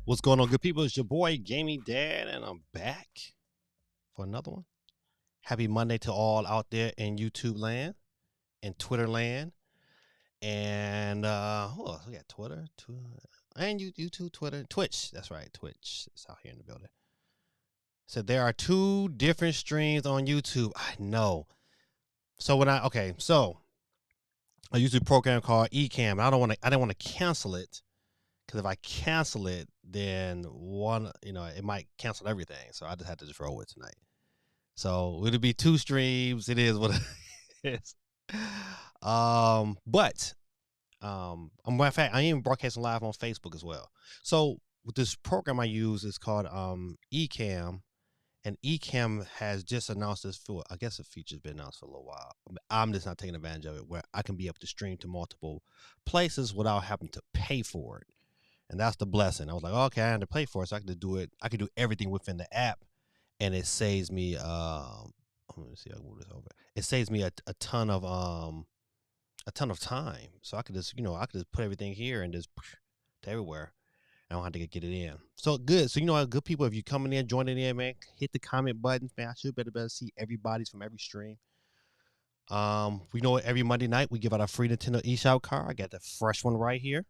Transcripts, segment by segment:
What's going on, good people? It's your boy, Gaming Dad, and I'm back for another one. Happy Monday to all out there in YouTube land and Twitter land. And who else? We got Twitter, and YouTube, Twitter, Twitch. That's right, Twitch. It's out here in the building. So there are two different streams on YouTube. I know. So I use a program called Ecamm. I didn't want to cancel it. Because if I cancel it, then it might cancel everything. So I just had to just roll with tonight. So it'll be two streams. It is what it is. But a matter of fact, I am broadcasting live on Facebook as well. So with this program I use is called Ecamm, and Ecamm has just announced this for. I guess the feature's been announced for a little while. I'm just not taking advantage of it, where I can be able to stream to multiple places without having to pay for it. And that's the blessing. I was like, okay, I had to pay for it, so I could do it. I could do everything within the app, and it saves me. Let me see. I can move this over. It saves me a ton of time. So I could just put everything here and just to everywhere. I don't have to get it in. So good. So good people. If you're coming in, joining in, man, hit the comment button, man. I should better see everybody's from every stream. We know every Monday night we give out a free Nintendo eShop card. I got the fresh one right here.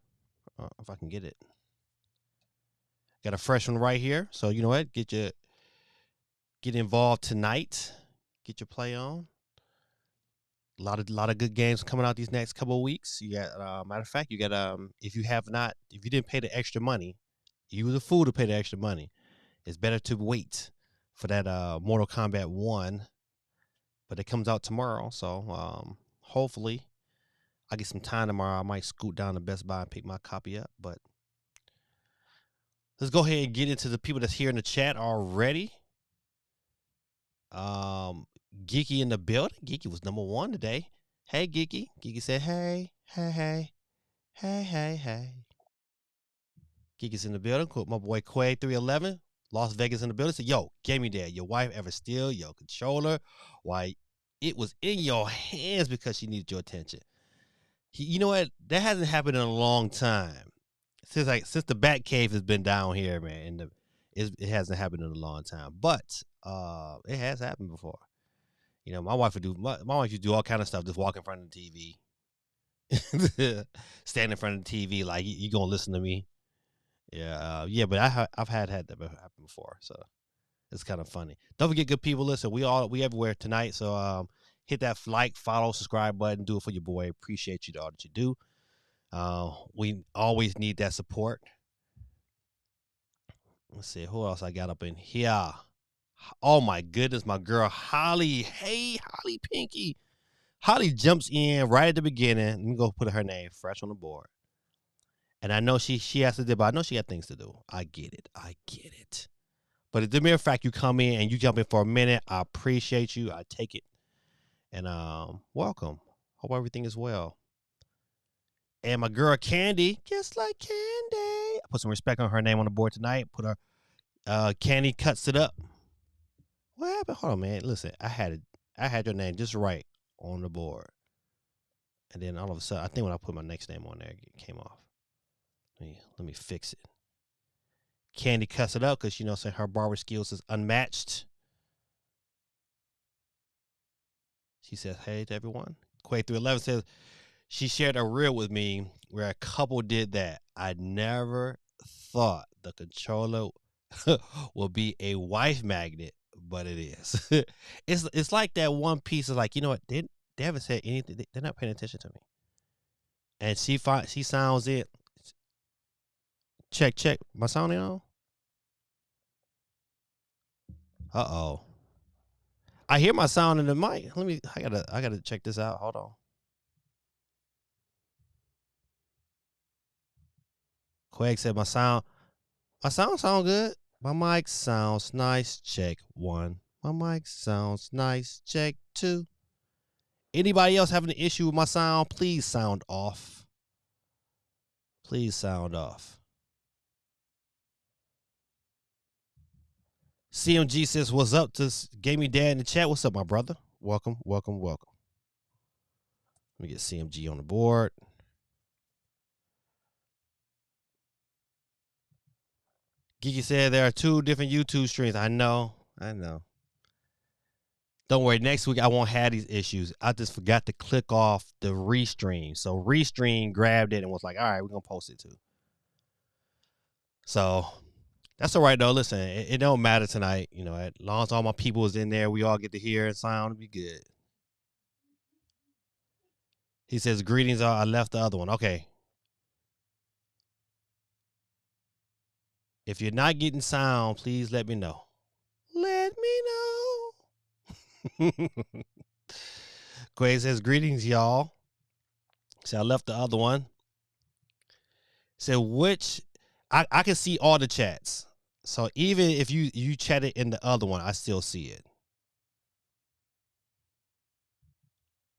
If I can get it. Got a fresh one right here. So you know what? Get involved tonight. Get your play on. A lot of good games coming out these next couple of weeks. You got matter of fact, you got if you didn't pay the extra money, you was a fool to pay the extra money. It's better to wait for that Mortal Kombat 1. But it comes out tomorrow, so hopefully I get some time tomorrow. I might scoot down to Best Buy and pick my copy up. But let's go ahead and get into the people that's here in the chat already. Geeky in the building. Geeky was number 1 today. Hey, Geeky. Geeky said, hey. Geeky's in the building. My boy Quay311. Las Vegas in the building. Said, yo, Gaming Dad, your wife ever steal your controller? Why, it was in your hands because she needed your attention. You know what? That hasn't happened in a long time. Since the Batcave has been down here, man, and it hasn't happened in a long time. But it has happened before. My wife would do all kind of stuff. Just walk in front of the TV, stand in front of the TV like you gonna listen to me. Yeah. But I've had that happen before, so it's kind of funny. Don't forget, good people. Listen, we everywhere tonight. So hit that like, follow, subscribe button. Do it for your boy. Appreciate you all that you do. We always need that support. Let's see who else I got up in here. Oh my goodness, my girl Holly. Hey, Holly Pinky. Holly jumps in right at the beginning. Let me go put her name fresh on the board. And I know she has to do, but I know she got things to do. I get it. But it's the mere fact you come in and you jump in for a minute, I appreciate you. I take it. And welcome. Hope everything is well. And my girl Candy, just like Candy. I put some respect on her name on the board tonight. Put her Candy cuts it up. What happened? Hold on, man. Listen, I had your name just right on the board. And then all of a sudden, I think when I put my next name on there, it came off. Let me fix it. Candy cuts it up because her barber skills is unmatched. She says, hey to everyone. Quay311 says, she shared a reel with me where a couple did that. I never thought the controller will be a wife magnet, but it is. It's like that one piece of like, you know what? They haven't said anything. They're not paying attention to me. And she sounds it. Check. My sound on? Uh-oh. I hear my sound in the mic. I gotta check this out. Hold on. Quake said my sound sound good. My mic sounds nice. Check 1. My mic sounds nice. Check 2. Anybody else having an issue with my sound, please sound off. Please sound off. CMG says, what's up to Gaming Dad in the chat? What's up, my brother? Welcome. Let me get CMG on the board. Geeky said there are 2 different YouTube streams. I know. Don't worry. Next week I won't have these issues. I just forgot to click off the restream. So restream grabbed it and was like, all right, we're gonna post it too. So that's all right though. Listen, it don't matter tonight. You know, as long as all my people is in there, we all get to hear and sound. It'll be good. He says, greetings. I left the other one. Okay. If you're not getting sound, please let me know. Let me know. Quay says, greetings, y'all. So I left the other one. So which I can see all the chats. So even if you chatted in the other one, I still see it.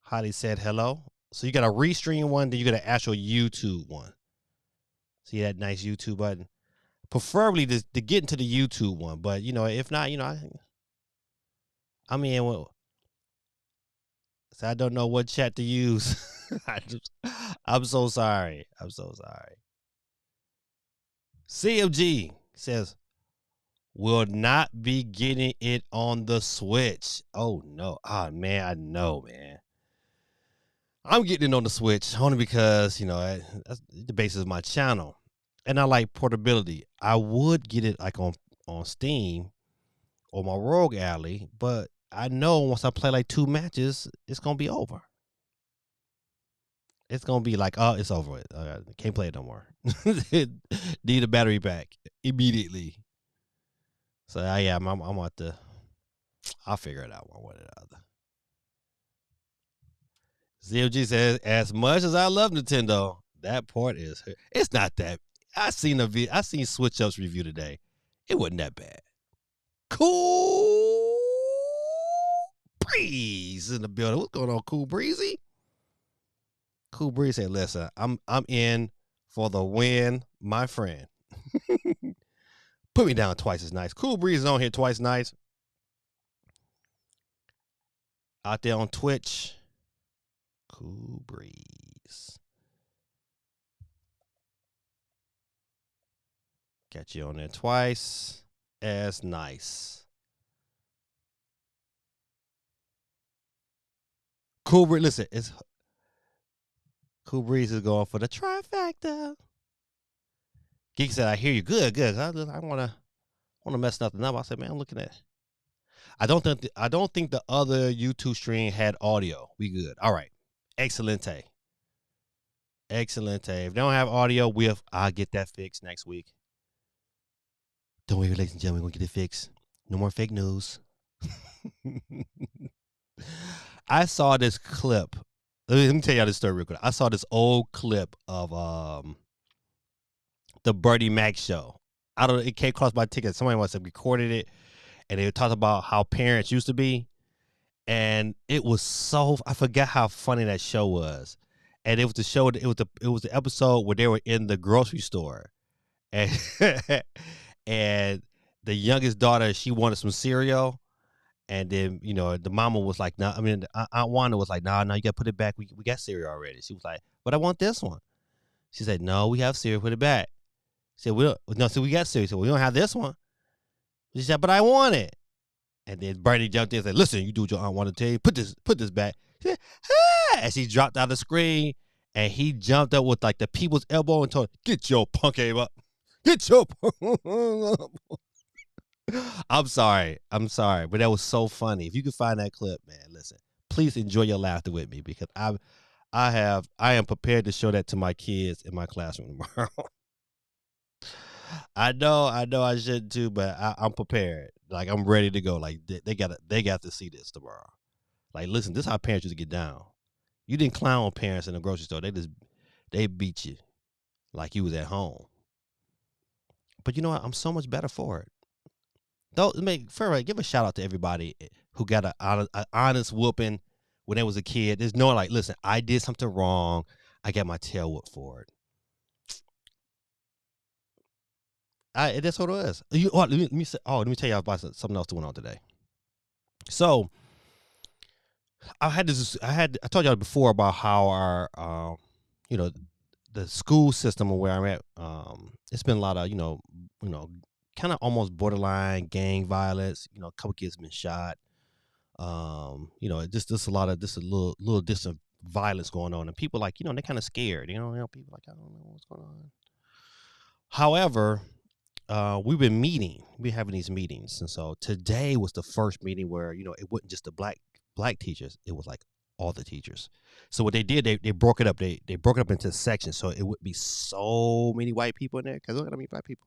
Holly said hello. So you got a restream one, then you got an actual YouTube one. See that nice YouTube button? Preferably to get into the YouTube one, but you know, if not, you know, I mean, well, so I don't know what chat to use. I'm so sorry. I'm so sorry. CMG says, will not be getting it on the Switch. Oh, no. Oh, man, I know, man. I'm getting it on the Switch only because, you know, that's the basis of my channel. And I like portability. I would get it like on Steam or my Rogue Alley, but I know once I play like 2 matches, it's going to be over. It's going to be like, oh, it's over. Can't play it no more. Need a battery back immediately. So, yeah, I'm about to, I'll figure it out one way or the other. ZOG says, as much as I love Nintendo, that port is, it's not that. I seen Switch Up's review today. It wasn't that bad. Cool Breeze in the building. What's going on, Cool Breezy? Cool Breeze said, listen, I'm in for the win, my friend. Put me down twice as nice. Cool Breeze is on here twice nice. Out there on Twitch. Cool Breeze. Got you on there twice as nice. Cool Breeze, listen, it's Cool Breeze is going for the trifecta. Geek said, I hear you. Good. I want to mess nothing up. I said, man, I'm looking at. I don't think the other YouTube stream had audio. We good. All right. Excellente. If they don't have audio, I'll get that fixed next week. Don't worry, ladies and gentlemen, we're gonna get it fixed. No more fake news. I saw this clip. Let me tell y'all this story real quick. I saw this old clip of the Bernie Mac show. I don't know, it came across my ticket. Somebody must have recorded it, and they talked about how parents used to be. And it was so, I forgot how funny that show was. And it was the show, it was the episode where they were in the grocery store. And and the youngest daughter, she wanted some cereal. And then, you know, the mama was like, no, I mean, Aunt Wanda was like, no, you got to put it back. We got cereal already. She was like, but I want this one. She said, no, we have cereal, put it back. She said, we got cereal. She said, we don't have this one. She said, but I want it. And then Bernie jumped in and said, listen, you do what your aunt wanted to tell you. Put this back. She said, ah! And she dropped out of the screen, and he jumped up with like the people's elbow and told her, get your punk ape up. Get your punk up. I'm sorry. But that was so funny. If you can find that clip, man, listen, please enjoy your laughter with me because I am prepared to show that to my kids in my classroom tomorrow. I know I shouldn't too, but I'm prepared. Like I'm ready to go. Like they got to see this tomorrow. Like, listen, this is how parents used to get down. You didn't clown on parents in the grocery store. They beat you like you was at home. But you know what? I'm so much better for it. Give a shout out to everybody who got an honest whooping when they was a kid. There's no like, listen, I did something wrong. I got my tail whooped for it. That's what it is. Let me tell you about something else that went on today. So I told y'all before about how our the school system where I'm at, it's been a lot of, kind of almost borderline gang violence. You know, a couple kids been shot. You know, just a lot of just a little distant violence going on, and people like, you know, they're kind of scared. You know, people like, I don't know what's going on. However, we've been meeting, we're having these meetings, and so today was the first meeting where, you know, it wasn't just the black teachers, it was like all the teachers. So what they did, they broke it up. They broke it up into sections, so it would be so many white people in there because we're gonna meet black people.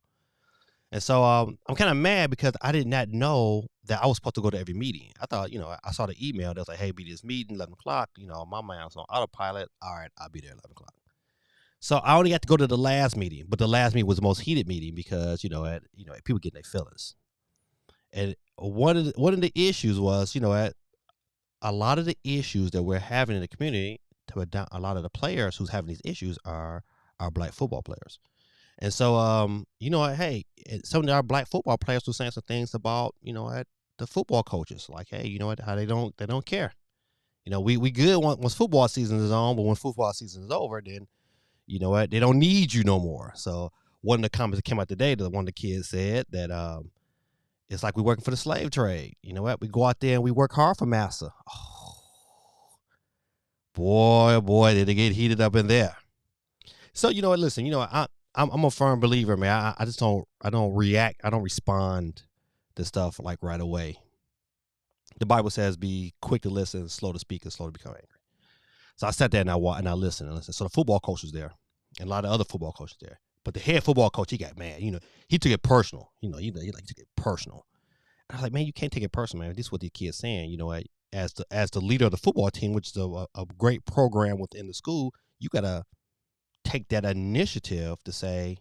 And so I'm kind of mad because I did not know that I was supposed to go to every meeting. I thought, you know, I saw the email that was like, hey, be this meeting 11 o'clock. You know, my mind's on autopilot. All right, I'll be there 11 o'clock. So I only got to go to the last meeting, but the last meeting was the most heated meeting because, you know, people getting their feelings. And one of the issues was, you know, a lot of the issues that we're having in the community, a lot of the players who's having these issues are our black football players. And so, you know, hey, some of our black football players were saying some things about, you know, the football coaches, like, hey, you know what, how they don't care. You know, we good once football season is on, but when football season is over, then, you know what, they don't need you no more. So one of the comments that came out today, that one of the kids said that it's like we're working for the slave trade. You know what, we go out there and we work hard for massa. Oh, boy, did it get heated up in there. So, you know what, listen, you know, I'm a firm believer, man. I just don't react. I don't respond to stuff like right away. The Bible says, be quick to listen, slow to speak, and slow to become angry. So I sat there and I listened and listened. So the football coach was there, and a lot of other football coaches there. But the head football coach, he got mad. You know, he took it personal. You know, he took it personal. And I was like, man, you can't take it personal, man. This is what the kid's saying. You know, as the leader of the football team, which is a great program within the school, you gotta take that initiative to say,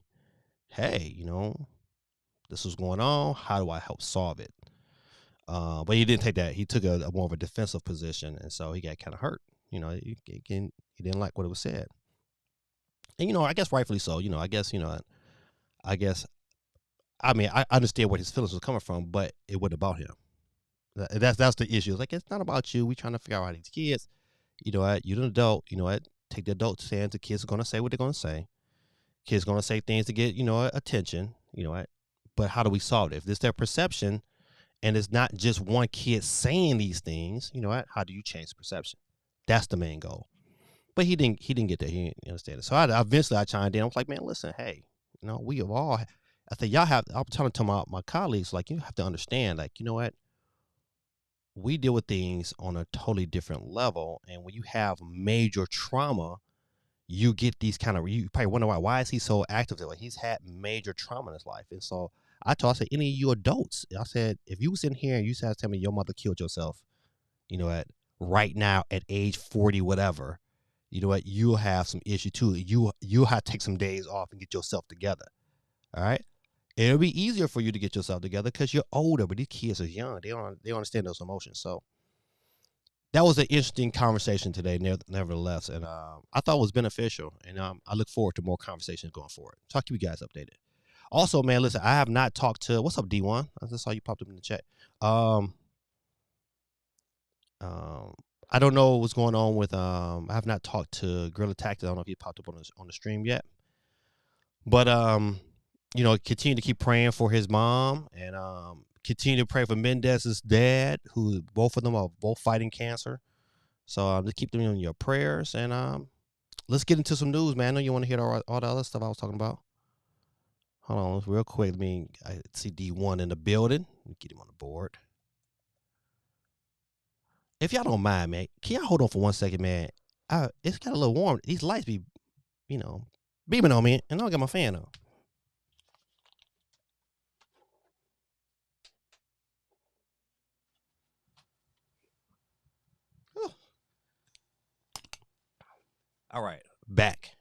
hey, you know, this is going on. How do I help solve it? But he didn't take that. He took a more of a defensive position, and so he got kind of hurt. You know, he didn't like what it was said. And, you know, I guess rightfully so. You know, I mean, I understand where his feelings was coming from, but it wasn't about him. That's the issue. It's like, it's not about you. We trying to figure out how these kids, you know what, you're an adult, you know what, take the adult stance. The kids are going to say what they're going to say. Kids going to say things to get, you know, attention, you know what, but how do we solve it? If this their perception and it's not just one kid saying these things, you know what, how do you change the perception? That's the main goal. But he didn't get that. He didn't understand it. So eventually I chimed in. I was like, man, listen, hey, you know, we have all, I think y'all have, I'm telling to my colleagues, like, you have to understand, like, you know what, we deal with things on a totally different level. And when you have major trauma, you get these kind of, you probably wonder why is he so active? Like, he's had major trauma in his life. And so I said, any of you adults, I said, if you was in here and you said, tell me your mother killed yourself, you know what, right now at age 40, whatever, you know what, you'll have some issue too. You'll have to take some days off and get yourself together. All right. It'll be easier for you to get yourself together because you're older, but these kids are young. They don't understand those emotions. So that was an interesting conversation today, nevertheless. And I thought it was beneficial. And I look forward to more conversations going forward. So I'll keep you guys updated. Also, man, listen, I have not talked to, what's up, D1? I just saw you popped up in the chat. I don't know what's going on with, I have not talked to Gorilla Tactics. I don't know if he popped up on the stream yet. But, you know, continue to keep praying for his mom and continue to pray for Mendez's dad, who both of them are both fighting cancer. So just keep them in your prayers. And let's get into some news, man. I know you want to hear all the other stuff I was talking about. Hold on, real quick. I see D1 in the building. Let me get him on the board. If y'all don't mind, man, can y'all hold on for 1 second, man? It's got a little warm. These lights be, you know, beaming on me, and I don't got my fan on. Whew. All right, back.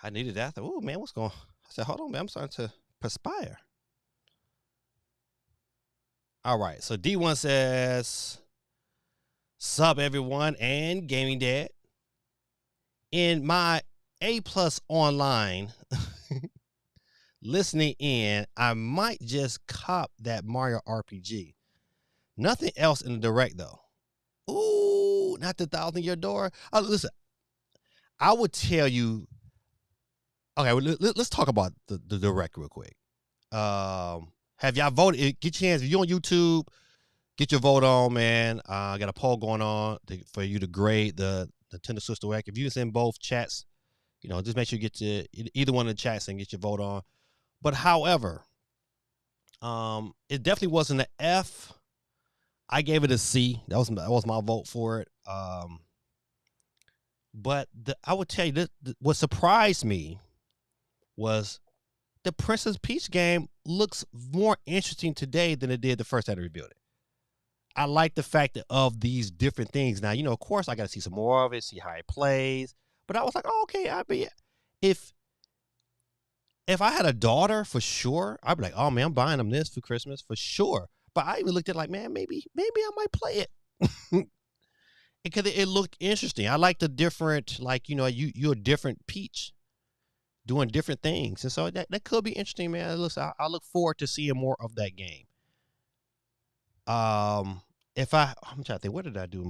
I needed that. Oh, man, what's going on? I said, hold on, man. I'm starting to perspire. All right, so D1 says, sup, everyone, and Gaming Dad. In my A+ online listening in, I might just cop that Mario RPG. Nothing else in the direct, though. Ooh, not the 1,000-year door. Listen, I would tell you. Okay, well, let's talk about the direct real quick. Have y'all voted? Get your hands. If you're on YouTube, get your vote on, man. I got a poll going on for you to grade the Nintendo Switch Direct. If you just in both chats, just make sure you get to either one of the chats and get your vote on. But however, it definitely wasn't an F. I gave it a C. That was my vote for it. But I would tell you what surprised me was the Princess Peach game looks more interesting today than it did the first time they revealed it. I like the fact of these different things. Now, of course, I got to see some more of it, see how it plays. But I was like, oh, okay. If I had a daughter, for sure, I'd be like, oh man, I'm buying them this for Christmas for sure. But I even looked at it like, man, maybe I might play it because it looked interesting. I like the different, like you're a different Peach doing different things, and so that could be interesting, man. I look forward to seeing more of that game. I'm trying to think, what did I do?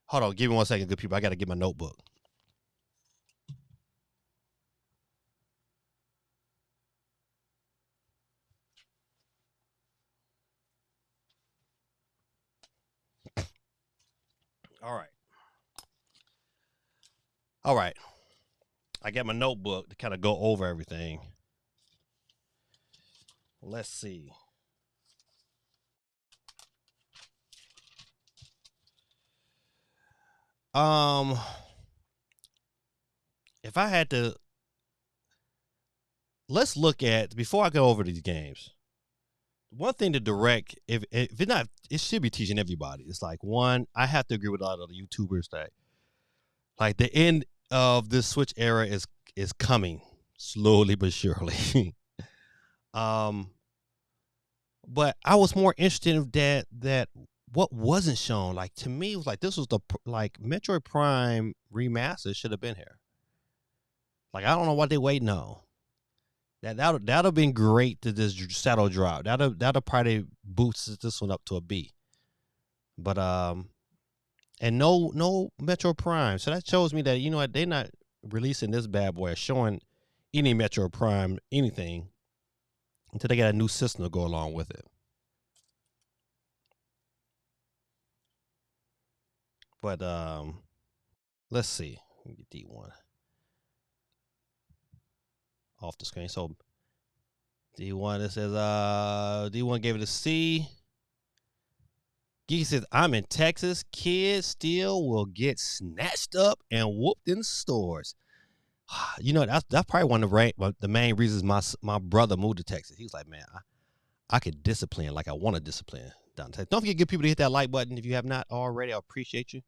Hold on, give me 1 second, good people. I got to get my notebook. All right. I got my notebook to kind of go over everything. Let's see. If I had to, let's look at, before I go over these games, one thing to Direct, if it's not, it should be teaching everybody. It's like, one, I have to agree with a lot of the YouTubers that like the end of this Switch era is coming slowly but surely. But I was more interested in that what wasn't shown. Like, to me, it was like this was the Metroid Prime remaster should have been here. Like, I don't know what they waiting on. That'll have been great to this Shadow Drop. That'll probably boost this one up to a B. But and no Metroid Prime. So that shows me that they're not releasing this bad boy or showing any Metroid Prime anything until they got a new system to go along with it. But let's see. Let me get D1 off the screen. So D1, it says D1 gave it a C. Geeky says, I'm in Texas. Kids still will get snatched up and whooped in stores. That's probably one of the main reasons my brother moved to Texas. He was like, man, I could discipline like I want to discipline down in Texas. Don't forget, good people, to hit that like button if you have not already. I appreciate you.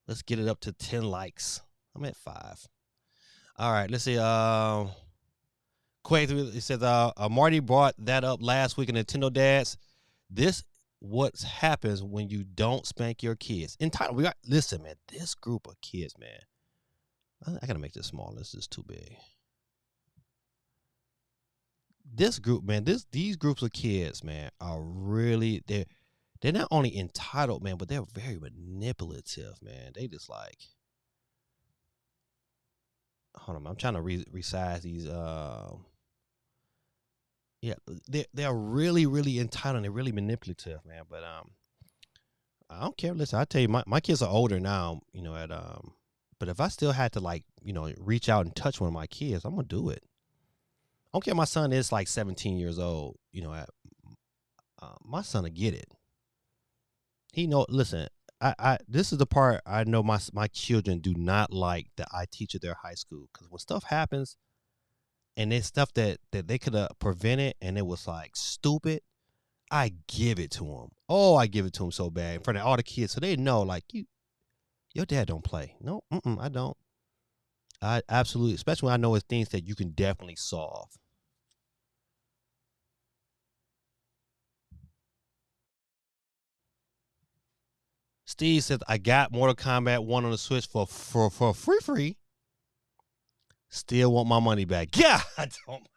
Let's get it up to 10 likes. I'm at 5. All right, let's see. Quake, it says Marty brought that up last week in Nintendo Dads. This what happens when you don't spank your kids. Listen, man, this group of kids, man. I gotta make this small. This is too big. This group, man, these groups of kids, man, are really they're not only entitled, man, but they're very manipulative, man. They just like, hold on, I'm trying to resize these. Yeah, they're really, really entitled and they're really manipulative, man. But I don't care. Listen, I tell you, my kids are older now, but if I still had to reach out and touch one of my kids, I'm gonna do it. I don't care. My son is like 17 years old. My son will get it. Listen, I this is the part I know my children do not like that I teach at their high school, because when stuff happens and it's stuff that they could have prevented and it was like stupid, I give it to them. Oh, I give it to them so bad in front of all the kids, so they know like your dad don't play. No, I don't. I absolutely, especially when I know it's things that you can definitely solve. Steve says, I got Mortal Kombat 1 on the Switch for free. Still want my money back. Yeah, I don't.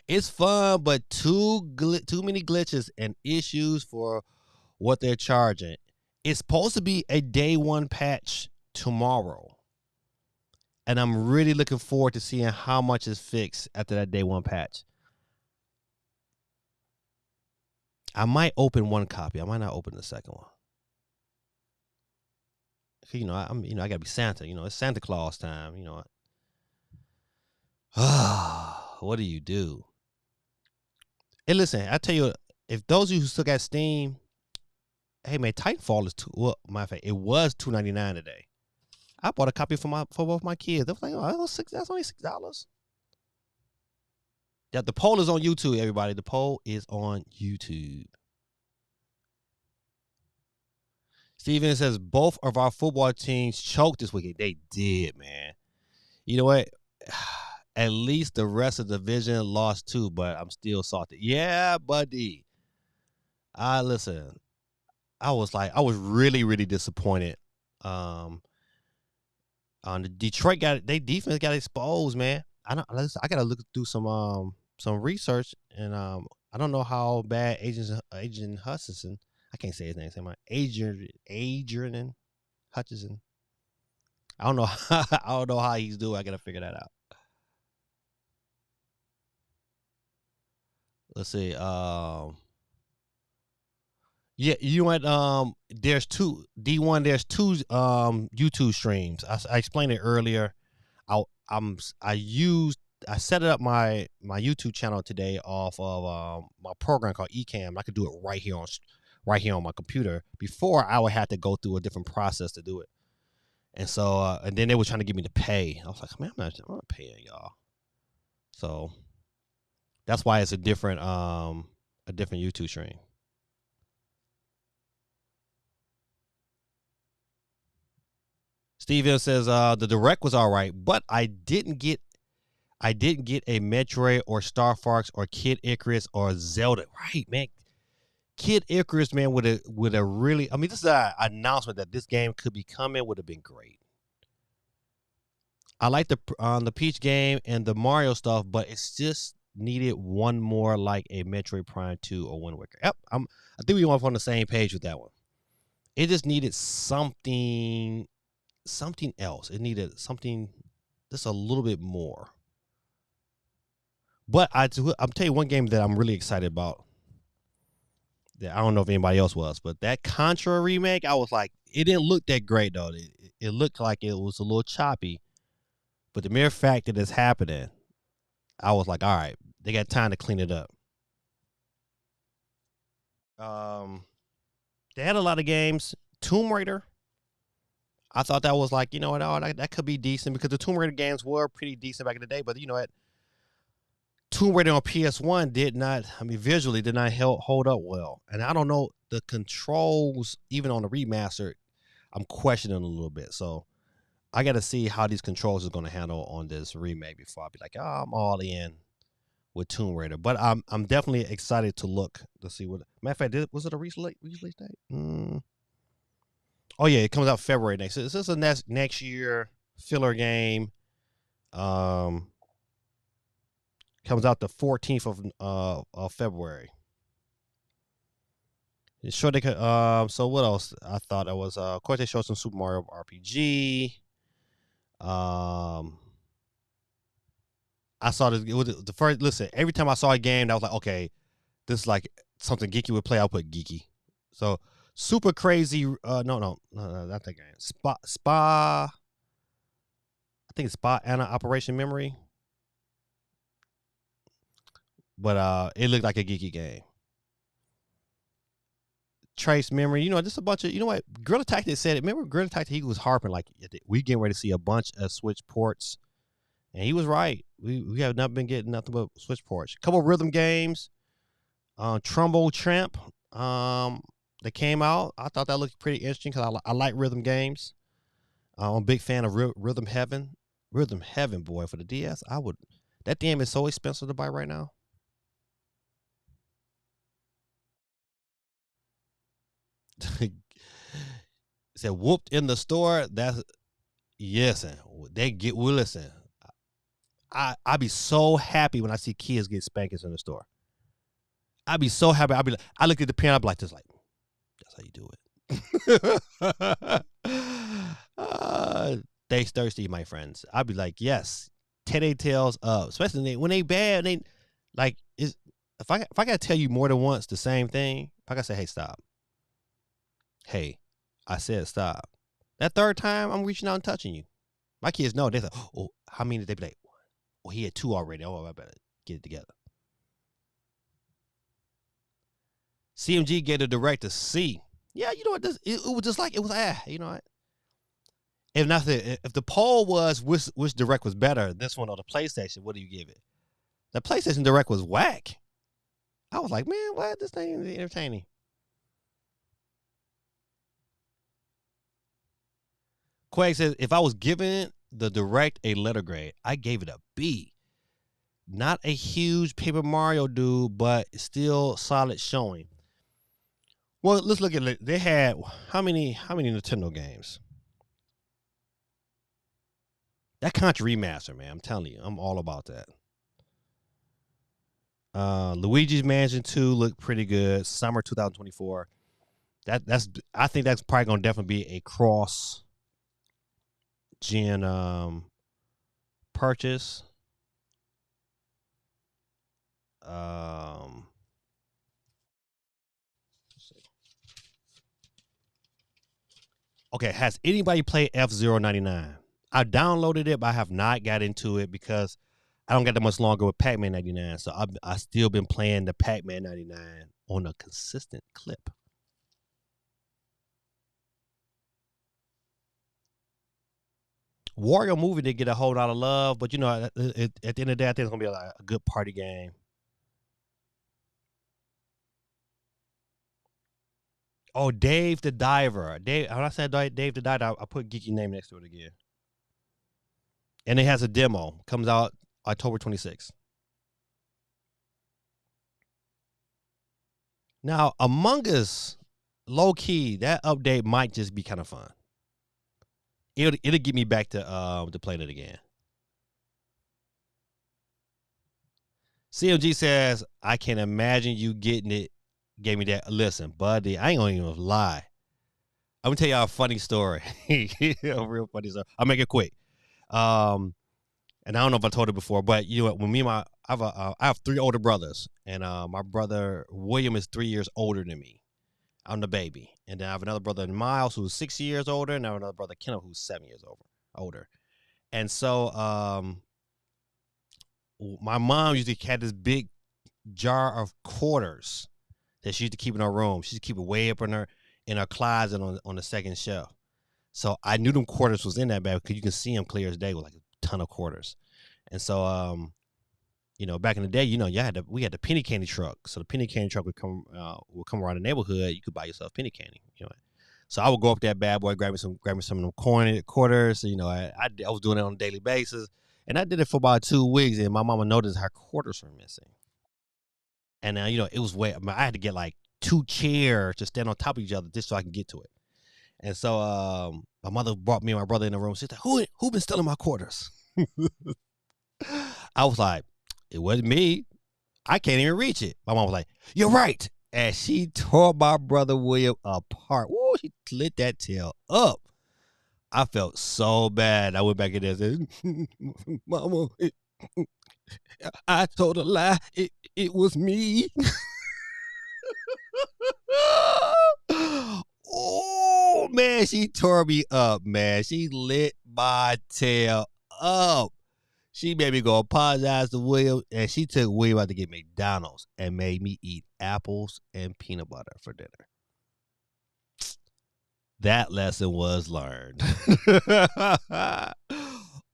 It's fun, but too many glitches and issues for what they're charging. It's supposed to be a day one patch tomorrow. And I'm really looking forward to seeing how much is fixed after that day one patch. I might open one copy. I might not open the second one. I gotta be Santa. It's Santa Claus time. What do you do? Hey, listen, I tell you, if those of you who still got Steam, hey man, Titanfall is matter of fact, it was $2.99 today. I bought a copy for both my kids. They was like, oh, that's only $6. Yeah, the poll is on YouTube, everybody. The poll is on YouTube. Steven says both of our football teams choked this weekend. They did, man. You know what? At least the rest of the division lost too, but I'm still salty. Yeah, buddy. Listen. I was really, really disappointed. On the Detroit they defense got exposed, man. I gotta look through some research, and I don't know how bad Adrian Hutchinson. I can't say his name. Say my Adrian Hutchinson. I don't know. I don't know how he's doing. I gotta figure that out. Let's see. Yeah, you went. There's two D1. There's two YouTube streams. I explained it earlier. I set it up my YouTube channel today off of my program called Ecamm. I could do it right here on my computer. Before I would have to go through a different process to do it. And so and then they were trying to get me to pay. I was like, man, I'm not paying y'all. So that's why it's a different YouTube stream. Steven says the direct was all right, but I didn't get a Metroid or Star Fox or Kid Icarus or Zelda. Right, man. Kid Icarus, man, would have really. I mean, this is an announcement that this game could be coming. Would have been great. I like the Peach game and the Mario stuff, but it's just needed one more like a Metroid Prime 2 or Wind Waker. Yep, I think we were on the same page with that one. It just needed something else. It needed something just a little bit more. But I'm tell you one game that I'm really excited about. That I don't know if anybody else was, but that Contra remake, I was like, it didn't look that great though. It looked like it was a little choppy. But the mere fact that it's happening, I was like, all right, they got time to clean it up. They had a lot of games. Tomb Raider. I thought that was like, that could be decent because the Tomb Raider games were pretty decent back in the day. But Tomb Raider on PS1 visually did not hold up well. And I don't know, the controls, even on the remaster, I'm questioning a little bit. So I got to see how these controls are going to handle on this remake before I be like, I'm all in with Tomb Raider. But I'm definitely excited to look to see what. Matter of fact, was it a release date? Oh yeah, it comes out February next. So this is a next year filler game. Comes out the 14th of February. Sure they could. So what else? I thought it was. Of course, they showed some Super Mario RPG. I saw this. It was the first. Listen, every time I saw a game, I was like, okay, this is like something geeky would play. I'll put geeky. So Super Crazy. No, not that game. Spa. I think it's Spa Anna Operation Memory. But it looked like a geeky game. Trace Memory, just a bunch of, what? Guerrilla Tactics said it. Remember Guerrilla Tactics, he was harping like, we getting ready to see a bunch of Switch ports. And he was right. We have not been getting nothing but Switch ports. A couple of rhythm games. Trumbo Tramp that came out. I thought that looked pretty interesting because I like rhythm games. I'm a big fan of Rhythm Heaven. Rhythm Heaven, boy, for the DS. That game is so expensive to buy right now. Said whooped in the store. That's yes, they get listen. I be so happy when I see kids get spankings in the store. I be so happy. I look at the parent. I be like, just like, that's how you do it. stay thirsty, my friends. I'd be like, yes, tear their tails up, especially when they bad. They like is if I gotta tell you more than once the same thing, if I gotta say, hey, stop. Hey, I said stop. That third time, I'm reaching out and touching you. My kids know. They say, oh, how many did they be like? Oh, he had 2 already. Oh, I better get it together. CMG gave the director C. Yeah, you know what? It was just like it was. You know what? If nothing, if the poll was which direct was better, this one or the PlayStation, what do you give it? The PlayStation direct was whack. I was like, man, what? This thing is entertaining. Quake says, if I was giving the direct a letter grade, I gave it a B. Not a huge Paper Mario dude, but still solid showing. Well, let's look at it. They had how many Nintendo games? That Contra remaster, man. I'm telling you, I'm all about that. Luigi's Mansion 2 looked pretty good. Summer 2024. I think that's probably gonna definitely be a cross gen purchase. Okay, has anybody played F-Zero 99? I downloaded it, but I have not got into it because I don't got that much longer with Pac-Man 99. So I still been playing the Pac-Man 99 on a consistent clip. Wario movie did get a whole lot of love, but you know, at the end of the day, I think it's gonna be a good party game. Oh, Dave the Diver. When I said Dave the Diver, I put Geeky name next to it again. And it has a demo. Comes out October 26th. Now, Among Us, low key, that update might just be kind of fun. It'll get me back to playing it again. CMG says, I can imagine you getting it. Gave me that. Listen, buddy, I ain't gonna even lie. I'm gonna tell y'all a funny story. A real funny story. I'll make it quick. And I don't know if I told it before, but you know, when I have 3 older brothers, and my brother William is 3 years older than me. I'm the baby, and then I have another brother Miles who's 6 years older, and I have another brother Kenneth who's 7 years older. And so, my mom usually had this big jar of quarters that she used to keep in her room. She used to keep it way up in her closet on the second shelf. So I knew them quarters was in that bag because you can see them clear as day with like a ton of quarters. And so, you know, back in the day, you know, we had the penny candy truck. So the penny candy truck would come around the neighborhood. You could buy yourself penny candy. You know, so I would go up that bad boy, grab me some of them quarters. You know, I was doing it on a daily basis, and I did it for about 2 weeks. And my mama noticed her quarters were missing. And you know, it was I had to get like 2 chairs to stand on top of each other just so I can get to it. And so my mother brought me and my brother in the room. She said, who been stealing my quarters? I was like, it wasn't me. I can't even reach it. My mom was like, you're right. And she tore my brother William apart. Woo, she lit that tail up. I felt so bad. I went back in there and said, Mama, I told a lie. It was me. Oh, man, she tore me up, man. She lit my tail up. She made me go apologize to William, and she took William out to get McDonald's and made me eat apples and peanut butter for dinner. That lesson was learned.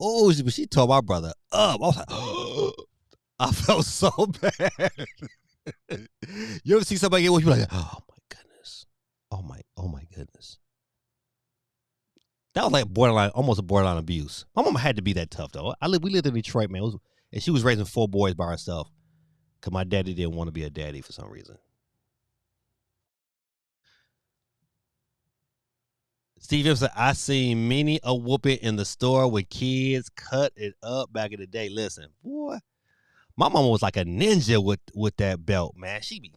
Oh, she tore my brother up. I was like, oh, I felt so bad. You ever see somebody get what you're like, oh my goodness. Oh my goodness. That was like almost a borderline abuse. My mama had to be that tough though. We lived in Detroit, man, and she was raising 4 boys by herself because my daddy didn't want to be a daddy for some reason. Steve said, I seen many a whooping in the store with kids cut it up back in the day. Listen, boy, my mama was like a ninja with that belt, man. She be,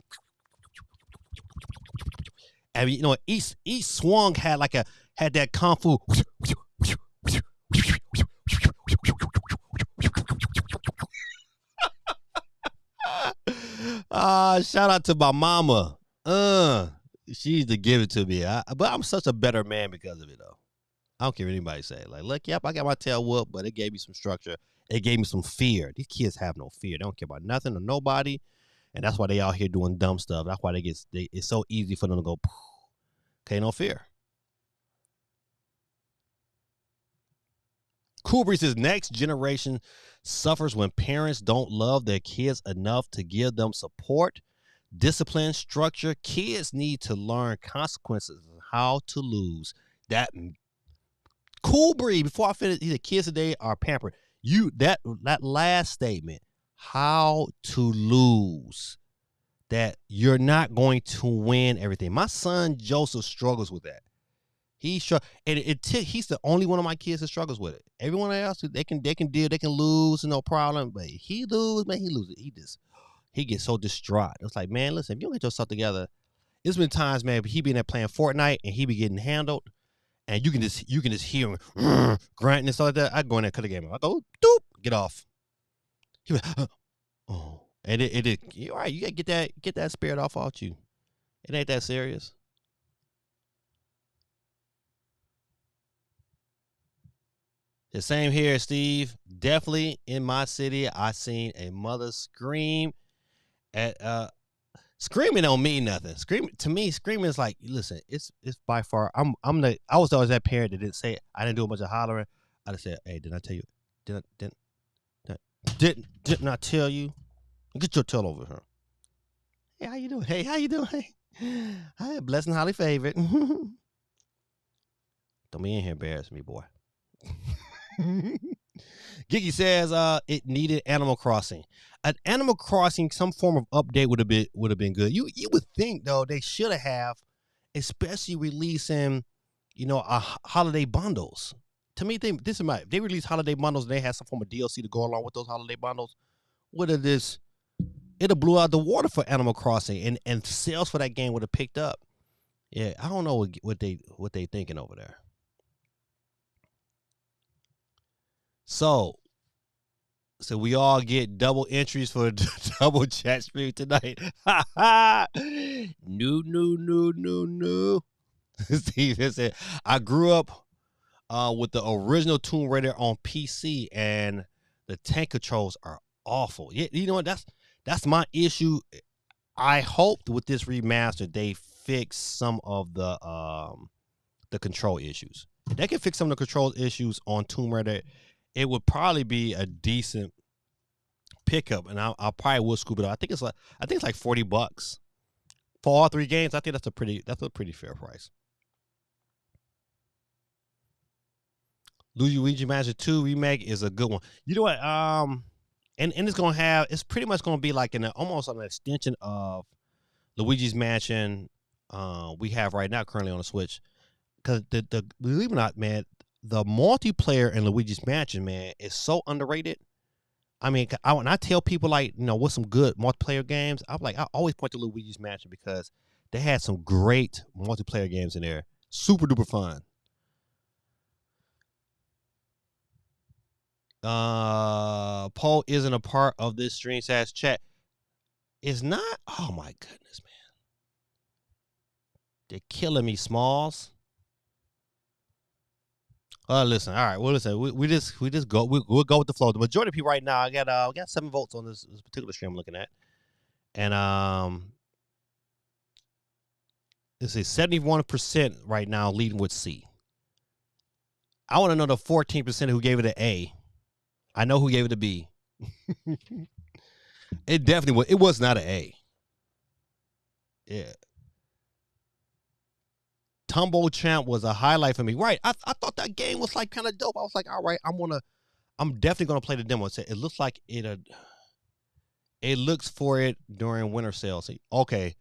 I mean, you know, each swung had that kung fu. Shout out to my mama. She used to give it to me. But I'm such a better man because of it, though. I don't care what anybody say. Like, look, yep, I got my tail whooped, but it gave me some structure. It gave me some fear. These kids have no fear. They don't care about nothing or nobody, and that's why they out here doing dumb stuff. That's why it's so easy for them to go, okay, no fear. Cool Breeze says next generation suffers when parents don't love their kids enough to give them support, discipline, structure. Kids need to learn consequences of how to lose. That Cool Breeze, before I finish, the kids today are pampered. That last statement, how to lose, that you're not going to win everything. My son Joseph struggles with that. He's the only one of my kids that struggles with it. Everyone else, they can deal, they can lose, no problem. But he loses. He gets so distraught. It's like, man, listen, if you don't get yourself together, it's been times, man, he been there playing Fortnite and he be getting handled, and you can just hear him grunting and stuff like that. I go in there, cut the game off. I go, doop, get off. He went, oh, and you're right. You gotta get that spirit off you. It ain't that serious. The same here, Steve. Definitely in my city, I seen a mother scream at screaming don't mean nothing. Screaming is like, listen, it's by far I was always that parent that didn't say it. I didn't do a bunch of hollering. I just said, hey, didn't I tell you? Didn't I tell you? Get your tail over here. Hey, how you doing? Hey, how you doing? Hey, hi, blessed and highly favored. Don't be in here embarrassing me, boy. Giggy says it needed Animal Crossing. An Animal Crossing, some form of update would have been good. You would think though they should have, especially releasing, holiday bundles. To me, they release holiday bundles and they have some form of DLC to go along with those holiday bundles. It'd have blew out the water for Animal Crossing, and sales for that game would have picked up. Yeah, I don't know what they thinking over there. So we all get double entries for double chat stream tonight. No. Steve said, I grew up with the original Tomb Raider on PC, and the tank controls are awful. Yeah, you know what? That's my issue. I hope with this remaster they fix some of the control issues. If they can fix some of the control issues on Tomb Raider, it would probably be a decent pickup, and I'll probably will scoop it up. I think it's like $40 for all three games. I think that's a pretty fair price. Luigi Mansion 2 remake is a good one. You know what? And it's pretty much gonna be like almost an extension of Luigi's Mansion we have right now currently on the Switch. Because the believe it or not, man, the multiplayer in Luigi's Mansion, man, is so underrated. I mean, when I tell people what's some good multiplayer games, I always point to Luigi's Mansion because they had some great multiplayer games in there. Super duper fun. Poll isn't a part of this stream says chat. It's not. Oh my goodness, man. They're killing me, Smalls. Listen. All right. Well, listen. We just go. We'll go with the flow. The majority of people right now, I got 7 votes on this particular stream I'm looking at, and let's see, 71% right now leading with C. I want to know the 14% who gave it an A. I know who gave it a B. It definitely was. It was not an A. Yeah. Tumble Champ was a highlight for me. Right. I thought that game was kind of dope. I was like, all right, I'm definitely gonna play the demo. It looks like it looks for it during winter sale. See, okay,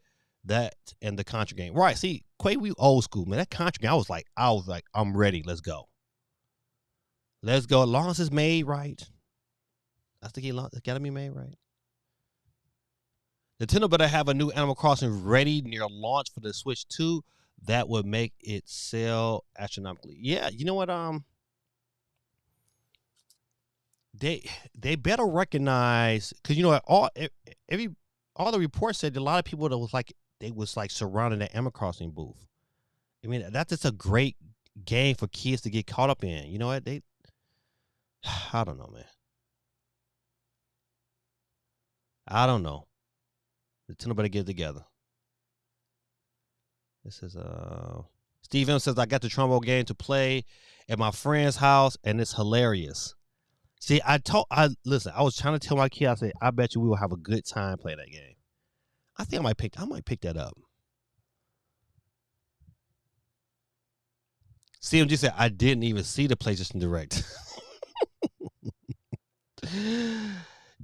that and the Contra game. Right. See, Quay, we old school, man. That Contra game, I was like, I'm ready. Let's go. Let's go. As long as it's made right. That's the key. It's gotta be made right. Nintendo better have a new Animal Crossing ready near launch for the Switch 2. That would make it sell astronomically. Yeah, you know what? they better recognize, because you know every all the reports said a lot of people that was like they was like surrounding the Emma Crossing booth. I mean, that's just a great game for kids to get caught up in. You know what? I don't know, man. I don't know. Tell nobody get together. This is Steve M says I got the trombone game to play at my friend's house and it's hilarious. See, listen, I was trying to tell my kid, I said, I bet you we will have a good time playing that game. I think I might pick that up. CMG said I didn't even see the PlayStation Direct.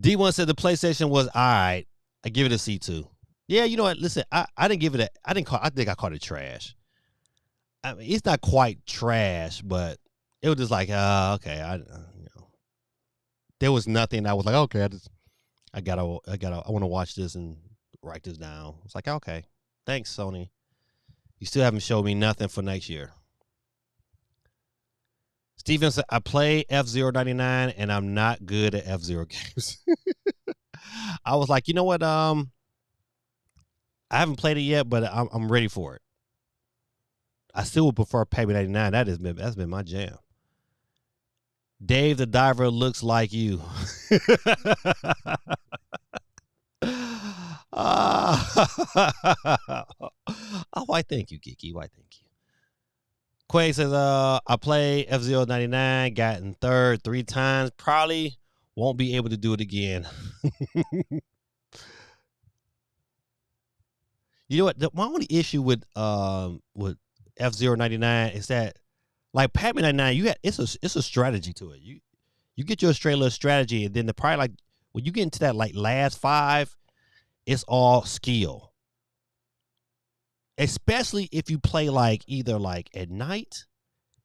D1 said the PlayStation was all right. I give it a C2. Yeah, you know what? Listen, I didn't give it I think I called it trash. I mean, it's not quite trash, but it was just like, okay, there was nothing. I was like, okay, I want to watch this and write this down. It's like, okay, thanks, Sony. You still haven't showed me nothing for next year. Steven said, I play F-Zero 99 and I'm not good at F-Zero games. I was like, you know what? I haven't played it yet, but I'm ready for it. I still would prefer Paper 99. That's been my jam. Dave the Diver looks like you. Oh, why thank you, Geeky. Why thank you. Quay says, I play F-Zero 99, got in third 3 times. Probably won't be able to do it again. You know what? My only issue with F-Zero 99 is that, like Pac-Man 99, it's a strategy to it. You get your straight little strategy, and then probably like when you get into that like last 5, it's all skill. Especially if you play like either like at night.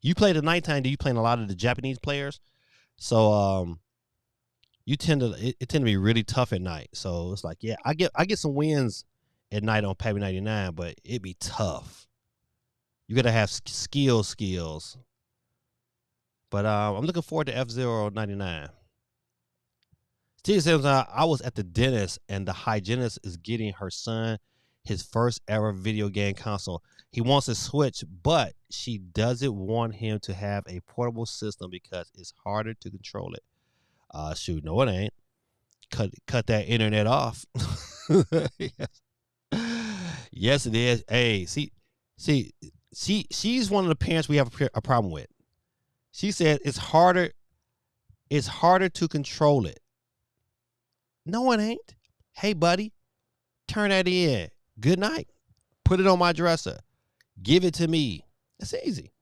You play the nighttime, do you playing a lot of the Japanese players? So it tend to be really tough at night. So it's like, yeah, I get some wins at night on Pac-Man 99, but it'd be tough. You gotta have skills. But I'm looking forward to F-Zero 99. Steve says, I was at the dentist and the hygienist is getting her son his first ever video game console. He wants a Switch, but she doesn't want him to have a portable system because it's harder to control it. Shoot, no, it ain't. Cut that internet off. Yes, it is. Hey, she's one of the parents we have a problem with. She said it's harder to control it. No, it ain't. Hey, buddy, turn that in. Good night. Put it on my dresser. Give it to me. It's easy.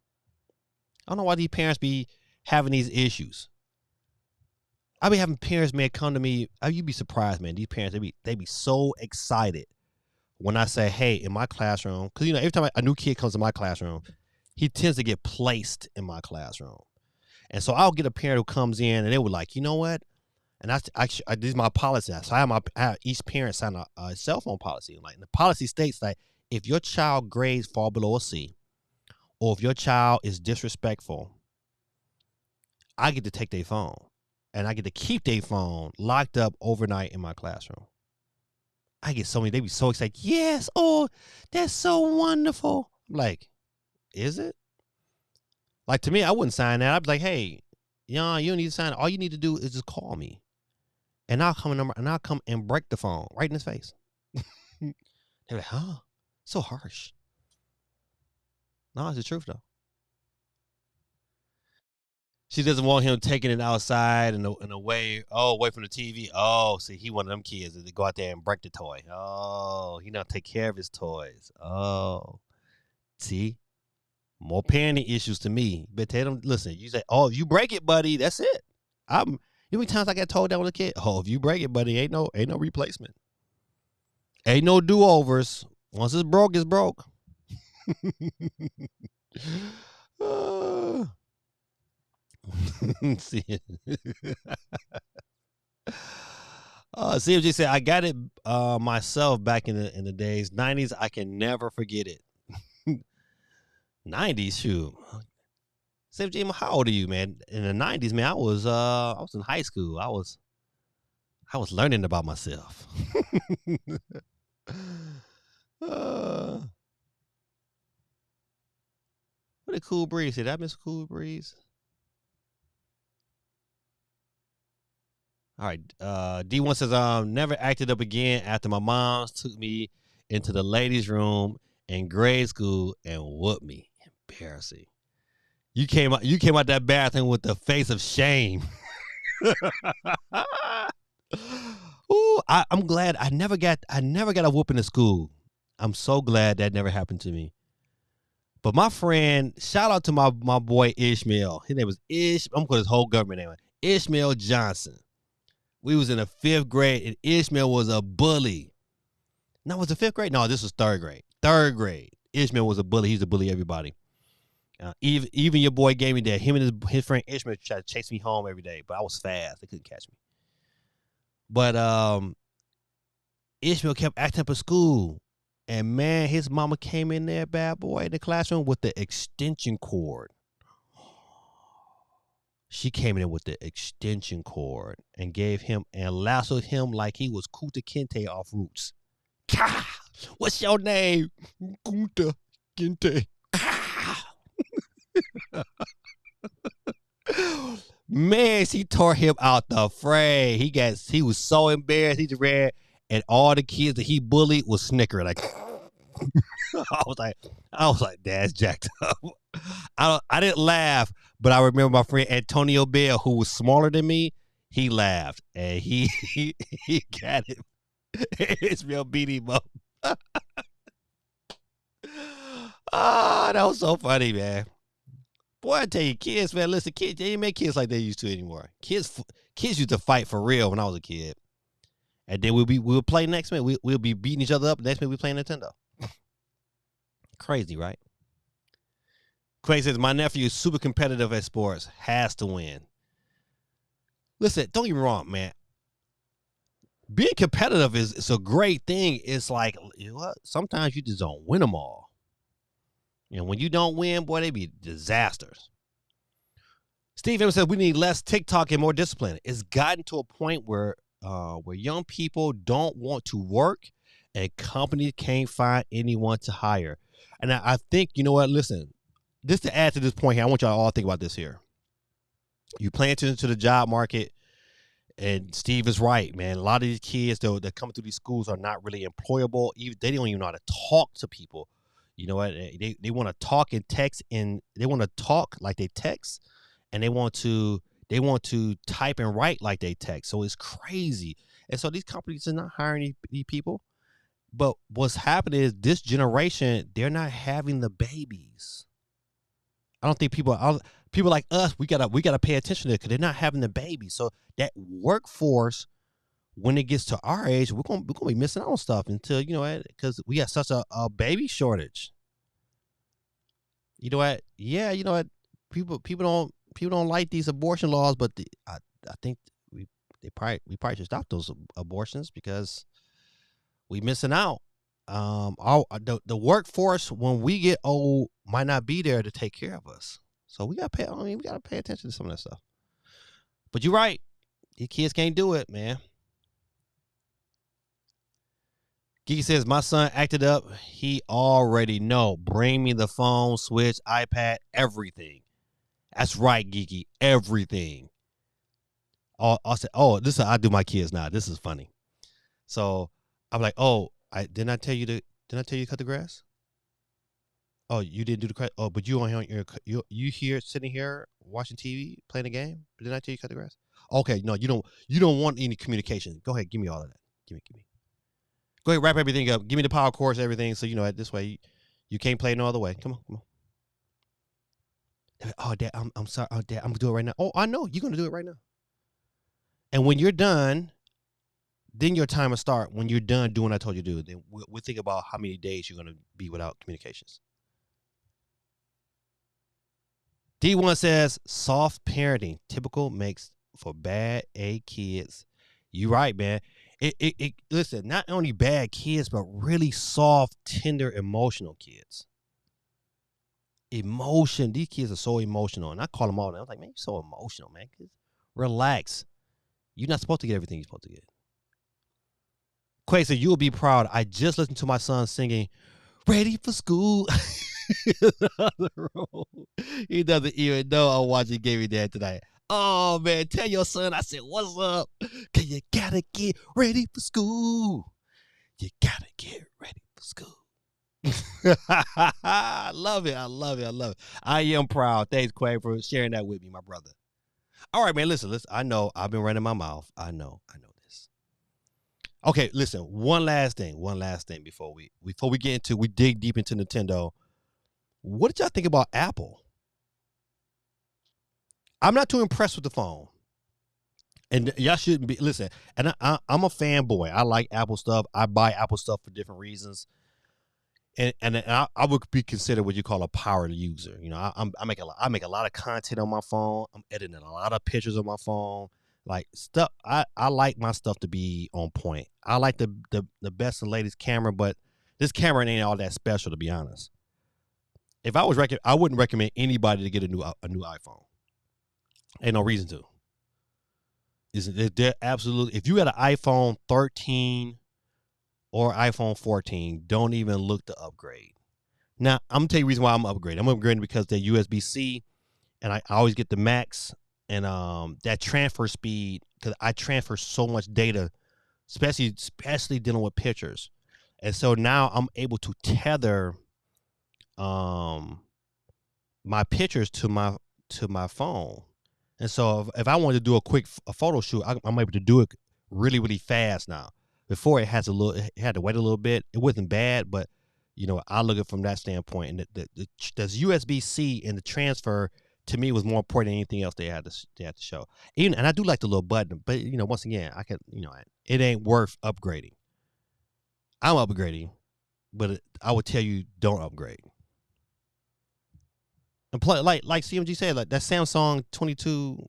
I don't know why these parents be having these issues. I be having parents, man, come to me. You'd be surprised, man. These parents, they be so excited when I say, hey, in my classroom, because, you know, every time a new kid comes to my classroom, he tends to get placed in my classroom. And so I'll get a parent who comes in and they were like, you know what? And this is my policy. So I have each parent sign a cell phone policy. Like, the policy states that if your child grades fall below a C, or if your child is disrespectful, I get to take their phone, and I get to keep their phone locked up overnight in my classroom. I get so many. They be so excited. Yes, oh, that's so wonderful. I'm like, is it? Like, to me, I wouldn't sign that. I'd be like, hey, you don't need to sign it. All you need to do is just call me. And I'll come and break the phone right in his face. They're like, huh? So harsh. No, it's the truth, though. She doesn't want him taking it outside and away from the TV. Oh, see, he one of them kids that go out there and break the toy. Oh, he not take care of his toys. Oh, see, more parenting issues to me. But tell them, listen, you say, oh, if you break it, buddy, that's it. You know how many times I got told that when a kid? Oh, if you break it, buddy, ain't no replacement. Ain't no do-overs. Once it's broke, it's broke. CFG said, I got it myself back in the days. 90s, I can never forget it. 90s, shoot. Say, Jim, how old are you, man? In the 90s, man, I was in high school. I was learning about myself. uh, what a Cool Breeze. Did I miss Cool Breeze? All right. D1 says, never acted up again after my mom took me into the ladies' room in grade school and whooped me. Embarrassing. You came out that bathroom with the face of shame. Ooh, I'm glad I never got a whooping in school. I'm so glad that never happened to me. But my friend, shout out to my boy Ishmael. His name was I'm going to his whole government name. Ishmael Johnson. We was in the 5th grade, and Ishmael was a bully. No, was it 5th grade? No, this was 3rd grade. 3rd grade. Ishmael was a bully. He used to bully everybody. Even your boy gave me that. Him and his friend Ishmael tried to chase me home every day, but I was fast. They couldn't catch me. But Ishmael kept acting up at school. And, man, his mama came in there, bad boy, in the classroom with the extension cord. She came in with the extension cord and gave him and lassoed him like he was Kunta Kinte off Roots. What's your name? Kunta Kinte. Man, she tore him out the fray. He was so embarrassed. He just ran, and all the kids that he bullied was snickering like. I was like, that's jacked up. I didn't laugh, but I remember my friend Antonio Bell, who was smaller than me. He laughed, and he got him. Ishmael beat him up. That was so funny, man. Boy, I tell you, kids, man, listen, kids, they ain't make kids like they used to anymore. Kids used to fight for real when I was a kid. And then we'll play next minute. We'll be beating each other up. Next minute we playing Nintendo. Crazy, right? Crazy says, my nephew is super competitive at sports. Has to win. Listen, don't get me wrong, man. Being competitive is a great thing. It's like, you know what? Sometimes you just don't win them all. And when you don't win, boy, they be disasters. Steve Evans says we need less TikTok and more discipline. It's gotten to a point where young people don't want to work and companies can't find anyone to hire. And I think, you know what? Listen, just to add to this point here, I want y'all to all think about this here. You pay attention to the job market, and Steve is right, man. A lot of these kids that come through these schools are not really employable. They don't even know how to talk to people. You know what? They want to talk and text, and they want to talk like they text, and they want to type and write like they text. So it's crazy. And so these companies are not hiring these people. But what's happening is this generation, they're not having the babies. I don't think people like us, we gotta pay attention to it because they're not having the babies. So that workforce, when it gets to our age, we're gonna be missing out on stuff until, you know, because we got such a baby shortage. You know what? Yeah, you know what? People don't like these abortion laws, but I think we probably should stop those abortions because we missing out. The workforce when we get old might not be there to take care of us. So we gotta pay attention to some of that stuff. But you're right. These kids can't do it, man. Geeky says, my son acted up. He already know. Bring me the phone, Switch, iPad, everything. That's right, Geeky. Everything. I said, this is how I do my kids now. This is funny. So I'm like, didn't I tell you to cut the grass? Oh, you didn't do the cut. Oh, but you on you here sitting here watching TV, playing a game? Didn't I tell you to cut the grass? Okay, no, you don't want any communication. Go ahead, give me all of that. Give me. Go ahead, wrap everything up. Give me the power cords, everything. So you know this way you can't play no other way. Come on. Oh, Dad, I'm sorry. Oh, Dad, I'm gonna do it right now. Oh, I know you're gonna do it right now. And when you're done, then your time will start. When you're done doing what I told you to do, then we'll think about how many days you're gonna be without communications. D1 says soft parenting typical makes for bad A kids. You right, man. It listen, not only bad kids, but really soft, tender, emotional kids. Emotion. These kids are so emotional, and I call them all. And I was like, man, you're so emotional, man. Relax. You're not supposed to get everything you're supposed to get. Quay said, you'll be proud. I just listened to my son singing "Ready for School." He doesn't even know I'm watching Gaming Dad tonight. Oh man, tell your son I said, what's up? Cause you gotta get ready for school. You gotta get ready for school. I love it. I love it. I love it. I am proud. Thanks, Quay, for sharing that with me, my brother. All right, man. Listen. I know I've been running my mouth. I know this. Okay, listen. One last thing before we get into we dig deep into Nintendo. What did y'all think about Apple? I'm not too impressed with the phone. And y'all shouldn't be. Listen, and I'm a fanboy. I like Apple stuff. I buy Apple stuff for different reasons. And I would be considered what you call a power user. You know, I make a lot of content on my phone. I'm editing a lot of pictures on my phone. Like stuff, I like my stuff to be on point. I like the best and latest camera, but this camera ain't all that special, to be honest. If I was I wouldn't recommend anybody to get a new iPhone. Ain't no reason to. They're absolutely. If you got an iPhone 13 or iPhone 14, don't even look to upgrade. Now, I'm gonna tell you the reason why I'm upgrading. I'm upgrading because they're USB-C, and I always get the Max, and that transfer speed, because I transfer so much data, especially dealing with pictures, and so now I'm able to tether my pictures to my phone, and so if I wanted to do a quick photo shoot, I'm able to do it really really fast now. Before it had to wait a little bit. It wasn't bad, but you know I look at it from that standpoint, and the USB-C and the transfer to me was more important than anything else they had to show. Even, and I do like the little button, but you know once again I could it ain't worth upgrading. I'm upgrading, but I would tell you don't upgrade. And play like CMG said, like that Samsung 22.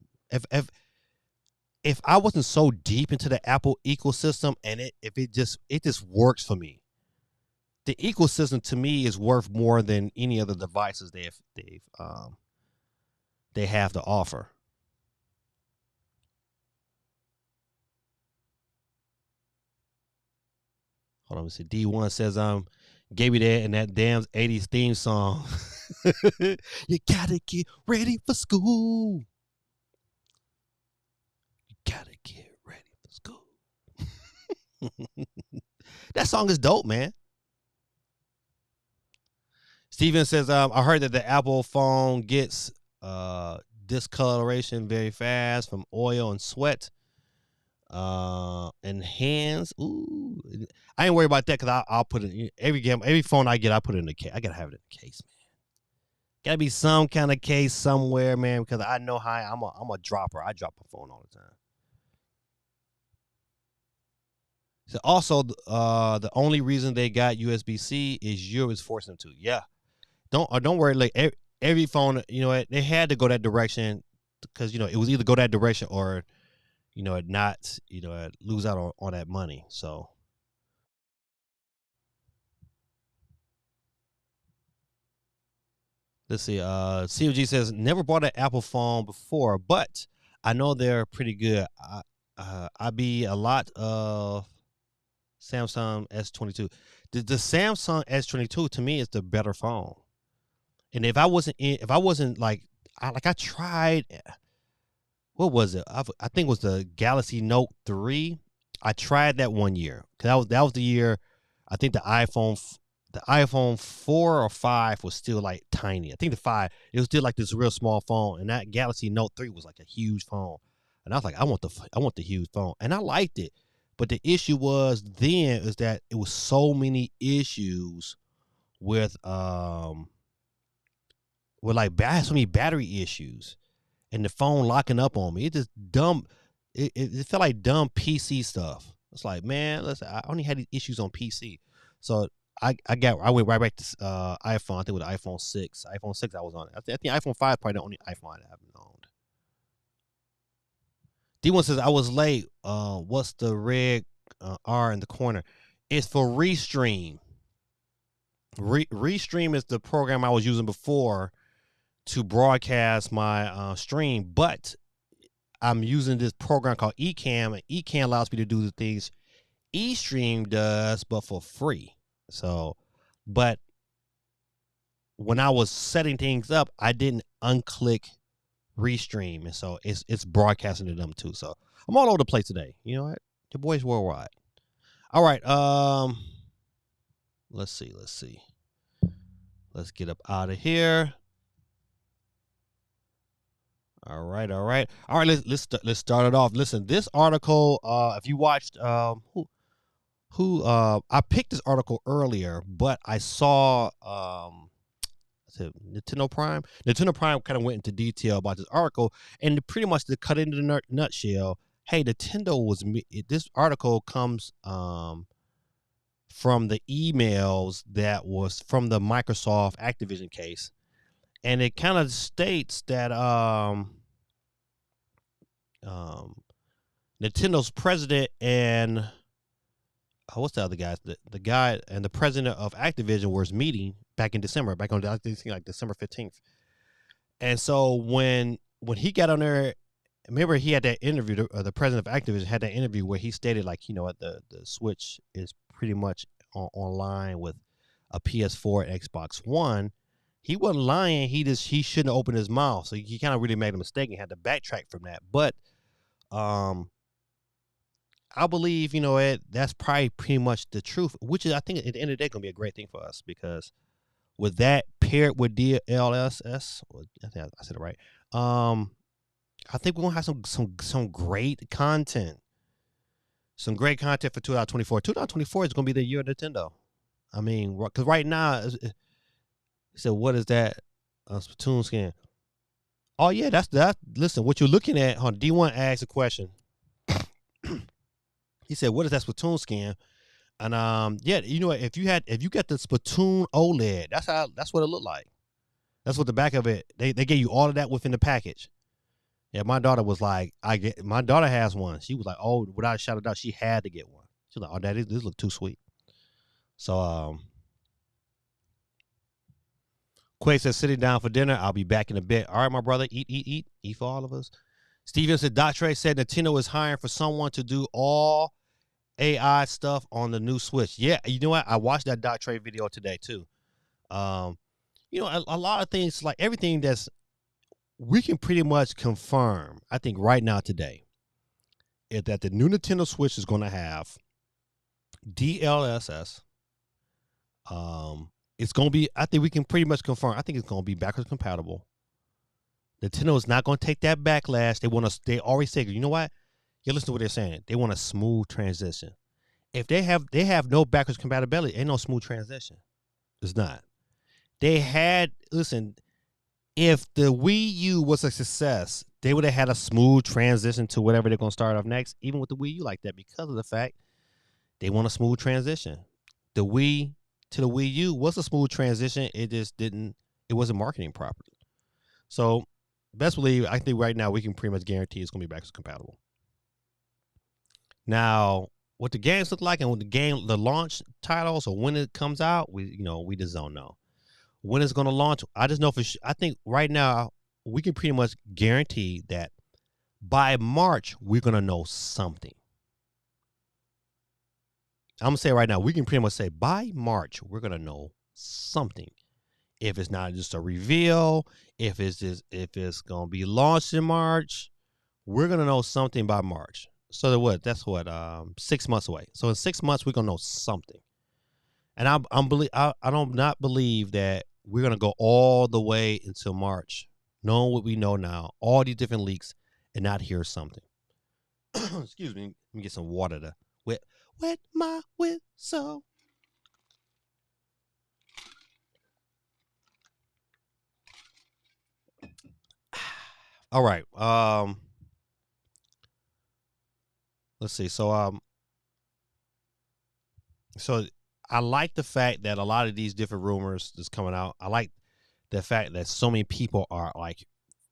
If I wasn't so deep into the Apple ecosystem, and it just works for me, the ecosystem to me is worth more than any other devices they have to offer. Hold on, let me see. D1 says gave me that and that damn 80s theme song. You gotta get ready for school. You gotta get ready for school. That song is dope, man. Steven says, I heard that the Apple phone gets discoloration very fast from oil and sweat. And hands. Ooh, I ain't worried about that because I'll put it in every phone I get. I put it in the case. I gotta have it in the case, man. Gotta be some kind of case somewhere, man, because I know how I'm a dropper. I drop my phone all the time. So also, the only reason they got USB-C is you was forcing them to. Yeah, don't worry. Like every phone, you know, they had to go that direction because it was either go that direction or not, lose out on that money. So let's see. COG says never bought an Apple phone before, but I know they're pretty good. I be a lot of Samsung S22. The Samsung S22 to me is the better phone. And if I wasn't like I tried, what was it? I think it was the Galaxy Note 3. I tried that one year because that was the year. I think the iPhone 4 or 5 was still like tiny. I think the 5 it was still like this real small phone, and that Galaxy Note 3 was like a huge phone. And I was like, I want the huge phone, and I liked it. But the issue was then is that it was so many issues with like so many battery issues and the phone locking up on me. It just dumb. It felt like dumb PC stuff. It's like, man, listen, I only had these issues on PC, so I went right back to iPhone. I think with the iPhone 6. iPhone 6 I was on. I think iPhone 5 probably the only iPhone I haven't owned. D1 says I was late. What's the red R in the corner? It's for Restream. Restream is the program I was using before to broadcast my stream, but I'm using this program called Ecamm, and Ecamm allows me to do the things eStream does, but for free. So, but when I was setting things up, I didn't unclick Restream, and so it's broadcasting to them too. So I'm all over the place today. You know what? Your boy's worldwide. All right. Let's see. Let's get up out of here. All right. Let's start it off. Listen, this article. If you watched, I picked this article earlier, but I saw Nintendo Prime. Nintendo Prime kind of went into detail about this article, and pretty much to cut into the nutshell. Hey, Nintendo was. This article comes from the emails that was from the Microsoft Activision case, and it kind of states that Nintendo's president and what's the other guy? The guy and the president of Activision was meeting back in December, back on I think like December 15th. And so when he got on there, remember he had that interview. The president of Activision had that interview where he stated like, you know what, the Switch is pretty much online with a PS4 and Xbox One. He wasn't lying. He shouldn't have opened his mouth. So he kind of really made a mistake and had to backtrack from that. But I believe, you know, that's probably pretty much the truth, which is, I think, at the end of the day, going to be a great thing for us, because with that paired with DLSS, I think I said it right. I think we're going to have some great content. Some great content for 2024. 2024 is going to be the year of Nintendo. I mean, because right now, so what is that? Splatoon skin. Oh, yeah, that's that. Listen, what you're looking at, D1 asked a question. He said, "What is that Splatoon skin?" And yeah, you know, if you got the Splatoon OLED, that's what it looked like. That's what the back of it. They gave you all of that within the package. Yeah, my daughter was like, my daughter has one. She was like, oh, without a shadow of doubt, she had to get one. She was like, oh, Daddy, this look too sweet. So Quay says, sitting down for dinner. I'll be back in a bit. All right, my brother, eat for all of us. Steven said, Datre said Nintendo is hiring for someone to do all AI stuff on the new Switch. Yeah, you know what? I watched that Datre video today too. You know, a lot of things, like everything we can pretty much confirm, I think right now today, is that the new Nintendo Switch is going to have DLSS. It's going to be, I think we can pretty much confirm, I think it's going to be backwards compatible. Nintendo is not going to take that backlash. They already say, you know what? You listen to what they're saying. They want a smooth transition. If they have no backwards compatibility, ain't no smooth transition. It's not. Listen, if the Wii U was a success, they would have had a smooth transition to whatever they're going to start off next, even with the Wii U like that, because of the fact they want a smooth transition. The Wii to the Wii U was a smooth transition. It wasn't marketing properly. So, best believe, I think right now we can pretty much guarantee it's going to be backwards compatible. Now, what the games look like and what the launch titles or when it comes out, we just don't know. When it's going to launch, I just know for sure. I think right now we can pretty much guarantee that by March we're going to know something. I'm going to say right now, we can pretty much say by March we're going to know something. If it's not just a reveal, if it's going to be launched in March, we're going to know something by March. So that's what 6 months away. So in 6 months we're going to know something. And I don't not believe that we're going to go all the way until March, knowing what we know now, all these different leaks, and not hear something. Excuse me. Let me get some water to wet my whistle. All right. Let's see. So I like the fact that a lot of these different rumors that's coming out. I like the fact that so many people are like,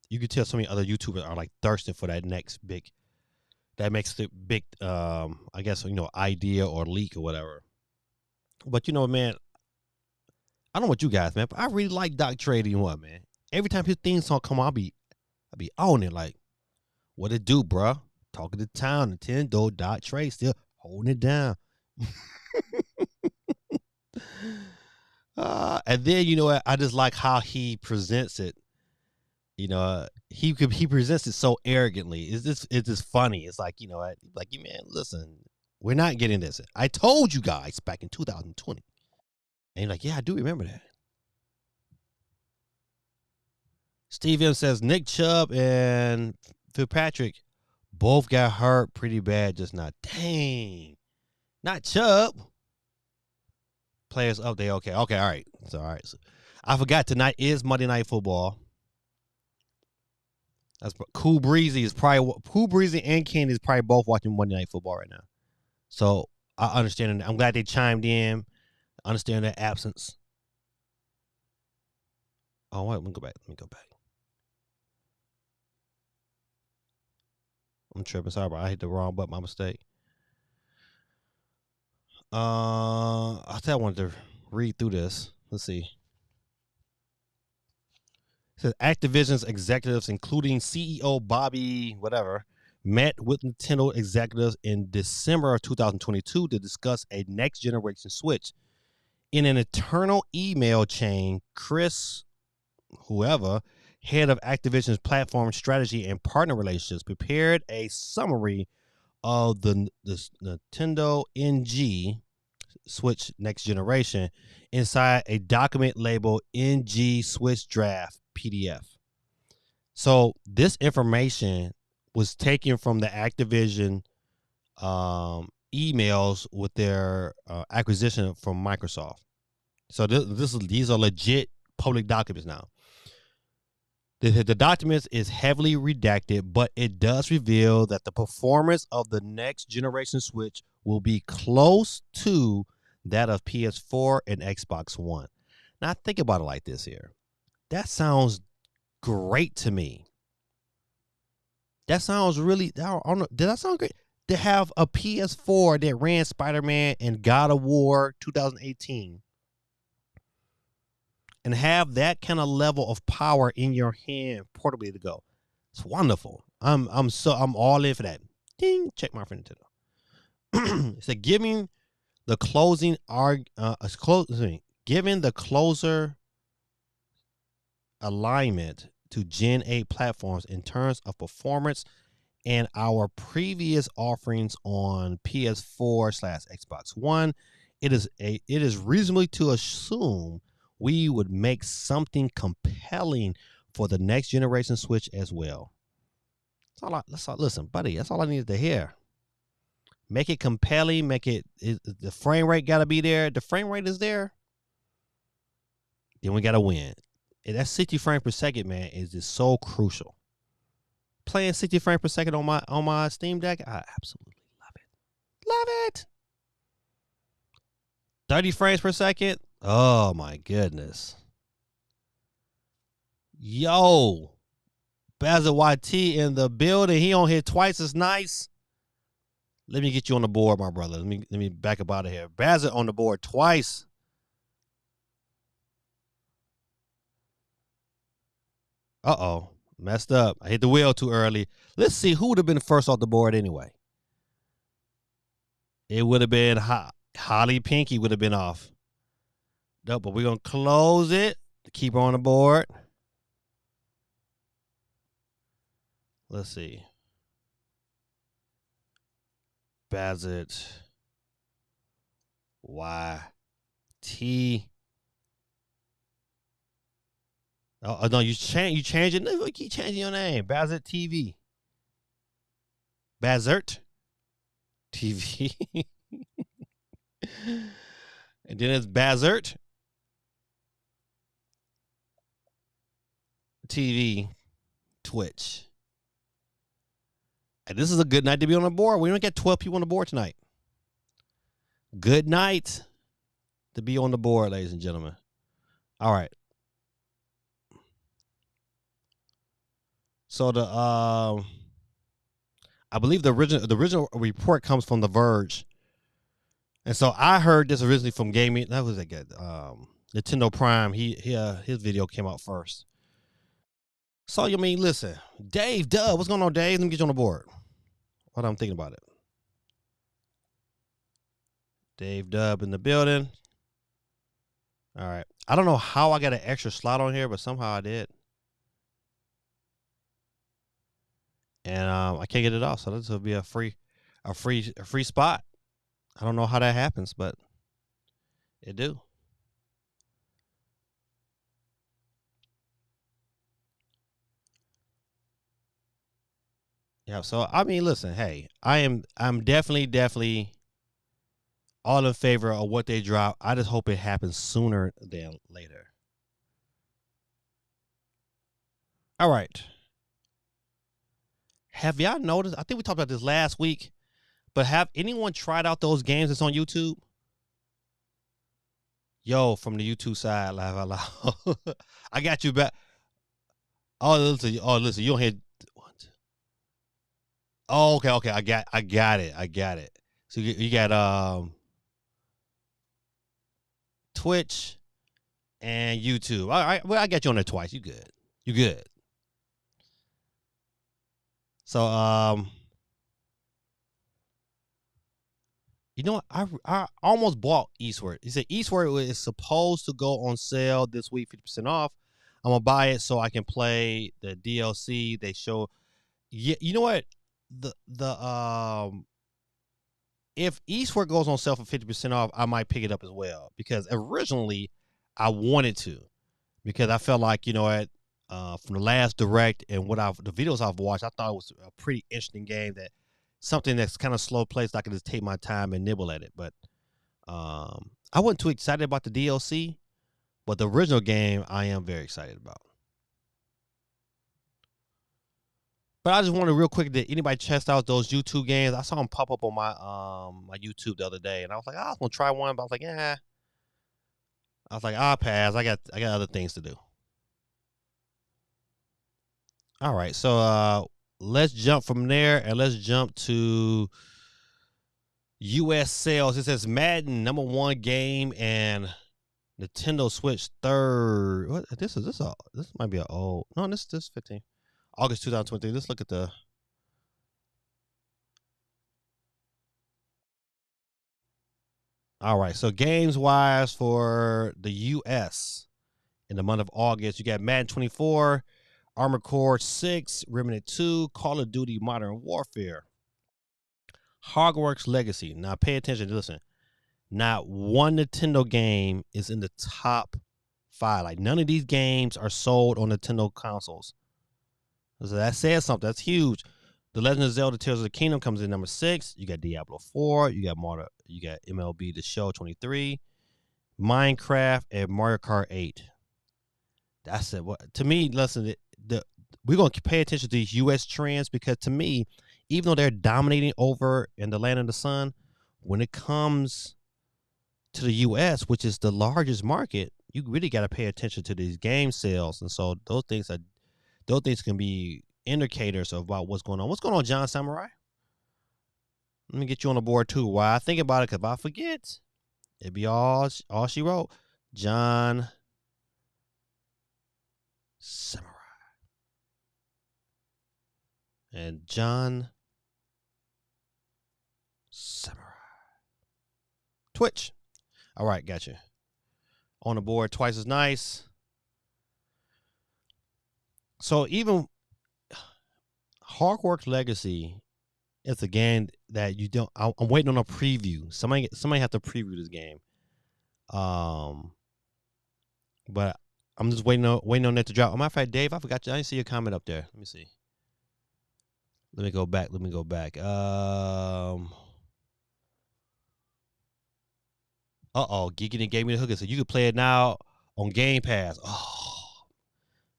you can tell so many other YouTubers are like thirsting for that next big, that makes the big, I guess, idea or leak or whatever. But man, I don't know what you guys, man, but I really like Doc Trey D1, man. Every time his theme song come on, I be on it like, what it do, bruh? Talking to town, Nintendo, Doc Trey still holding it down. And then you know what? I just like how he presents it. You know, he presents it so arrogantly. It's just funny. It's like, you know, like, man, listen, we're not getting this. I told you guys back in 2020. And you're like, yeah, I do remember that. Steve M says Nick Chubb and Fitzpatrick both got hurt pretty bad just now. Dang. Not Chubb. Players update. Okay, all right. So, all right. So, I forgot tonight is Monday Night Football. That's Cool Breezy and Kenny is probably both watching Monday Night Football right now. So I understand. I'm glad they chimed in. I understand their absence. Oh wait, let me go back. I'm tripping. Sorry, bro. I hit the wrong button. My mistake. I said I wanted to read through this. Let's see. It says Activision's executives, including CEO Bobby whatever, met with Nintendo executives in December of 2022 to discuss a next generation Switch. In an internal email chain, Chris, whoever, head of Activision's platform strategy and partner relationships, prepared a summary of the Nintendo NG Switch Next Generation inside a document labeled NG Switch Draft PDF. So this information was taken from the Activision emails with their acquisition from Microsoft. So these are legit public documents now. The documents is heavily redacted, but it does reveal that the performance of the next generation Switch will be close to that of PS4 and Xbox One. Now think about it like this here. That sounds great to me. That sounds really, I don't know, did that sound great? To have a PS4 that ran Spider-Man and God of War 2018 and have that kind of level of power in your hand portably to go. It's wonderful. I'm all in for that. Ding, check my friend Nintendo. It said giving the closer alignment to Gen 8 platforms in terms of performance and our previous offerings on PS4/Xbox One, it is reasonably to assume we would make something compelling for the next generation Switch as well. Listen, buddy, that's all I needed to hear. Make it compelling, the frame rate got to be there. The frame rate is there. Then we got to win. And that 60 frames per second, man, is just so crucial. Playing 60 frames per second on my Steam Deck, I absolutely love it. Love it. 30 frames per second. Oh my goodness. Yo, Basil YT in the building. He on here twice as nice. Let me get you on the board, my brother. Let me back up out of here. Basil on the board twice. Uh-oh. Messed up. I hit the wheel too early. Let's see who would have been first off the board anyway. It would have been Holly Pinky would have been off. No, but we're going to close it to keep her on the board. Let's see. Bazit. YT. Oh no, you change it. You keep changing your name. Bazit TV. Bazert TV. And then it's Bazert TV Twitch. And this is a good night to be on the board. We don't get 12 people on the board tonight. Good night to be on the board, ladies and gentlemen. All right. So I believe the original report comes from The Verge. And so I heard this originally from Gaming. That was a good Nintendo Prime. His video came out first. So you mean, listen, Dave Dub, what's going on, Dave? Let me get you on the board. What I'm thinking about it. Dave Dub in the building. All right. I don't know how I got an extra slot on here, but somehow I did. And I can't get it off, so this will be a free spot. I don't know how that happens, but it do. Yeah, so I mean, listen, hey, I'm definitely all in favor of what they drop. I just hope it happens sooner than later. All right. Have y'all noticed? I think we talked about this last week, but have anyone tried out those games that's on YouTube? Yo, from the YouTube side, laugh out loud. I got you back. Oh, listen, you don't hear what? Oh, okay. I got it. So you got Twitch and YouTube. All right, well, I got you on there twice. You good. So you know what? I almost bought Eastward. He said Eastward is supposed to go on sale this week, 50% off. I'm gonna buy it so I can play the DLC. They show. Yeah, you know what? If Eastward goes on sale for 50% off, I might pick it up as well because originally I wanted to because I felt like, you know what, from the last direct and the videos I've watched, I thought it was a pretty interesting game, that something that's kind of slow paced. I can just take my time and nibble at it. But I wasn't too excited about the DLC, but the original game I am very excited about. But I just wanted real quick, did anybody test out those YouTube games? I saw them pop up on my my YouTube the other day, and I was like, I was gonna try one, but I was like, yeah. I was like, I'll pass. I got other things to do. All right, so let's jump from there and let's jump to U.S. sales. It says Madden #1 game and Nintendo Switch third. What this might be an old. No, this 15 August 2023. Let's look at the. All right, so games wise for the U.S. in the month of August, you got Madden 24, Armored Core 6, Remnant 2, Call of Duty Modern Warfare, Hogwarts Legacy. Now pay attention. Listen, not one Nintendo game is in the top 5. Like, none of these games are sold on Nintendo consoles. So that says something. That's huge. The Legend of Zelda: Tears of the Kingdom comes in number 6. You got Diablo 4. You got MLB The Show 23, Minecraft, and Mario Kart 8. That's it. To me, listen, we're going to pay attention to these U.S. trends because, to me, even though they're dominating over in the land of the sun, when it comes to the U.S., which is the largest market, you really got to pay attention to these game sales. And so those things can be indicators about what's going on. What's going on, John Samurai? Let me get you on the board too. While I think about it, because if I forget, it'd be all she wrote. John Samurai. And John Samurai. Twitch. All right, gotcha. On the board, twice as nice. So even Hogwarts Legacy, it's a game that you don't. I'm waiting on a preview. Somebody have to preview this game. But I'm just waiting on that to drop. As a matter of fact, Dave, I forgot you. I didn't see your comment up there. Let me see. Let me go back. Geekin' gave me the hook. So you can play it now on Game Pass. Oh,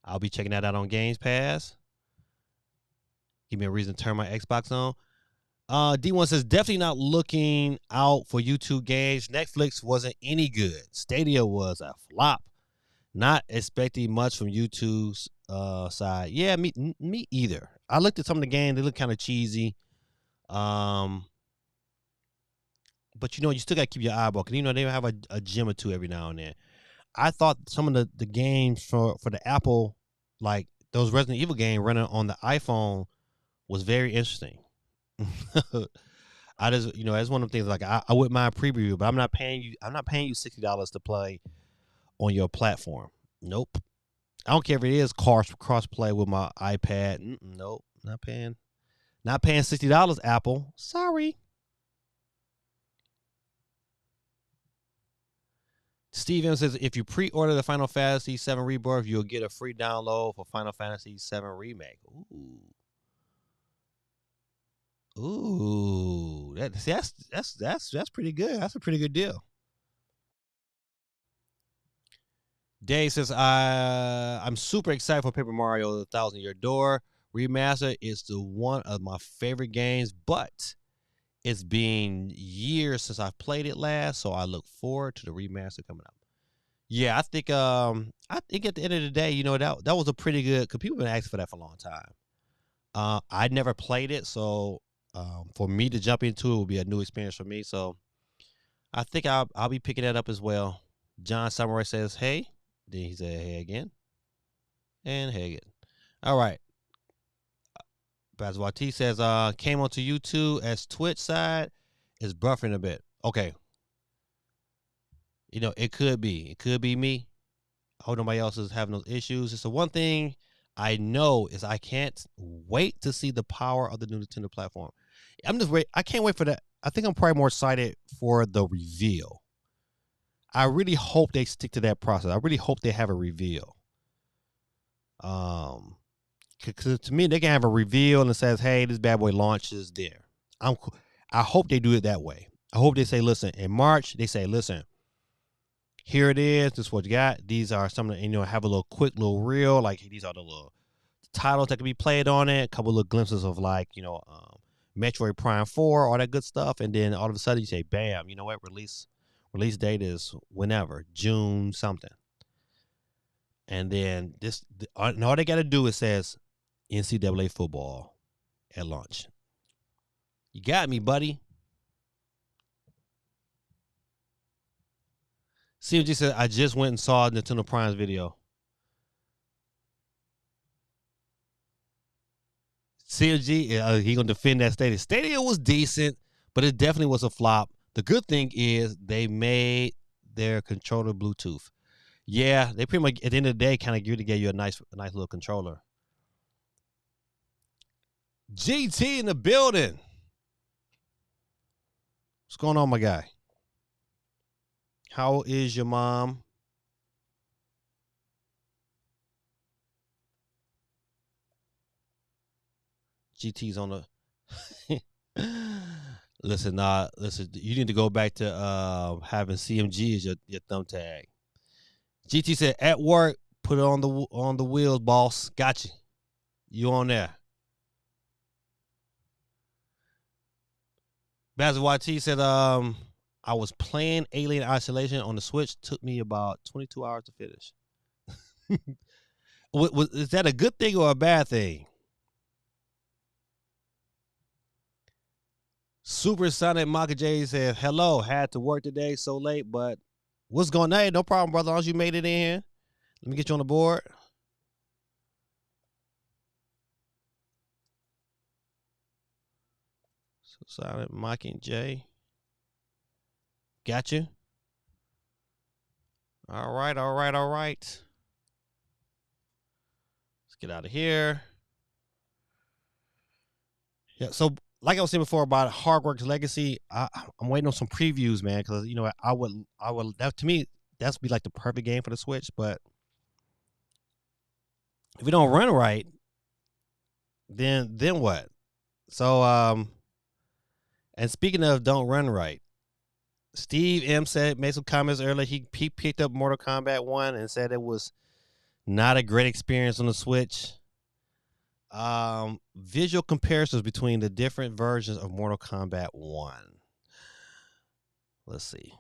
I'll be checking that out on Game Pass. Give me a reason to turn my Xbox on. D1 says, definitely not looking out for YouTube games. Netflix wasn't any good. Stadia was a flop. Not expecting much from YouTube's side. Yeah, me either. I looked at some of the games. They look kind of cheesy. But you still got to keep your eyeball. Because, they have a gem or two every now and then. I thought some of the games for the Apple, like those Resident Evil game running on the iPhone, was very interesting. I just, that's one of the things. Like I wouldn't mind preview, but I'm not paying you. I'm not paying you $60 to play on your platform. Nope. I don't care if it is cross play with my iPad. Nope. Not paying. Not paying $60. Apple. Sorry. Steve M says, if you pre-order the Final Fantasy VII Rebirth, you'll get a free download for Final Fantasy VII Remake. Ooh, that's pretty good. That's a pretty good deal. Dave says, I'm super excited for Paper Mario: The Thousand Year Door remaster. It's one of my favorite games, but it's been years since I've played it last, so I look forward to the remaster coming up. Yeah, I think at the end of the day, that was a pretty good, because people have been asking for that for a long time. I never played it, so for me to jump into it will be a new experience for me. So I think I'll be picking that up as well. John Samurai says, hey. Then he said, hey again. And hey again. All right. Bazwati says, came onto YouTube as Twitch side is buffering a bit. Okay. It could be. It could be me. I hope nobody else is having those issues. It's the one thing I know is I can't wait to see the power of the new Nintendo platform. I can't wait for that. I think I'm probably more excited for the reveal. I really hope they stick to that process. I really hope they have a reveal. Because to me, they can have a reveal and it says, hey, this bad boy launches there. I hope they do it that way. I hope they say, listen, in March, they say, listen, here it is. This is what you got. These are some of the, have a little quick little reel. Like, these are the little titles that can be played on it. A couple of glimpses of, like, Metroid Prime 4, all that good stuff. And then all of a sudden you say, bam, you know what? Release date is whenever, June something. And then and all they got to do is says NCAA football at launch. You got me, buddy. CMG said, I just went and saw Nintendo Prime's video. CMG, he going to defend that Stadia. Stadia was decent, but it definitely was a flop. The good thing is they made their controller Bluetooth. Yeah, they pretty much, at the end of the day, kind of gave you a nice little controller. GT in the building. What's going on, my guy? How is your mom? GT's on the... Listen, you need to go back to having CMG as your thumb tag. GT said, at work, put it on the wheels, boss. Got you. You on there. Basil YT said, I was playing Alien Isolation on the Switch. Took me about 22 hours to finish. Is that a good thing or a bad thing? Supersonic Maka J said, hello, had to work today so late, but what's going on? Hey, no problem, brother. As long as you made it in here. Let me get you on the board. Supersonic Maka J. Got you. All right. Let's get out of here. Yeah, so like I was saying before about Hardworks Legacy, I'm waiting on some previews, man, because I would that, to me, that's be like the perfect game for the Switch. But if it don't run right, then what? So and speaking of don't run right, Steve M made some comments earlier. He picked up Mortal Kombat 1 and said it was not a great experience on the Switch. Visual comparisons between the different versions of Mortal Kombat 1. Let's see.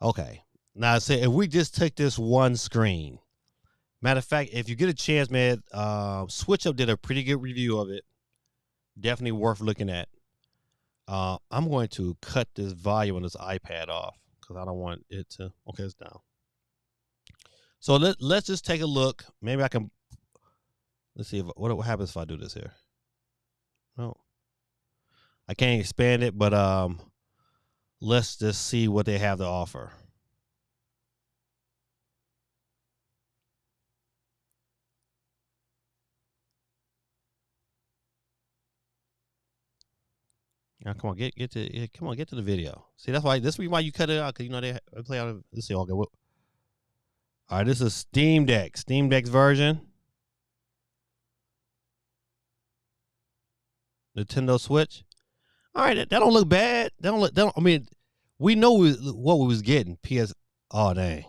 Okay. Now, say if we just take this one screen. Matter of fact, if you get a chance, man, Switch Up did a pretty good review of it. Definitely worth looking at. I'm going to cut this volume on this iPad off because I don't want it to. Okay, it's down. So let's just take a look. Maybe I can. Let's see what happens if I do this here. No, I can't expand it, but let's just see what they have to offer. Now, come on, get to the video. See, that's why this is why you cut it out because you know they play out. Let's see. Okay, all right, this is Steam Deck's version. Nintendo Switch. All right, that don't look bad. I mean, we know what we was getting. Oh dang.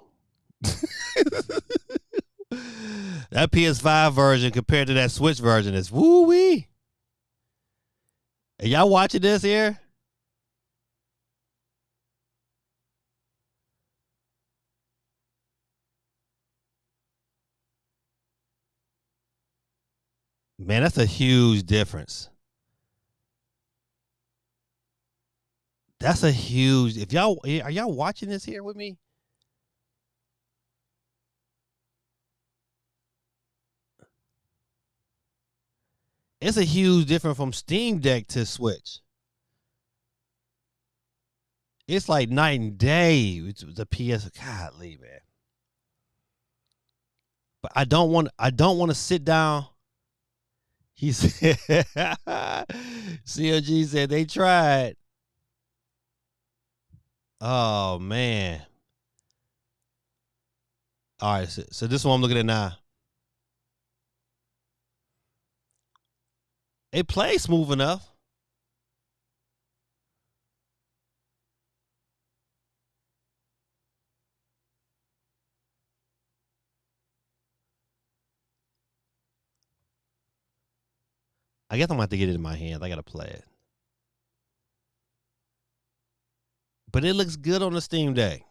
That PS5 version compared to that Switch version is woo wee. Are y'all watching this here? Man, that's a huge difference. That's a huge. If y'all are y'all watching this here with me? It's a huge difference from Steam Deck to Switch. It's like night and day. It's the PS. Godly, man. But I don't want to sit down. He said, COG said they tried. Oh man. All right, so this is what I'm looking at now. It plays smooth enough. I guess I'm gonna have to get it in my hands. I gotta play it. But it looks good on the Steam Deck.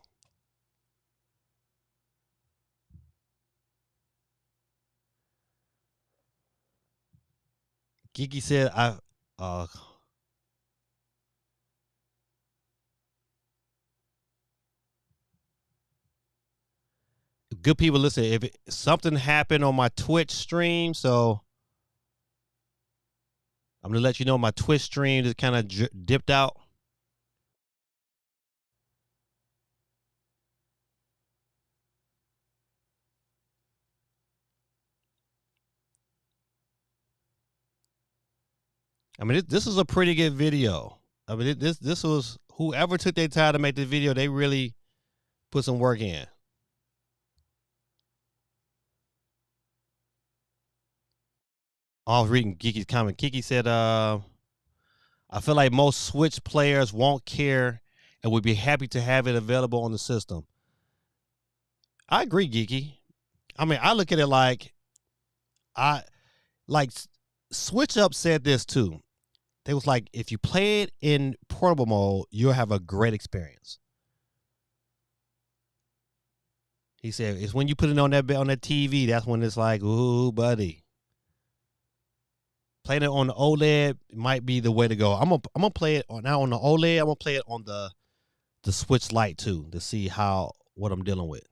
Geeky said good people, listen, if something happened on my Twitch stream, so I'm gonna let you know my Twitch stream just kind of dipped out. I mean, this is a pretty good video. I mean, this was whoever took their time to make this video. They really put some work in. I was reading Geeky's comment. Kiki said, "I feel like most Switch players won't care and would be happy to have it available on the system." I agree, Geeky. I mean, I look at it like I like Switch Up said this too. They was like, if you play it in portable mode, you'll have a great experience. He said it's when you put it on that TV, that's when it's like, ooh, buddy. Playing it on the OLED might be the way to go. I'm gonna play it now on the OLED. I'm gonna play it on the Switch Lite too to see what I'm dealing with.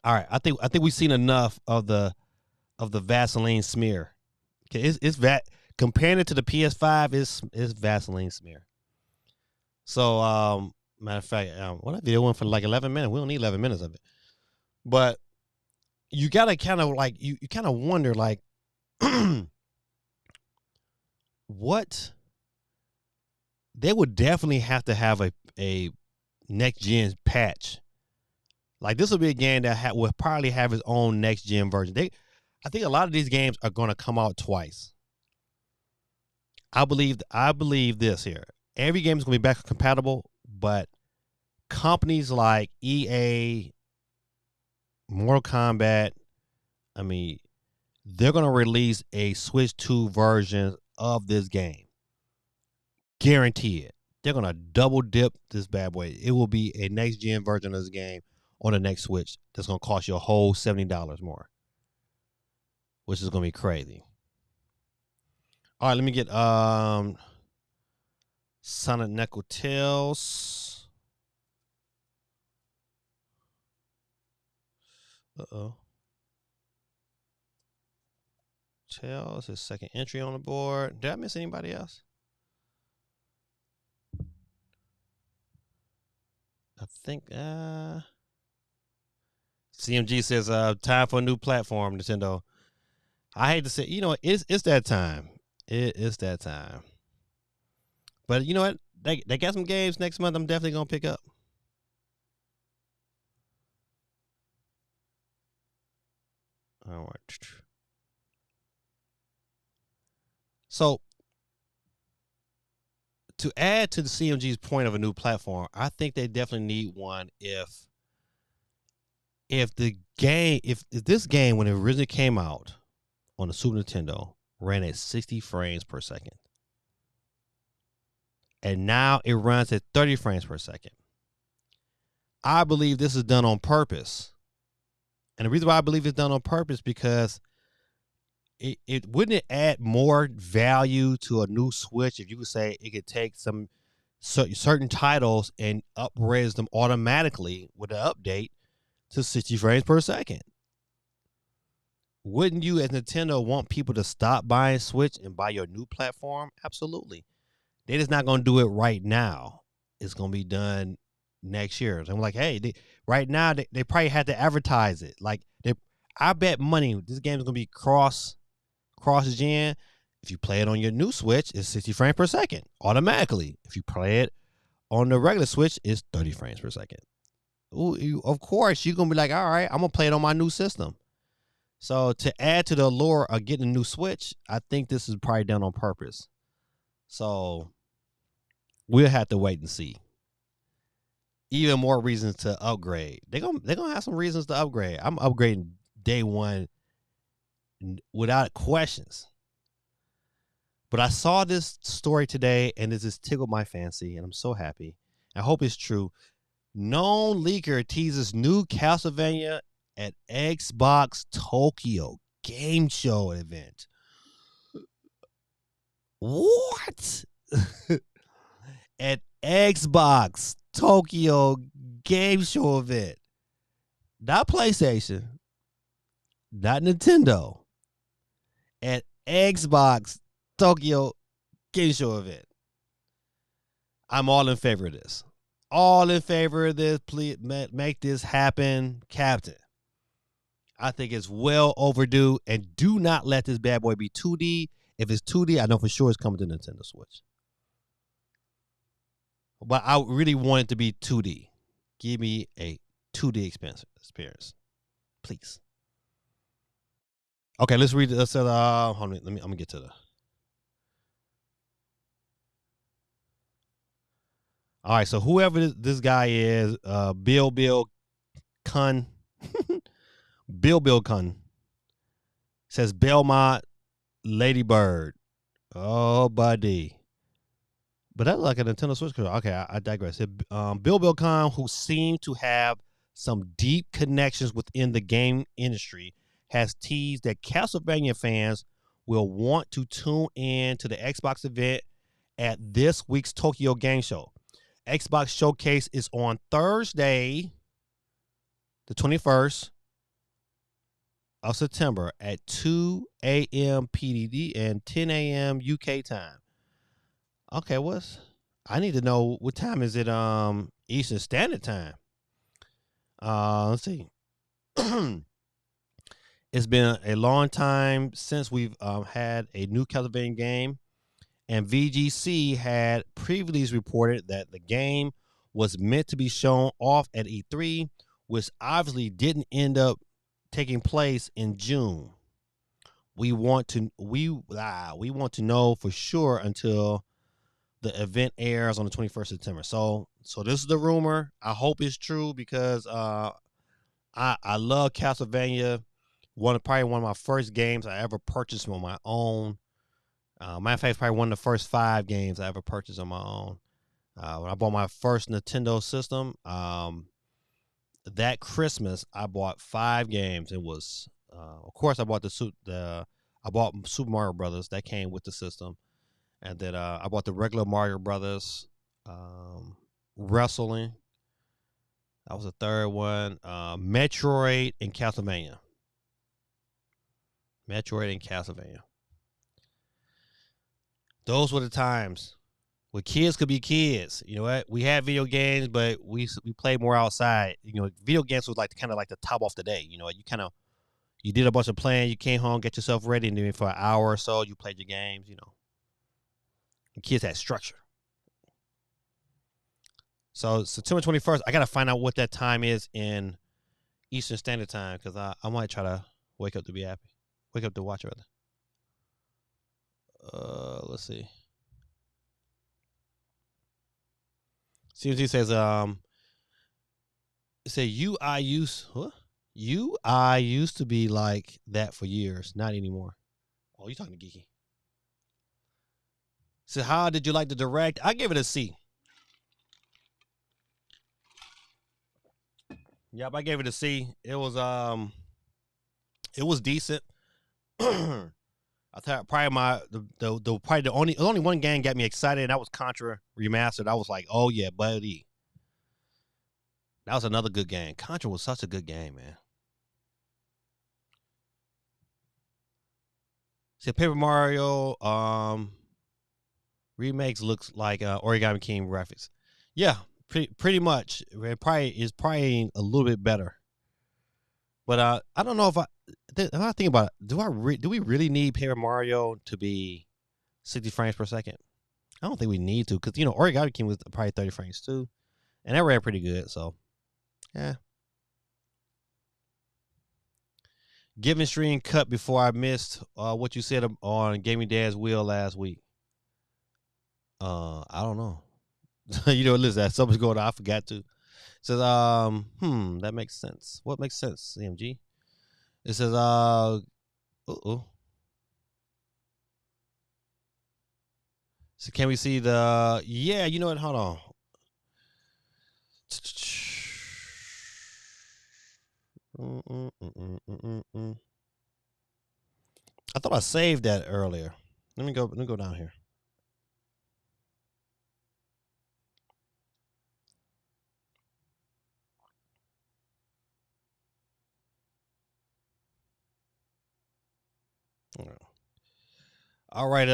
All right, I think we've seen enough of the Vaseline smear. Okay, it's comparing it to the PS5 is Vaseline smear. So matter of fact, well, that video went for like 11 minutes. We don't need 11 minutes of it, but you gotta kind of like you kind of wonder like what they would definitely have to have a next gen patch. Like this will be a game that will probably have its own next gen version. I think a lot of these games are going to come out twice. I believe this here. Every game is going to be back compatible, but companies like EA, Mortal Kombat, I mean, they're going to release a Switch 2 version of this game. Guarantee it. They're going to double dip this bad boy. It will be a next gen version of this game on the next Switch that's going to cost you a whole $70 more, which is going to be crazy. All right, let me get Sonic Knuckle Tails. Uh-oh. Tails, his second entry on the board. Did I miss anybody else? I think CMG says time for a new platform, Nintendo. I hate to say, it's that time. It is that time. But you know what? They got some games next month I'm definitely gonna pick up. All right. So to add to the CMG's point of a new platform, I think they definitely need one if this game when it originally came out on the Super Nintendo ran at 60 frames per second. And now it runs at 30 frames per second. I believe this is done on purpose. And the reason why I believe it's done on purpose because it wouldn't add more value to a new Switch if you could say it could take some certain titles and upres them automatically with an update to 60 frames per second. Wouldn't you, as Nintendo, want people to stop buying Switch and buy your new platform? Absolutely. They're just not going to do it right now. It's going to be done next year. So I'm like, hey, right now they probably had to advertise it. Like, I bet money this game is going to be cross-gen. If you play it on your new Switch, it's 60 frames per second automatically. If you play it on the regular Switch, it's 30 frames per second. Ooh, of course, you're going to be like, all right, I'm going to play it on my new system. So to add to the allure of getting a new Switch, I think this is probably done on purpose. So we'll have to wait and see. Even more reasons to upgrade. They're gonna have some reasons to upgrade. I'm upgrading day one without questions. But I saw this story today, and it just tickled my fancy, and I'm so happy. I hope it's true. Known leaker teases new Castlevania at Xbox Tokyo Game Show event. What? At Xbox Tokyo Game Show event. Not PlayStation. Not Nintendo. At Xbox Tokyo Game Show event. I'm all in favor of this. All in favor of this. Please make this happen, Captain. I think it's well overdue, and do not let this bad boy be 2D. If it's 2D, I know for sure it's coming to Nintendo Switch. But I really want it to be 2D. Give me a 2D experience, please. Okay, let's read. Hold on. I'm gonna get to the. All right, so whoever this guy is, Bill Kun, Bill Kun says Belmont Lady Bird. Oh, buddy. But that's like a Nintendo Switch controller. Okay, I digress. Bill Kun, who seemed to have some deep connections within the game industry, has teased that Castlevania fans will want to tune in to the Xbox event at this week's Tokyo Game Show. Xbox Showcase is on Thursday, the 21st of September at 2 a.m. PDD and 10 a.m. UK time. Okay, I need to know what time is it Eastern Standard Time. Let's see. It's been a long time since we've had a new Castlevania game, and VGC had previously reported that the game was meant to be shown off at E3, which obviously didn't end up taking place in June. We want to know for sure until the event airs on the 21st of September. So this is the rumor. I hope it's true because I love Castlevania. Probably one of my first games I ever purchased on my own. Matter of fact, it's probably one of the first 5 games I ever purchased on my own. When I bought my first Nintendo system, that Christmas I bought 5 games. It was, of course, I bought the I bought Super Mario Brothers that came with the system, and then I bought the regular Mario Brothers, Wrestling. That was the third one. Metroid and Castlevania. Metroid and Castlevania. Those were the times where kids could be kids. You know what? We had video games, but we played more outside. You know, video games was like kind of like the top off the day. You know, you did a bunch of playing. You came home, get yourself ready, and then for an hour or so, you played your games. You know, the kids had structure. So September 21st, I gotta find out what that time is in Eastern Standard Time because I might try to wake up to be happy, wake up to watch it. Let's see. CMT says it said UI used to be like that for years, not anymore. Oh, you talking to Geeky? So how did you like the direct? I gave it a C. Yep, I gave it a C. It was decent. I thought probably probably the only one game got me excited, and that was Contra Remastered. I was like, oh yeah, buddy. That was another good game. Contra was such a good game, man. See, Paper Mario remakes looks like Origami King graphics. Yeah, pretty much. It probably a little bit better. But I don't know if I think about it, do we really need Paper Mario to be 60 frames per second? I don't think we need to because Origami King was probably 30 frames too, and that ran pretty good. So yeah. Giving stream cut before I missed what you said on Gaming Dad's Wheel last week. I don't know. Listen, something's going on. I forgot to. It says, that makes sense. What makes sense, CMG? It says, so can we see the? Yeah, you know what? Hold on. I thought I saved that earlier. Let me go down here. All right.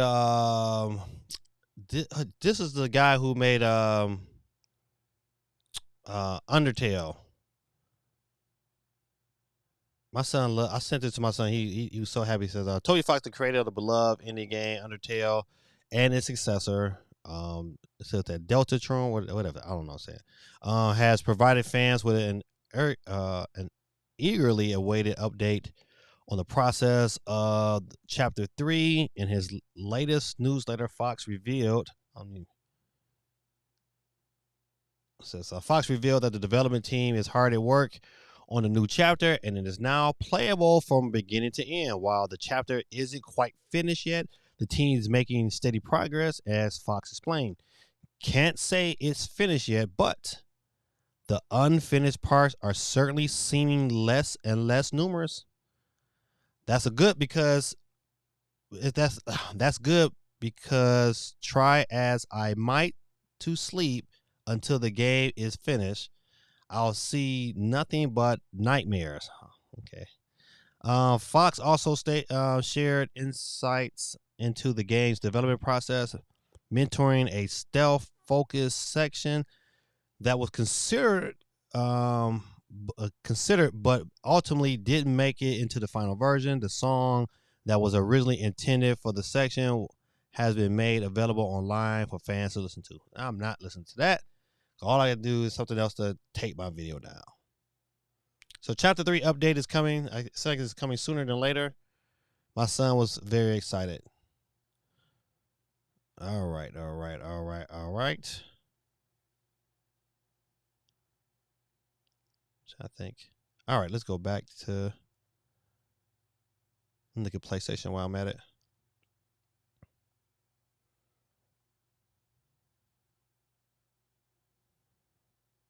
This is the guy who made Undertale. My son, I sent it to my son. He was so happy. He says, Toby Fox, the creator of the beloved indie game Undertale and its successor, it says that Deltatron, whatever, I don't know what I'm saying, has provided fans with an eagerly awaited update on the process of Chapter 3. In his latest newsletter, Fox revealed, says Fox revealed that the development team is hard at work on a new chapter, and it is now playable from beginning to end. While the chapter isn't quite finished yet, the team is making steady progress, as Fox explained. Can't say it's finished yet, but the unfinished parts are certainly seeming less and less numerous. That's that's good because try as I might to sleep until the game is finished, I'll see nothing but nightmares. Okay. Fox also shared insights into the game's development process, mentoring a stealth-focused section that was considered, but ultimately didn't make it into the final version. The song that was originally intended for the section has been made available online for fans to listen to. I'm not listening to that. All I gotta do is something else to take my video down. So Chapter 3 update is coming. I think it's coming sooner than later. My son was very excited. All right. I think. All right, let's go back to look at PlayStation while I'm at it.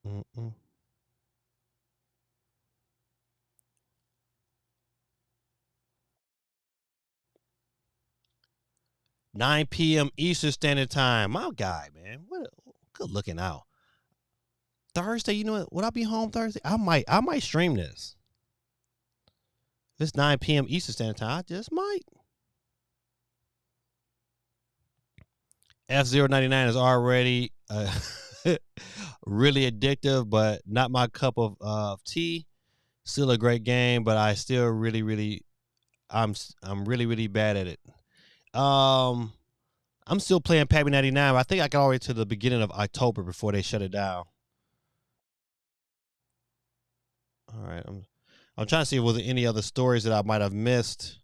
Mm-mm. 9 p.m. Eastern Standard Time. My guy, man. What good looking out. Thursday, you know what? Would I be home Thursday? I might stream this. If it's 9 p.m. Eastern Standard Time, I just might. F099 is already really addictive, but not my cup of tea. Still a great game, but I still really I'm really bad at it. I'm still playing Pac-Man 99. But I think I got all the way to the beginning of October before they shut it down. All right, I'm trying to see if there any other stories that I might have missed.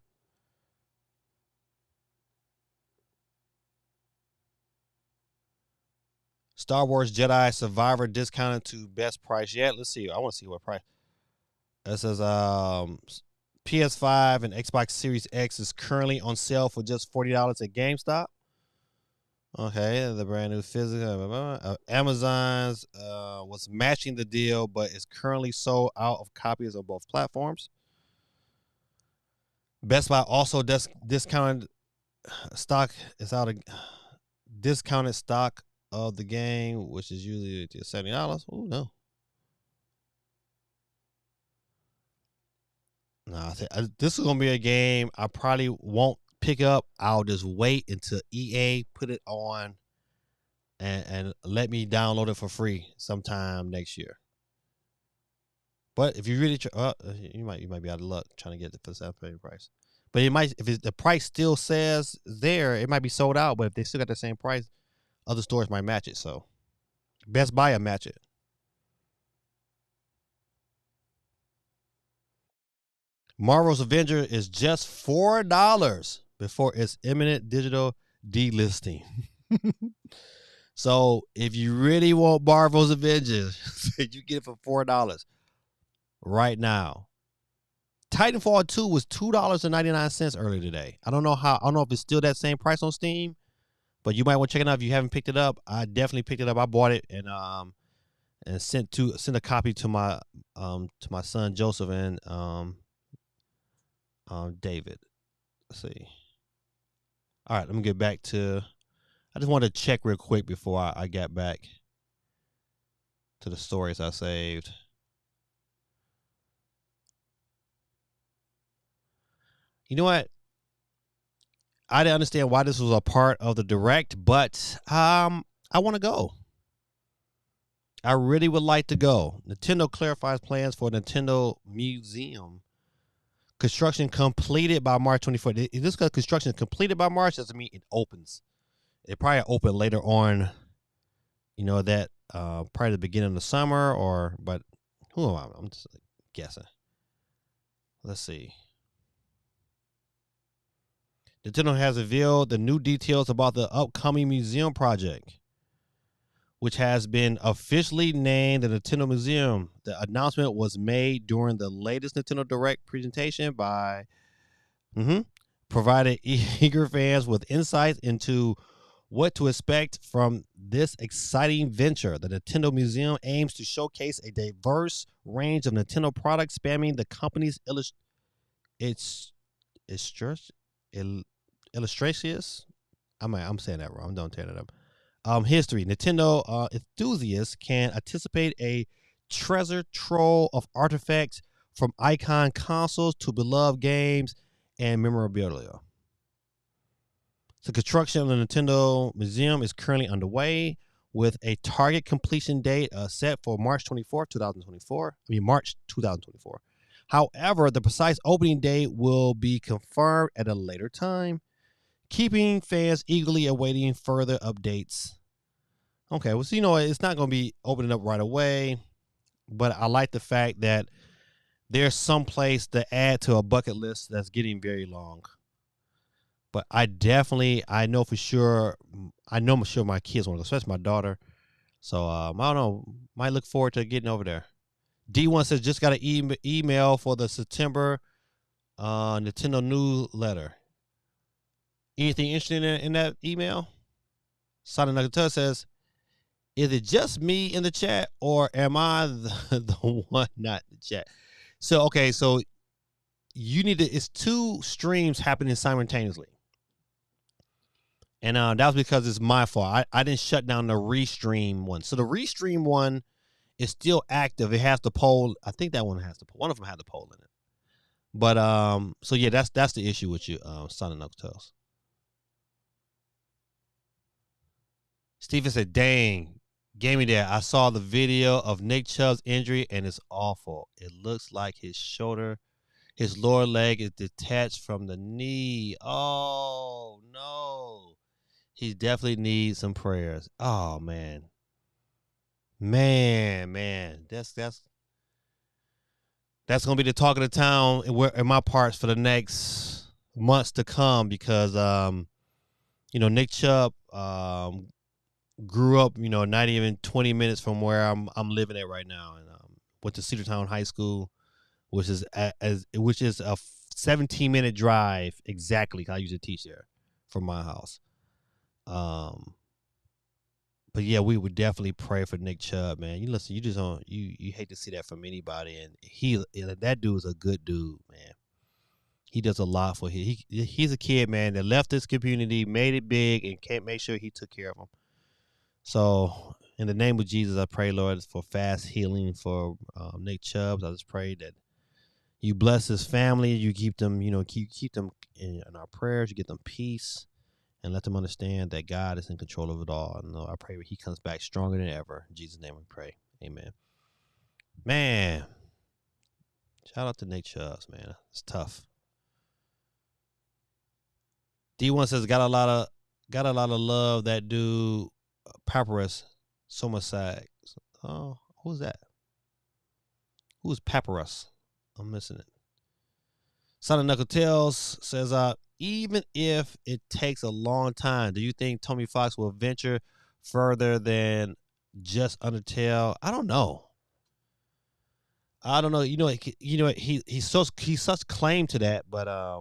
Star Wars Jedi Survivor discounted to best price yet. Let's see. I want to see what price. It says PS5 and Xbox Series X is currently on sale for just $40 at GameStop. Okay, the brand new physical Amazon's was matching the deal, but is currently sold out of copies on both platforms. Best Buy also discounted stock is out of discounted stock of the game, which is usually $70. Oh no. No, this is gonna be a game I probably won't pick up. I'll just wait until EA put it on and let me download it for free sometime next year. But if you really you might be out of luck trying to get it for the same price. But it might if the price still says there, it might be sold out. But if they still got the same price, other stores might match it. So Best Buy will match it. Marvel's Avenger is just $4 before its imminent digital delisting. So if you really want Marvel's Avengers, you get it for $4 right now. Titanfall 2 was $2.99 earlier today. I don't know if it's still that same price on Steam, but you might want to check it out if you haven't picked it up. I definitely picked it up. I bought it and sent a copy to my son Joseph and David. Let's see. All right, let me get back to. I just wanted to check real quick before I got back to the stories I saved. You know what? I didn't understand why this was a part of the direct, but I want to go. I really would like to go. Nintendo clarifies plans for Nintendo Museum. Construction completed by March 24th. If this construction is completed by March, doesn't mean it opens. It probably open later on, that probably the beginning of the summer but who am I? I'm just guessing. Let's see. Nintendo has revealed the new details about the upcoming museum project, which has been officially named the Nintendo Museum. The announcement was made during the latest Nintendo Direct presentation by provided eager fans with insights into what to expect from this exciting venture. The Nintendo Museum aims to showcase a diverse range of Nintendo products spanning the company's illustrations. I'm saying that wrong. Don't tear it up. History. Nintendo enthusiasts can anticipate a treasure trove of artifacts from icon consoles to beloved games and memorabilia. The construction of the Nintendo Museum is currently underway with a target completion date set for March 24th, 2024. March 2024. However, the precise opening date will be confirmed at a later time, keeping fans eagerly awaiting further updates. Okay, well, so it's not going to be opening up right away, but I like the fact that there's some place to add to a bucket list that's getting very long. But I know for sure my kids want to go, especially my daughter. So I don't know, might look forward to getting over there. D1 says just got an email for the September Nintendo newsletter. Anything interesting in that email? Sonic Nugget says, is it just me in the chat or am I the one not in the chat? So, okay, so it's two streams happening simultaneously. And that was because it's my fault. I didn't shut down the Restream one. So the Restream one is still active. It has the poll. I think that one has the poll. One of them had the poll in it. But so yeah, that's the issue with you, Son of Knuckles. Stephen said, "Dang, gave me that. I saw the video of Nick Chubb's injury, and it's awful. It looks like his shoulder, his lower leg is detached from the knee. Oh no, he definitely needs some prayers. Oh man, that's gonna be the talk of the town in my parts for the next months to come because Nick Chubb grew up not even 20 minutes from where I'm living at right now, and went to Cedartown High School, which is a 17-minute drive exactly. I used to teach there from my house. But yeah, we would definitely pray for Nick Chubb, man. You listen, you just don't you hate to see that from anybody, and that dude's a good dude, man. He does a lot for he's a kid, man, that left this community, made it big, and can't make sure he took care of him. So in the name of Jesus, I pray, Lord, for fast healing for Nick Chubb. I just pray that you bless his family, you keep them, keep them in our prayers, you get them peace. And let them understand that God is in control of it all. And I pray that he comes back stronger than ever. In Jesus' name we pray. Amen. Man, shout out to Nick Chubb, man. It's tough. D1 says got a lot of love. That dude, Papyrus, so much sad. Oh, who's that? Who's Papyrus? I'm missing it. Son of Knuckle Tales says, even if it takes a long time, do you think Tommy Fox will venture further than just Undertale? I don't know. He's such claim to that, but I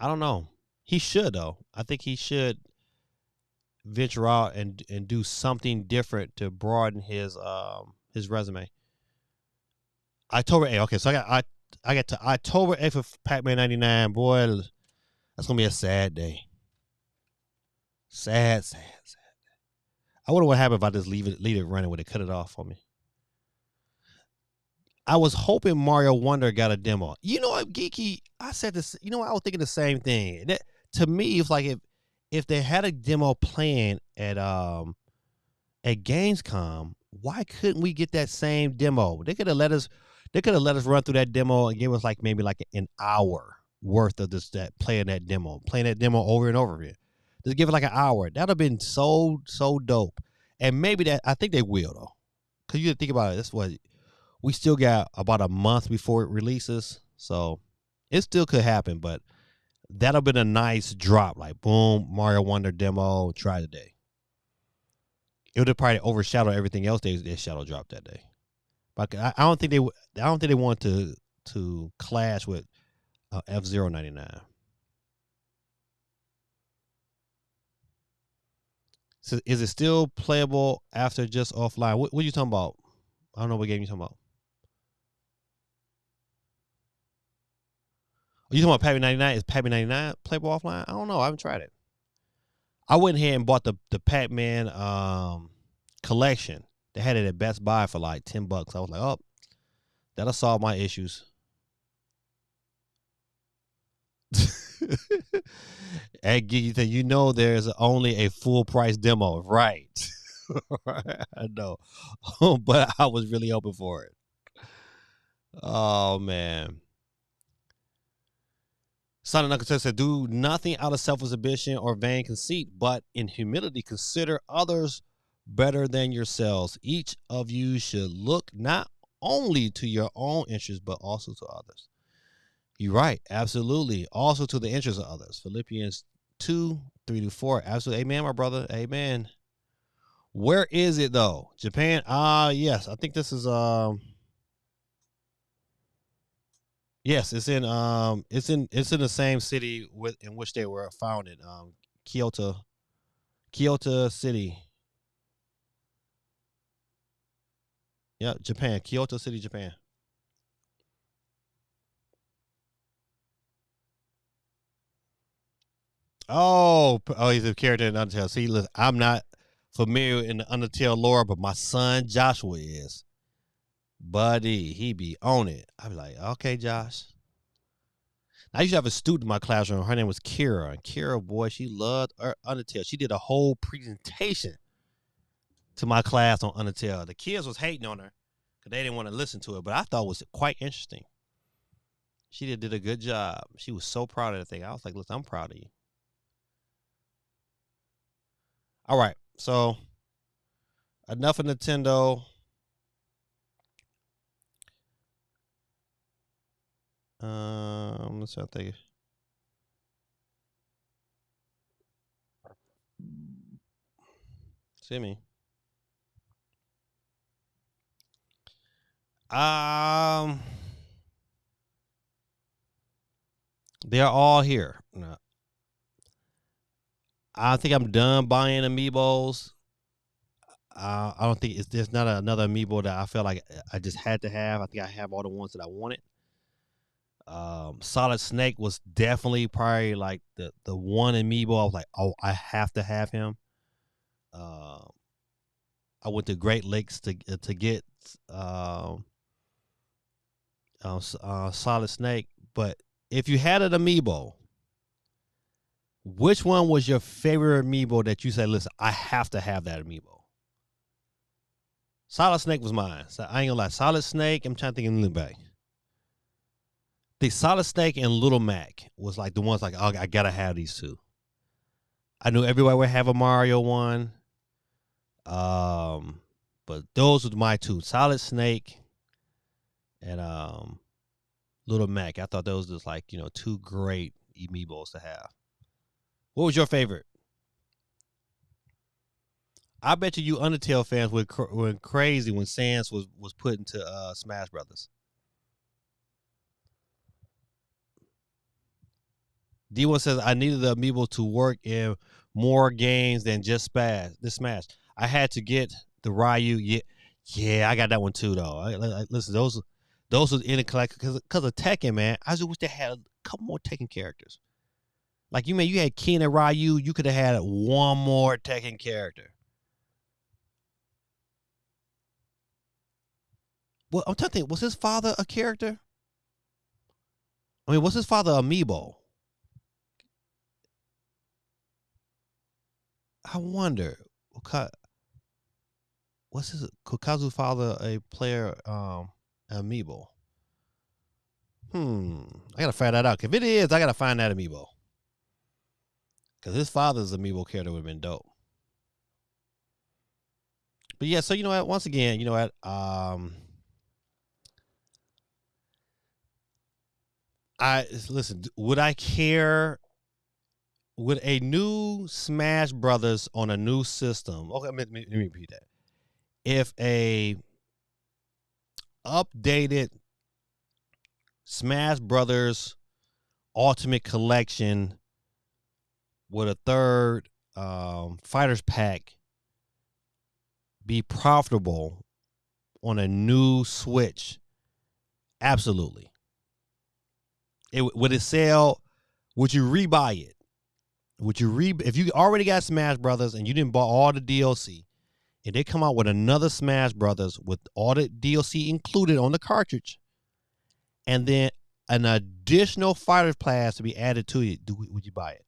don't know. He should though. I think he should venture out and do something different to broaden his resume. October 8th. Okay, so I got to October 8th for Pac-Man 99. Boy, that's gonna be a sad day. Sad. I wonder what happened if I just leave it running. Would it cut it off for me? I was hoping Mario Wonder got a demo. You know what, Geeky? I said this. You know what? I was thinking the same thing. That, to me, it's like if they had a demo playing at Gamescom, why couldn't we get that same demo? They could have let us run through that demo and give us maybe an hour worth of playing that demo over and over again. Just give it an hour. That'd have been so dope. And maybe I think they will though, because you think about it. That's what we still got about a month before it releases, so it still could happen. But that'll have been a nice drop. Boom, Mario Wonder demo. Try today. It would have probably overshadowed everything else they shadow dropped that day. But I don't think they want to clash with F-Zero 99. So is it still playable after just offline? What are you talking about? I don't know what game you're talking about. Are you talking about Pac-Man 99? Is Pac-Man 99 playable offline? I don't know. I haven't tried it. I went ahead and bought the Pac-Man collection. They had it at Best Buy for $10. I was like, oh, that'll solve my issues. At Geeky, there's only a full price demo, right? I know, but I was really hoping for it. Oh man. Son of Knuckles said, do nothing out of selfish ambition or vain conceit, but in humility consider others better than yourselves. Each of you should look not only to your own interests, but also to others. You're right. Absolutely. Also to the interests of others. Philippians 2:3-4. Absolutely. Amen, my brother. Amen. Where is it though? Japan? Yes. I think this is yes, it's in the same city in which they were founded. Kyoto City. Yep, Japan. Kyoto City, Japan. He's a character in Undertale. See, listen, I'm not familiar in the Undertale lore, but my son Joshua is. Buddy, he be on it. I be like, okay, Josh. I used to have a student in my classroom. Her name was Kira. And Kira, boy, she loved Undertale. She did a whole presentation to my class on Undertale. The kids was hating on her because they didn't want to listen to it, but I thought it was quite interesting. She did a good job. She was so proud of that thing. I was like, listen, I'm proud of you. All right, so enough of Nintendo. Let's think. See me. They're all here. No. I think I'm done buying amiibos. I don't think there's not another amiibo that I feel like I just had to have. I think I have all the ones that I wanted. Solid Snake was definitely probably like the one amiibo. I was like, oh, I have to have him. I went to great lakes to get Solid Snake. But if you had an amiibo, which one was your favorite amiibo that you said, listen, I have to have that amiibo? Solid Snake was mine. So I ain't gonna lie. Solid Snake, I'm trying to think of Little Mac. The Solid Snake and Little Mac was like the ones like, oh, I gotta have these two. I knew everybody would have a Mario one. But those were my two. Solid Snake and Little Mac. I thought those was like, two great amiibos to have. What was your favorite? I bet you Undertale fans went crazy when Sans was put into Smash Brothers. D1 says, I needed the amiibo to work in more games than just Smash. I had to get the Ryu. Yeah, I got that one too, though. Listen, those was in the collection because of Tekken, man. I just wish they had a couple more Tekken characters. Like, you had Ken and Ryu. You could have had one more Tekken character. Well, I'm trying to think, was his father a character? I mean, was his father amiibo? I wonder. Was Kazu's father a player amiibo? I gotta find that out. If it is, I gotta find that amiibo. Because his father's amiibo character would have been dope. But yeah, so you know what? Once again, you know what? Listen. Would I care? Would a new Smash Brothers on a new system? Okay, let me repeat that. If a updated Smash Brothers Ultimate Collection with a third Fighters Pack be profitable on a new Switch? Absolutely. Would it sell? Would you rebuy it? If you already got Smash Brothers and you didn't buy all the DLC, and they come out with another Smash Brothers with all the DLC included on the cartridge, and then an additional Fighters Pass to be added to it, would you buy it?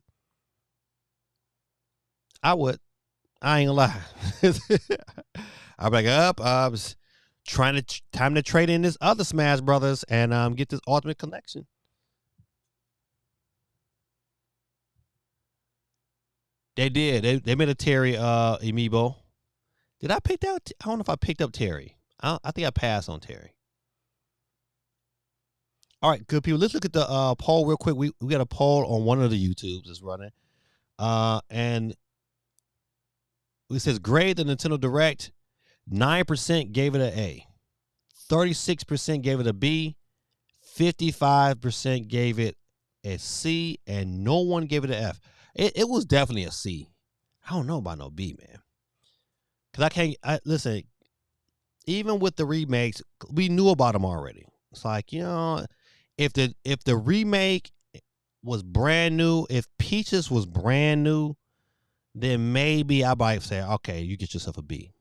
I would. I ain't gonna lie. I'd be like, I was time to trade in this other Smash Brothers and get this Ultimate Collection. They did. They made a Terry amiibo. Did I pick that? I don't know if I picked up Terry. I think I passed on Terry. All right, good people. Let's look at the poll real quick. We got a poll on one of the YouTubes that's running. And it says grade the Nintendo Direct. 9% gave it an A. 36% gave it a B. 55% gave it a C, and no one gave it an F. It was definitely a C. I don't know about no B, man. Because listen, even with the remakes, we knew about them already. It's like, if the remake was brand new, if Peaches was brand new, then maybe I might say, okay, you get yourself a B.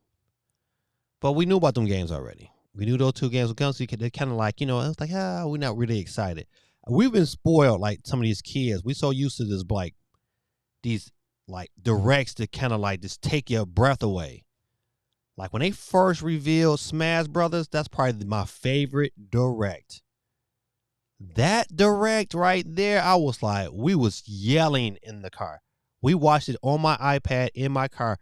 But we knew about them games already. We knew those two games would come, so they're kind of like, it was like, we're not really excited. We've been spoiled, like some of these kids. We're so used to this, like, these, like, directs that kind of, like, just take your breath away. Like, when they first revealed Smash Brothers, that's probably my favorite direct. That direct right there, I was like, we was yelling in the car. We watched it on my iPad in my car.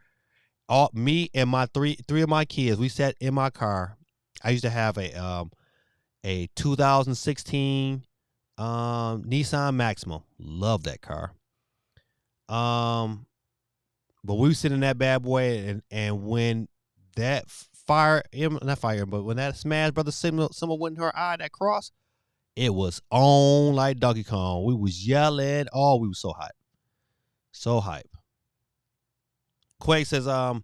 Me and my three of my kids, we sat in my car. I used to have a 2016 Nissan Maxima. Love that car. But we were sitting in that bad boy, and when that when that Smash Brothers symbol went in her eye, that cross, it was on like Donkey Kong. We was yelling. Oh, we was so hype. So hype. Quake says, I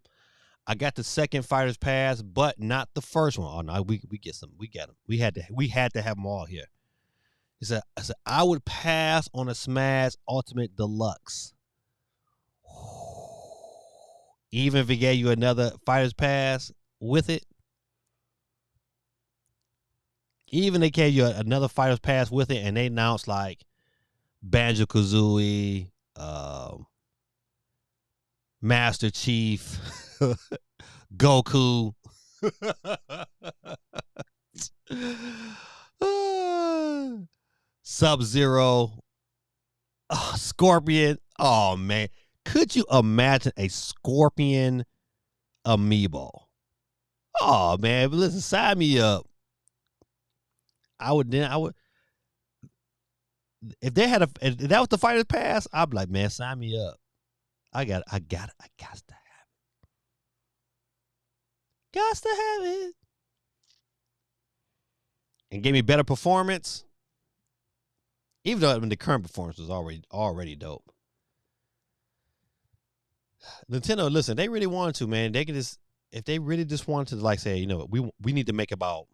got the second Fighters Pass, but not the first one. Oh no, we get some. We got them. We had to have them all here. He said, I would pass on a Smash Ultimate Deluxe. Even if it gave you another Fighters Pass with it. Even they gave you another Fighters Pass with it, and they announced like Banjo-Kazooie, Master Chief, Goku, Sub-Zero, Scorpion. Oh man, could you imagine a Scorpion amiibo? Oh man, but listen, sign me up. I would. If they had if that was the Fighter's Pass, I'd be like, man, sign me up. I got to have it. Got to have it. And gave me better performance. Even though the current performance was already dope. Nintendo, listen, they really wanted to, man. They could just, if they really just wanted to, like, say, we need to make about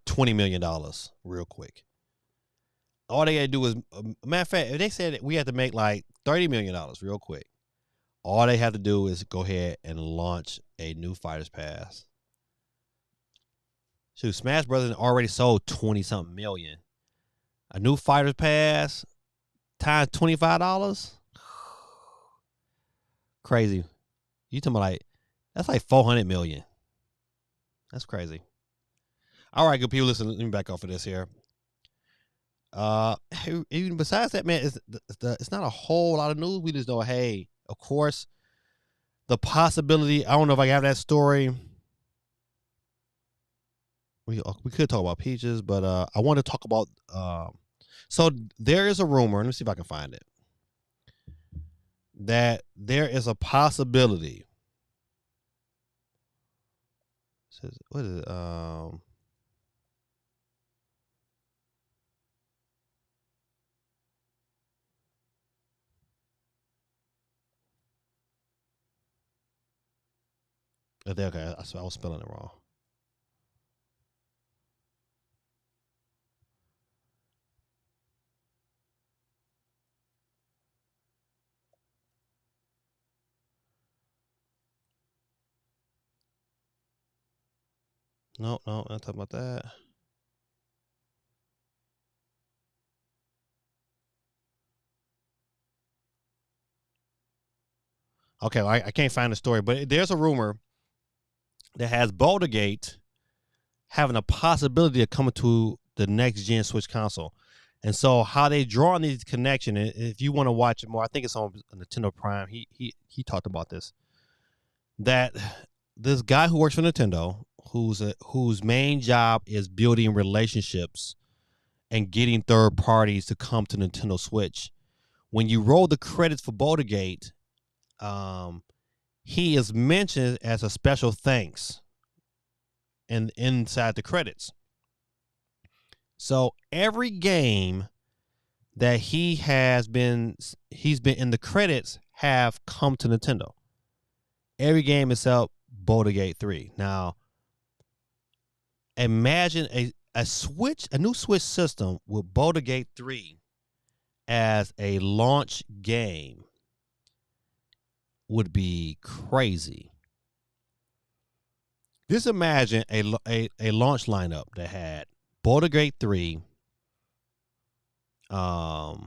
$20 million real quick. All they got to do is, matter of fact, if they said we had to make like $30 million real quick, all they have to do is go ahead and launch a new Fighters Pass. Shoot, Smash Brothers already sold 20-something million. A new Fighters Pass times $25? Crazy. You talking about like, that's like 400 million. That's crazy. All right, good people, listen, let me back off of this here. Even besides that, man, it's not a whole lot of news. We just know, hey, of course, the possibility, I don't know if I have that story. We could talk about Peaches, but I want to talk about, so there is a rumor, let me see if I can find it, that there is a possibility. Says, what is it? Okay, I was spelling it wrong. No, I'm not talking about that. Okay, well, I can't find the story, but there's a rumor that has Baldur's Gate having a possibility of coming to the next gen Switch console. And so how they draw on these connection, if you want to watch it more, I think it's on Nintendo Prime. He talked about this. That this guy who works for Nintendo, whose main job is building relationships and getting third parties to come to Nintendo Switch. When you roll the credits for Baldur's Gate, he is mentioned as a special thanks and inside the credits. So every game that he's been in the credits have come to Nintendo. Every game except Baldur's Gate 3. Now, imagine a new Switch system with Baldur's Gate 3 as a launch game would be crazy. Just imagine a launch lineup that had Boulder Gate 3. How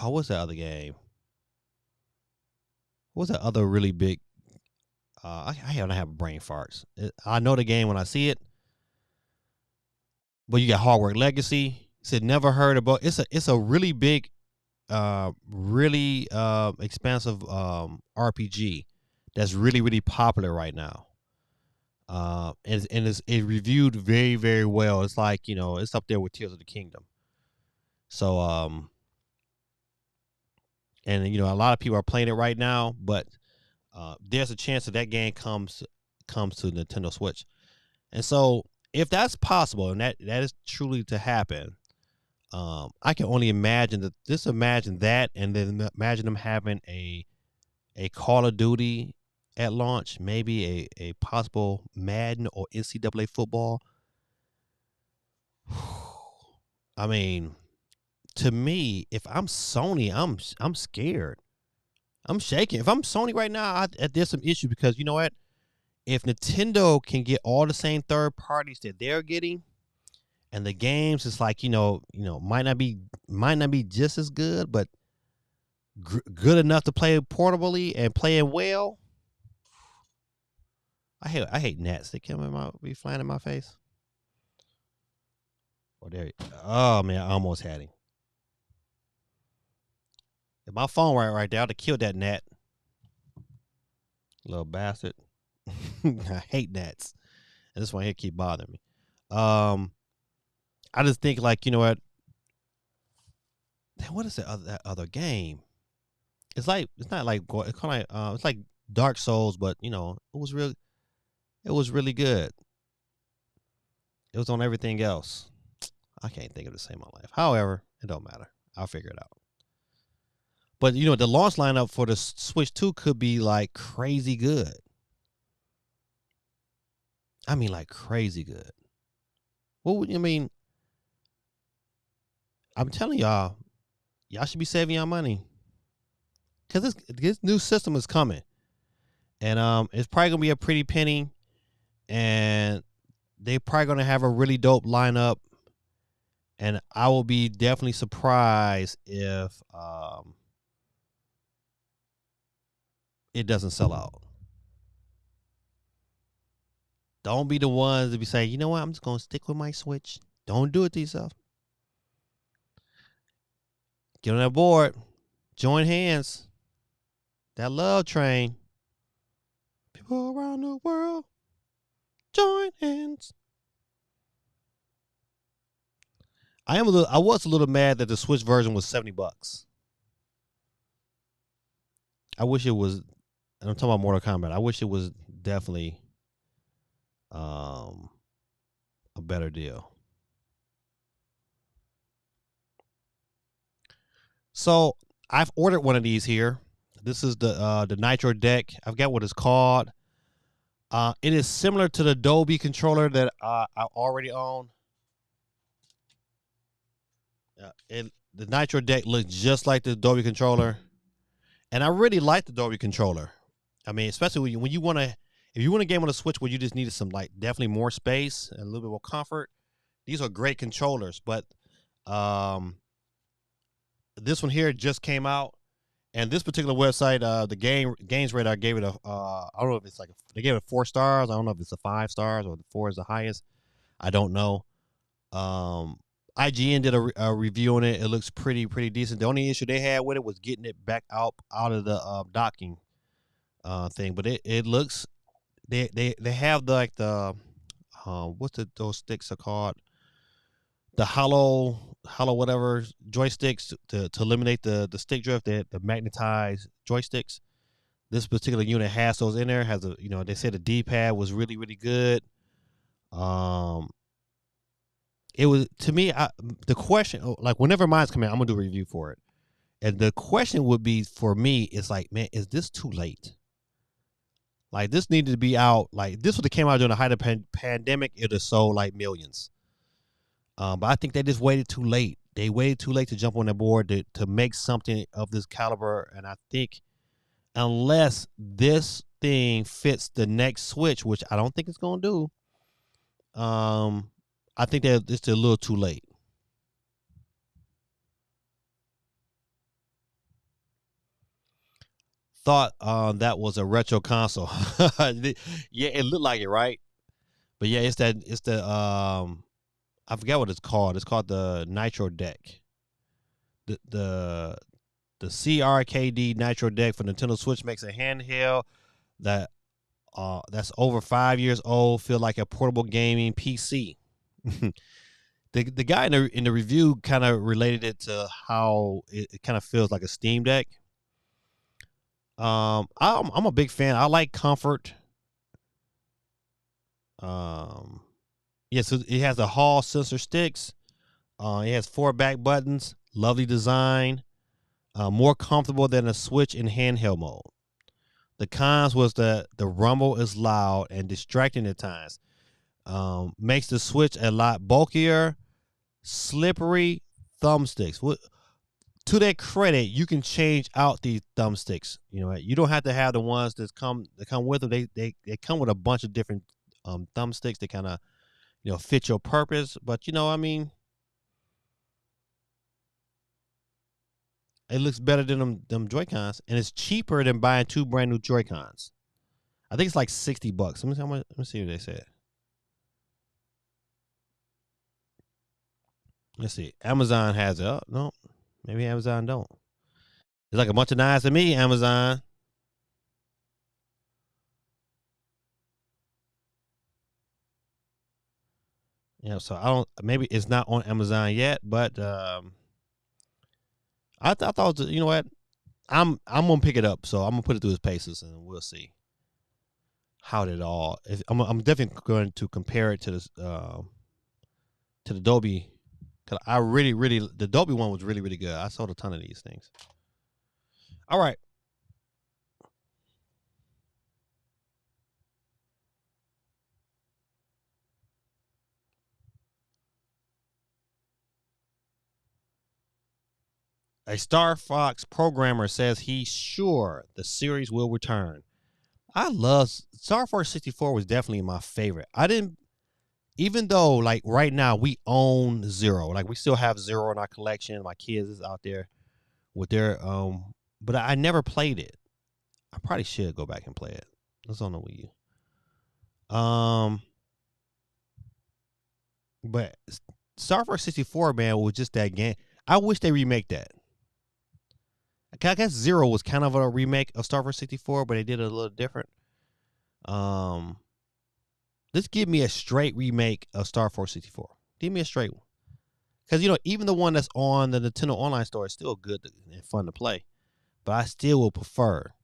was that other game? What was that other really big? I don't have brain farts. I know the game when I see it, but you got Hard Work Legacy. Said never heard about. It's a really big, really expansive RPG that's really popular right now. And it's reviewed very well. It's like it's up there with Tears of the Kingdom. So and a lot of people are playing it right now, but there's a chance that game comes to Nintendo Switch. And so if that's possible and that is truly to happen, I can only imagine that. Just imagine that, and then imagine them having a Call of Duty at launch, maybe a possible Madden or NCAA football. I mean, to me, if I'm Sony, I'm scared. I'm shaking. If I'm Sony right now, there's some issue because you know what? If Nintendo can get all the same third parties that they're getting, and the games is like might not be just as good, but good enough to play portably and playing well. I hate gnats. They be flying in my face. Oh, there. Oh man, I almost had him. If my phone right there, I'd have killed that gnat. Little bastard. I hate gnats. And this one here keep bothering me. I just think like, you know what is that other game? It's not like it's kind of like it's like Dark Souls, but it was really good. It was on everything else. I can't think of the same in my life. However, it don't matter. I'll figure it out. But the launch lineup for the Switch 2 could be like crazy good. I mean, like crazy good. What would you mean? I'm telling y'all should be saving y'all money because this new system is coming, and it's probably gonna be a pretty penny, and they're probably gonna have a really dope lineup, and I will be definitely surprised if it doesn't sell out. Don't be the ones to be saying, you know what, I'm just gonna stick with my Switch. Don't do it to yourself. Get on that board. Join hands. That love train. People around the world. Join hands. I was a little mad that the Switch version was $70. I wish it was. And I'm talking about Mortal Kombat. I wish it was definitely a better deal. So I've ordered one of these here. This is the Nitro Deck. I forgot what it's called. It is similar to the Dolby controller that I already own. The Nitro Deck looks just like the Dolby controller, and I really like the Dolby controller. I mean, especially when you want to, if you want a game on the Switch where you just needed some definitely more space and a little bit more comfort, these are great controllers. But this one here just came out, and this particular website, the Games Radar gave it a I don't know if it's they gave it 4 stars. I don't know if it's a 5 stars or the 4 is the highest. I don't know. IGN did a review on it. It looks pretty decent. The only issue they had with it was getting it back out of the docking thing. But it looks they have the what's those sticks are called? The hollow whatever joysticks to eliminate the stick drift. The magnetized joysticks. This particular unit has those in there. Has they said the D-pad was really good. It was, to me, the question, like whenever mine's coming out, I'm gonna do a review for it, and the question would be for me is like, man, is this too late? Like this needed to be out. Like this would have came out during the height of pandemic. It would have sold like millions. But I think they just waited too late they waited too late to jump on the board to make something of this caliber. And I think unless this thing fits the next Switch, which I don't think it's gonna do, I think that it's a little too late. Thought that was a retro console. Yeah, it looked like it, right? But yeah, it's the I forget what it's called. It's called the Nitro Deck. The the the CRKD Nitro Deck for Nintendo Switch makes a handheld that that's over 5 years old, feel like a portable gaming PC. The guy in the review kind of related it to how it kind of feels like a Steam Deck. I'm a big fan. I like comfort. Um, yeah, so it has the Hall sensor sticks. It has 4 back buttons. Lovely design. More comfortable than a Switch in handheld mode. The cons was the rumble is loud and distracting at times. Makes the Switch a lot bulkier, slippery thumbsticks. To their credit, you can change out these thumbsticks. You know, you don't have to have the ones that come with them. They come with a bunch of different thumbsticks that kind of fit your purpose. But I mean, it looks better than them Joy-Cons, and it's cheaper than buying 2 brand new Joy-Cons. I think it's like $60. Let me see what they said. Let's see. Amazon has it. Oh, no, maybe Amazon don't. It's like a bunch of nines to me, Amazon. So I don't. Maybe it's not on Amazon yet, but I thought you know what, I'm gonna pick it up. So I'm gonna put it through his paces, and we'll see how it all. I'm definitely going to compare it to this to the Dolby, because I really the Dolby one was really good. I sold a ton of these things. All right. A Star Fox programmer says he's sure the series will return. I love Star Fox 64 was definitely my favorite. I didn't, even though like right now we own Zero, like we still have Zero in our collection. My kids is out there with their but I never played it. I probably should go back and play it. It's on the Wii U. But Star Fox 64, man, was just that game. I wish they remake that. I guess Zero was kind of a remake of Star Fox 64, but they did it a little different. Just give me a straight remake of Star Fox 64. Give me a straight one. Because, even the one that's on the Nintendo Online Store is still good and fun to play. But I still will prefer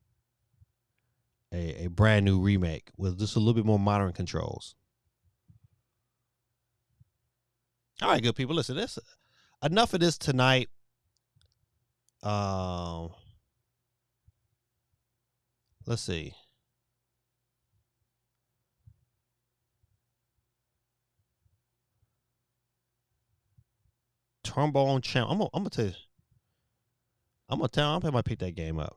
a brand new remake with just a little bit more modern controls. All right, good people. Listen, this enough of this tonight. Let's see. Trombone Champ. I'm gonna tell you. I'm gonna pick that game up.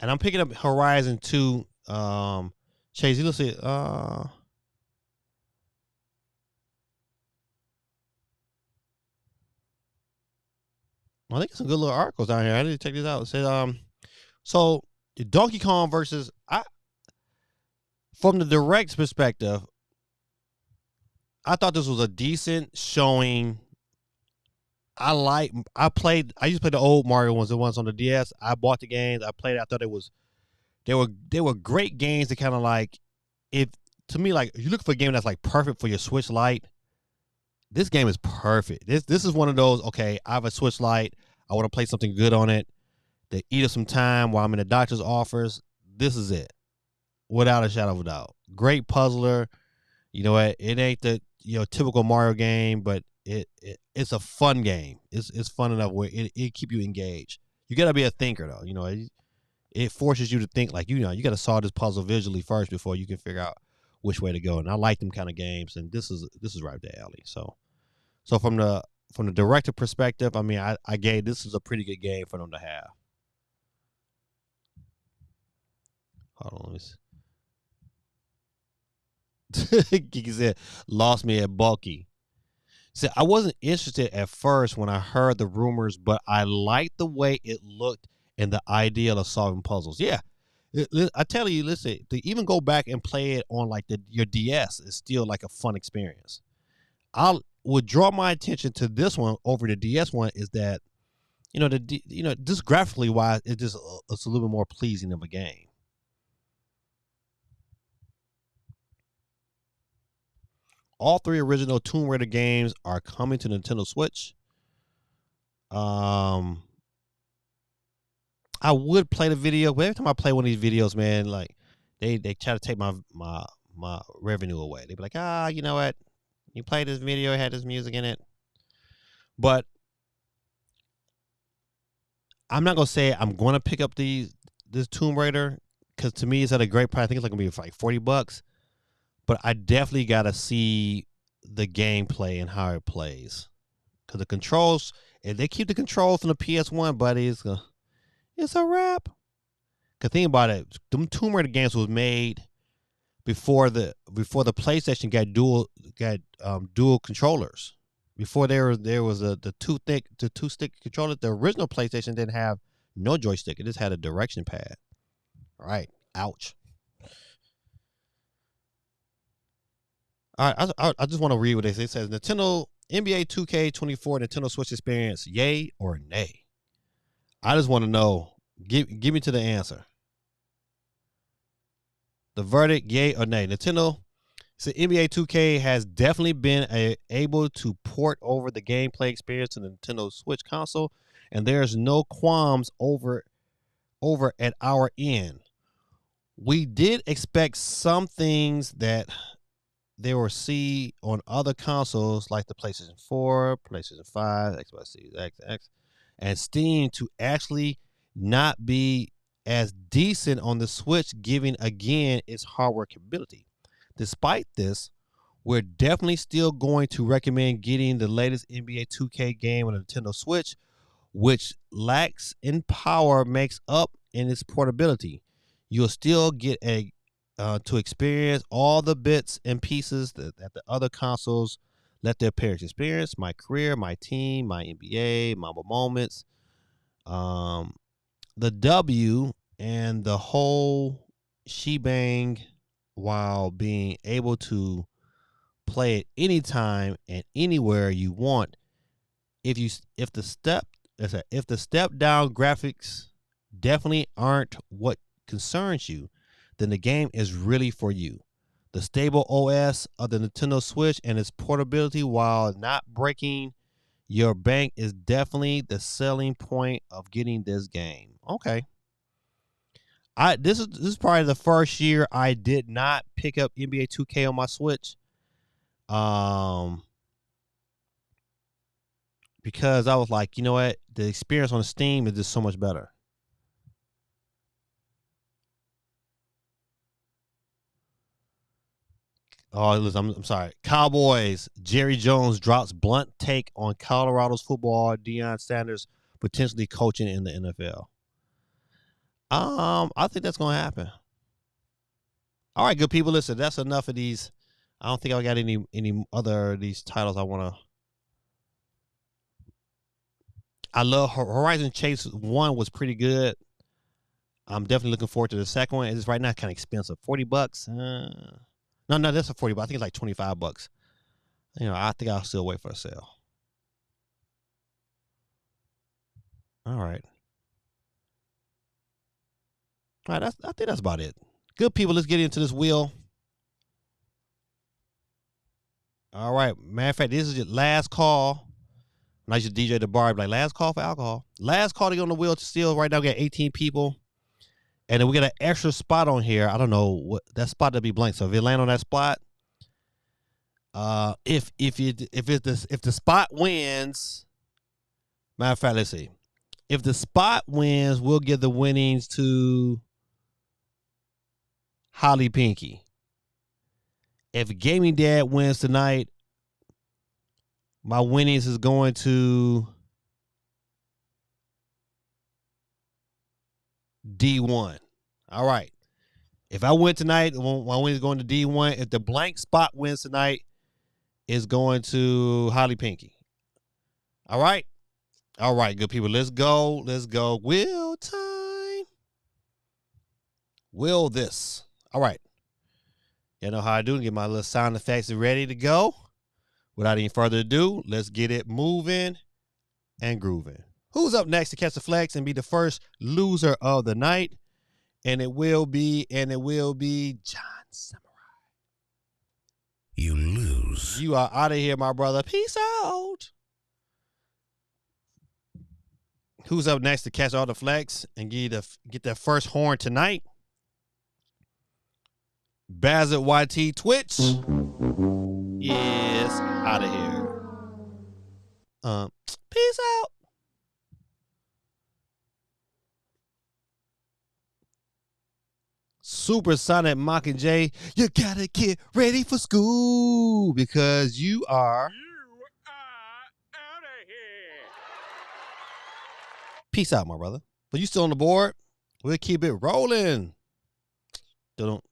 And I'm picking up Horizon 2. Chase, let's see. I think some good little articles down here. I need to check this out. It said, so Donkey Kong versus from the direct perspective, I thought this was a decent showing. I used to play the old Mario ones, the ones on the DS. I bought the games. I played it. I thought they were great games to kind of like, if to me, like, if you look for a game that's like perfect for your Switch Lite, this game is perfect. This is one of those, okay, I have a Switch Lite. I want to play something good on it. To eat up some time while I'm in the doctor's office. This is it. Without a shadow of a doubt. Great puzzler. You know what? It ain't the typical Mario game, but it's a fun game. It's fun enough where it keep you engaged. You gotta be a thinker though. It forces you to think, like, you got to solve this puzzle visually first before you can figure out which way to go. And I like them kind of games, and this is right up the alley. So from the director perspective, I mean, I gave this is a pretty good game for them to have. Hold on, let me see. Geeky said, lost me at bulky. See, I wasn't interested at first when I heard the rumors, but I liked the way it looked and the idea of solving puzzles. Yeah, I tell you, listen, to even go back and play it on like your DS is still like a fun experience. I would draw my attention to this one over the DS one is that, just graphically wise, it's a little bit more pleasing of a game. All 3 original Tomb Raider games are coming to Nintendo Switch. I would play the video, but every time I play one of these videos, man, like they try to take my revenue away. They be like, you know what? You played this video, it had this music in it. But I'm not gonna say I'm gonna pick up this Tomb Raider because to me it's at a great price. I think it's like gonna be like $40. But I definitely gotta see the gameplay and how it plays. Cause the controls, if they keep the controls from the PS1, buddy, it's a wrap. Cause think about it, them Tomb Raider games was made before the PlayStation got dual controllers. Before there was the two stick controller. The original PlayStation didn't have no joystick; it just had a direction pad. All right, ouch. All right, I just want to read what they say. It says Nintendo NBA 2K24 Nintendo Switch experience, yay or nay? I just want to know. Give me to the answer. The verdict, yay or nay? Nintendo. So NBA 2K has definitely been able to port over the gameplay experience to the Nintendo Switch console, and there's no qualms over at our end. We did expect some things that they will see on other consoles like the PlayStation 4, PlayStation 5, Xbox Series X, and Steam to actually not be as decent on the Switch, giving again its hardware capability. Despite this, we're definitely still going to recommend getting the latest NBA 2K game on the Nintendo Switch, which lacks in power makes up in its portability. You'll still get to experience all the bits and pieces that the other consoles let their parents experience. My career, my team, my NBA, Mamba moments, the W, and the whole shebang, while being able to play it anytime and anywhere you want. If the step down graphics definitely aren't what concerns you, then the game is really for you. The stable OS of the Nintendo Switch and its portability while not breaking your bank is definitely the selling point of getting this game. Okay. This is probably the first year I did not pick up NBA 2K on my Switch. Because I was like, you know what? The experience on Steam is just so much better. Oh, listen, I'm sorry. Cowboys. Jerry Jones drops blunt take on Colorado's football. Deion Sanders potentially coaching in the NFL. I think that's gonna happen. All right, good people. Listen, that's enough of these. I don't think I got any other of these titles I want to. I love Horizon Chase 1 was pretty good. I'm definitely looking forward to the second one. It's right now kind of expensive. $40. No, that's a $40. I think it's like $25. I think I'll still wait for a sale. All right. All right, I think that's about it. Good people, let's get into this wheel. All right. Matter of fact, this is your last call. When I used to DJ the bar, like last call for alcohol. Last call to get on the wheel to steal. Right now we got 18 people. And then we got an extra spot on here. I don't know what that spot to be blank. So if it land on that spot, if the spot wins, matter of fact, let's see. If the spot wins, we'll give the winnings to Holly Pinky. If Gaming Dad wins tonight, my winnings is going to D1. All right. If I win tonight, my win is going to D1. If the blank spot wins tonight, it's going to Holly Pinky. All right. All right, good people. Let's go. Let's go. Will time. Will this. All right. You know how I do. Get my little sound effects ready to go. Without any further ado, let's get it moving and grooving. Who's up next to catch the flex and be the first loser of the night? And it will be John Samurai. You lose. You are out of here, my brother. Peace out. Who's up next to catch all the flex and get that first horn tonight? Bazard YT Twitch is out of here. Peace out. Supersonic Mockingjay, you gotta get ready for school because you are out of here. Peace out, my brother. But you still on the board? We'll keep it rolling. Don't.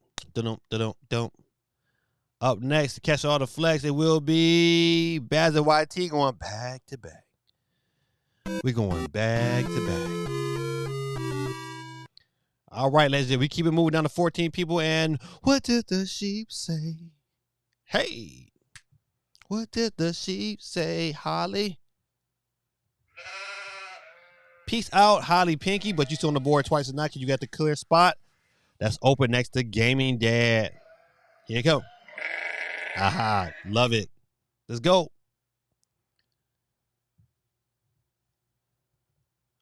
Up next to catch all the flex, it will be Bazard YT going back to back. We're going back to back. All right, ladies and gentlemen, we keep it moving down to 14 people. And what did the sheep say? Hey, what did the sheep say, Holly? Peace out, Holly Pinky, but you still on the board twice tonight because you got the clear spot. That's open next to Gaming Dad. Here you go. Aha, love it. Let's go.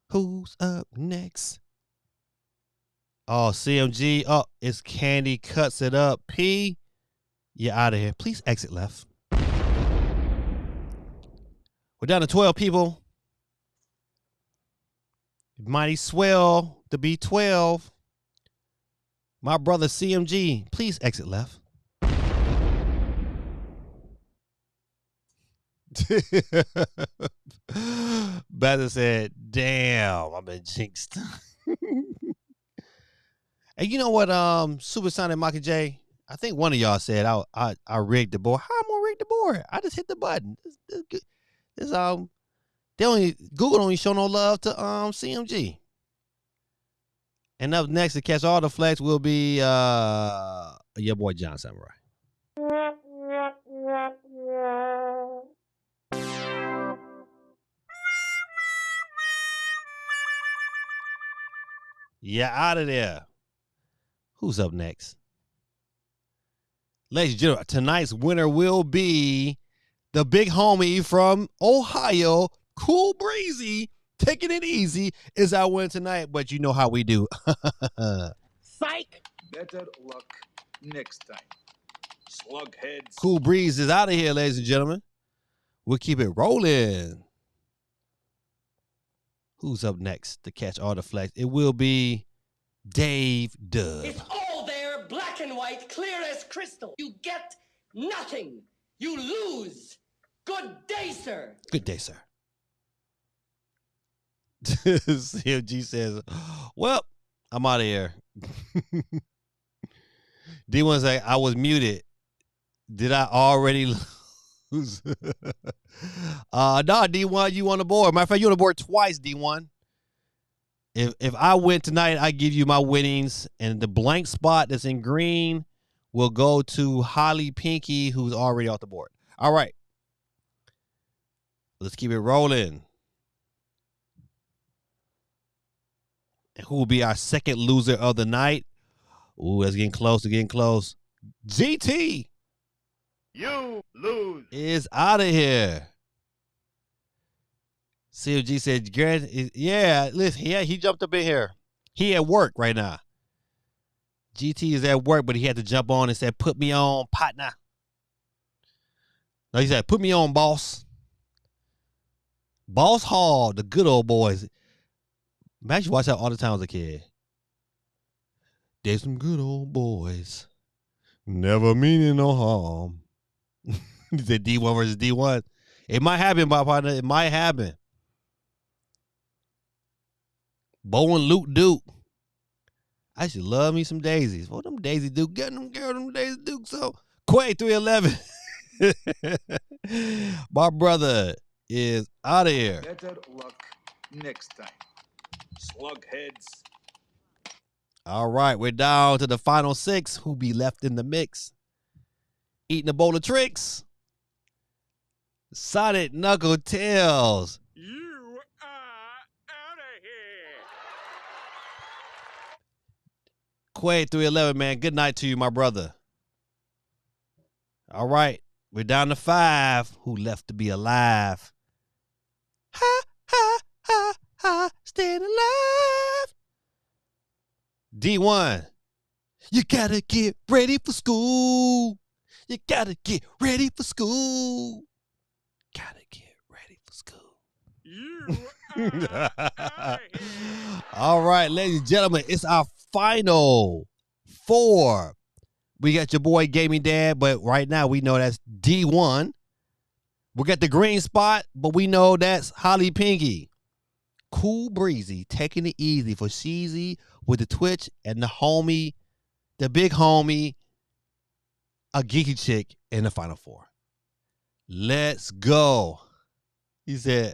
Who's up next? Oh, CMG. Oh, it's Candy Cuts It Up. P, you're out of here. Please exit left. We're down to 12 people. Mighty Swell to be 12. My brother CMG, please exit left. Bazard said, damn, I've been jinxed. And you know what, Supersonic Mockingjay, I think one of y'all said I rigged the board. How am I gonna rig the board? I just hit the button. Google don't even show no love to CMG. And up next to catch all the flex will be your boy John Samurai. Yeah, out of there. Who's up next? Ladies and gentlemen, tonight's winner will be the big homie from Ohio, Cool Breezy. Taking it easy is our win tonight, but you know how we do. Psych. Better luck next time. Slugheads. Cool Breeze is out of here, ladies and gentlemen. We'll keep it rolling. Who's up next to catch all the flex? It will be Dave Dub. It's all there, black and white, clear as crystal. You get nothing. You lose. Good day, sir. Good day, sir. CMG says, well, I'm out of here. D1's like, I was muted. Did I already lose? No, D1, you on the board. Matter of fact, you on the board twice, D1. If I win tonight, I give you my winnings, and the blank spot that's in green will go to Holly Pinky, who's already off the board. All right. Let's keep it rolling. And who will be our second loser of the night? Ooh, that's getting close. It's getting close. GT. You lose. Is out of here. COG said, Grant, yeah, listen, yeah, he jumped up in here. He at work right now. GT is at work, but he had to jump on and said, put me on, partner. No, he said, put me on, boss. Boss Hall, the good old boys. Man, I used to watch that all the time as a kid. There's some good old boys Never meaning no harm. He said D1 versus D1. It might happen, my partner. It might happen. Bo and Luke Duke. I should love me some daisies. What them Daisy Duke? Getting them girl, them Daisy Duke. So Quay 311. My brother is out of here. Better luck next time. Slugheads. All right, we're down to the final 6. Who be left in the mix? Eating a bowl of tricks. Sonic Knuckle Tails. You are out of here. Quay 311, man. Good night to you, my brother. All right, we're down to 5. Who left to be alive? Ha, ha, ha, ha, staying alive. D1, you gotta get ready for school. You gotta get ready for school. Gotta get ready for school. You are out of here. All right, ladies and gentlemen, it's our final 4. We got your boy Gaming Dad, but right now we know that's D1. We got the green spot, but we know that's Holly Pinky. Cool Breezy taking it easy for Sheezy with the Twitch, and the homie, the big homie, a geeky chick in the final 4. Let's go. He said,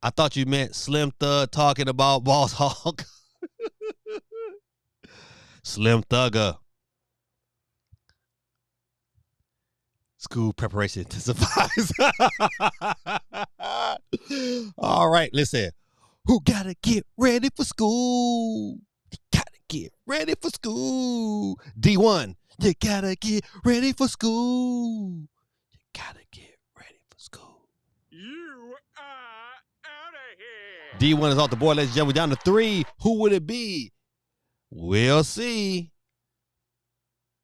I thought you meant Slim Thug talking about Boss Hog. Slim Thugger. School preparation intensifies. All right, listen. Who gotta get ready for school? You gotta get ready for school. D1, you gotta get ready for school. You gotta get ready for school. You are out of here. D1 is off the board. Ladies and gentlemen, down to 3. Who would it be? We'll see.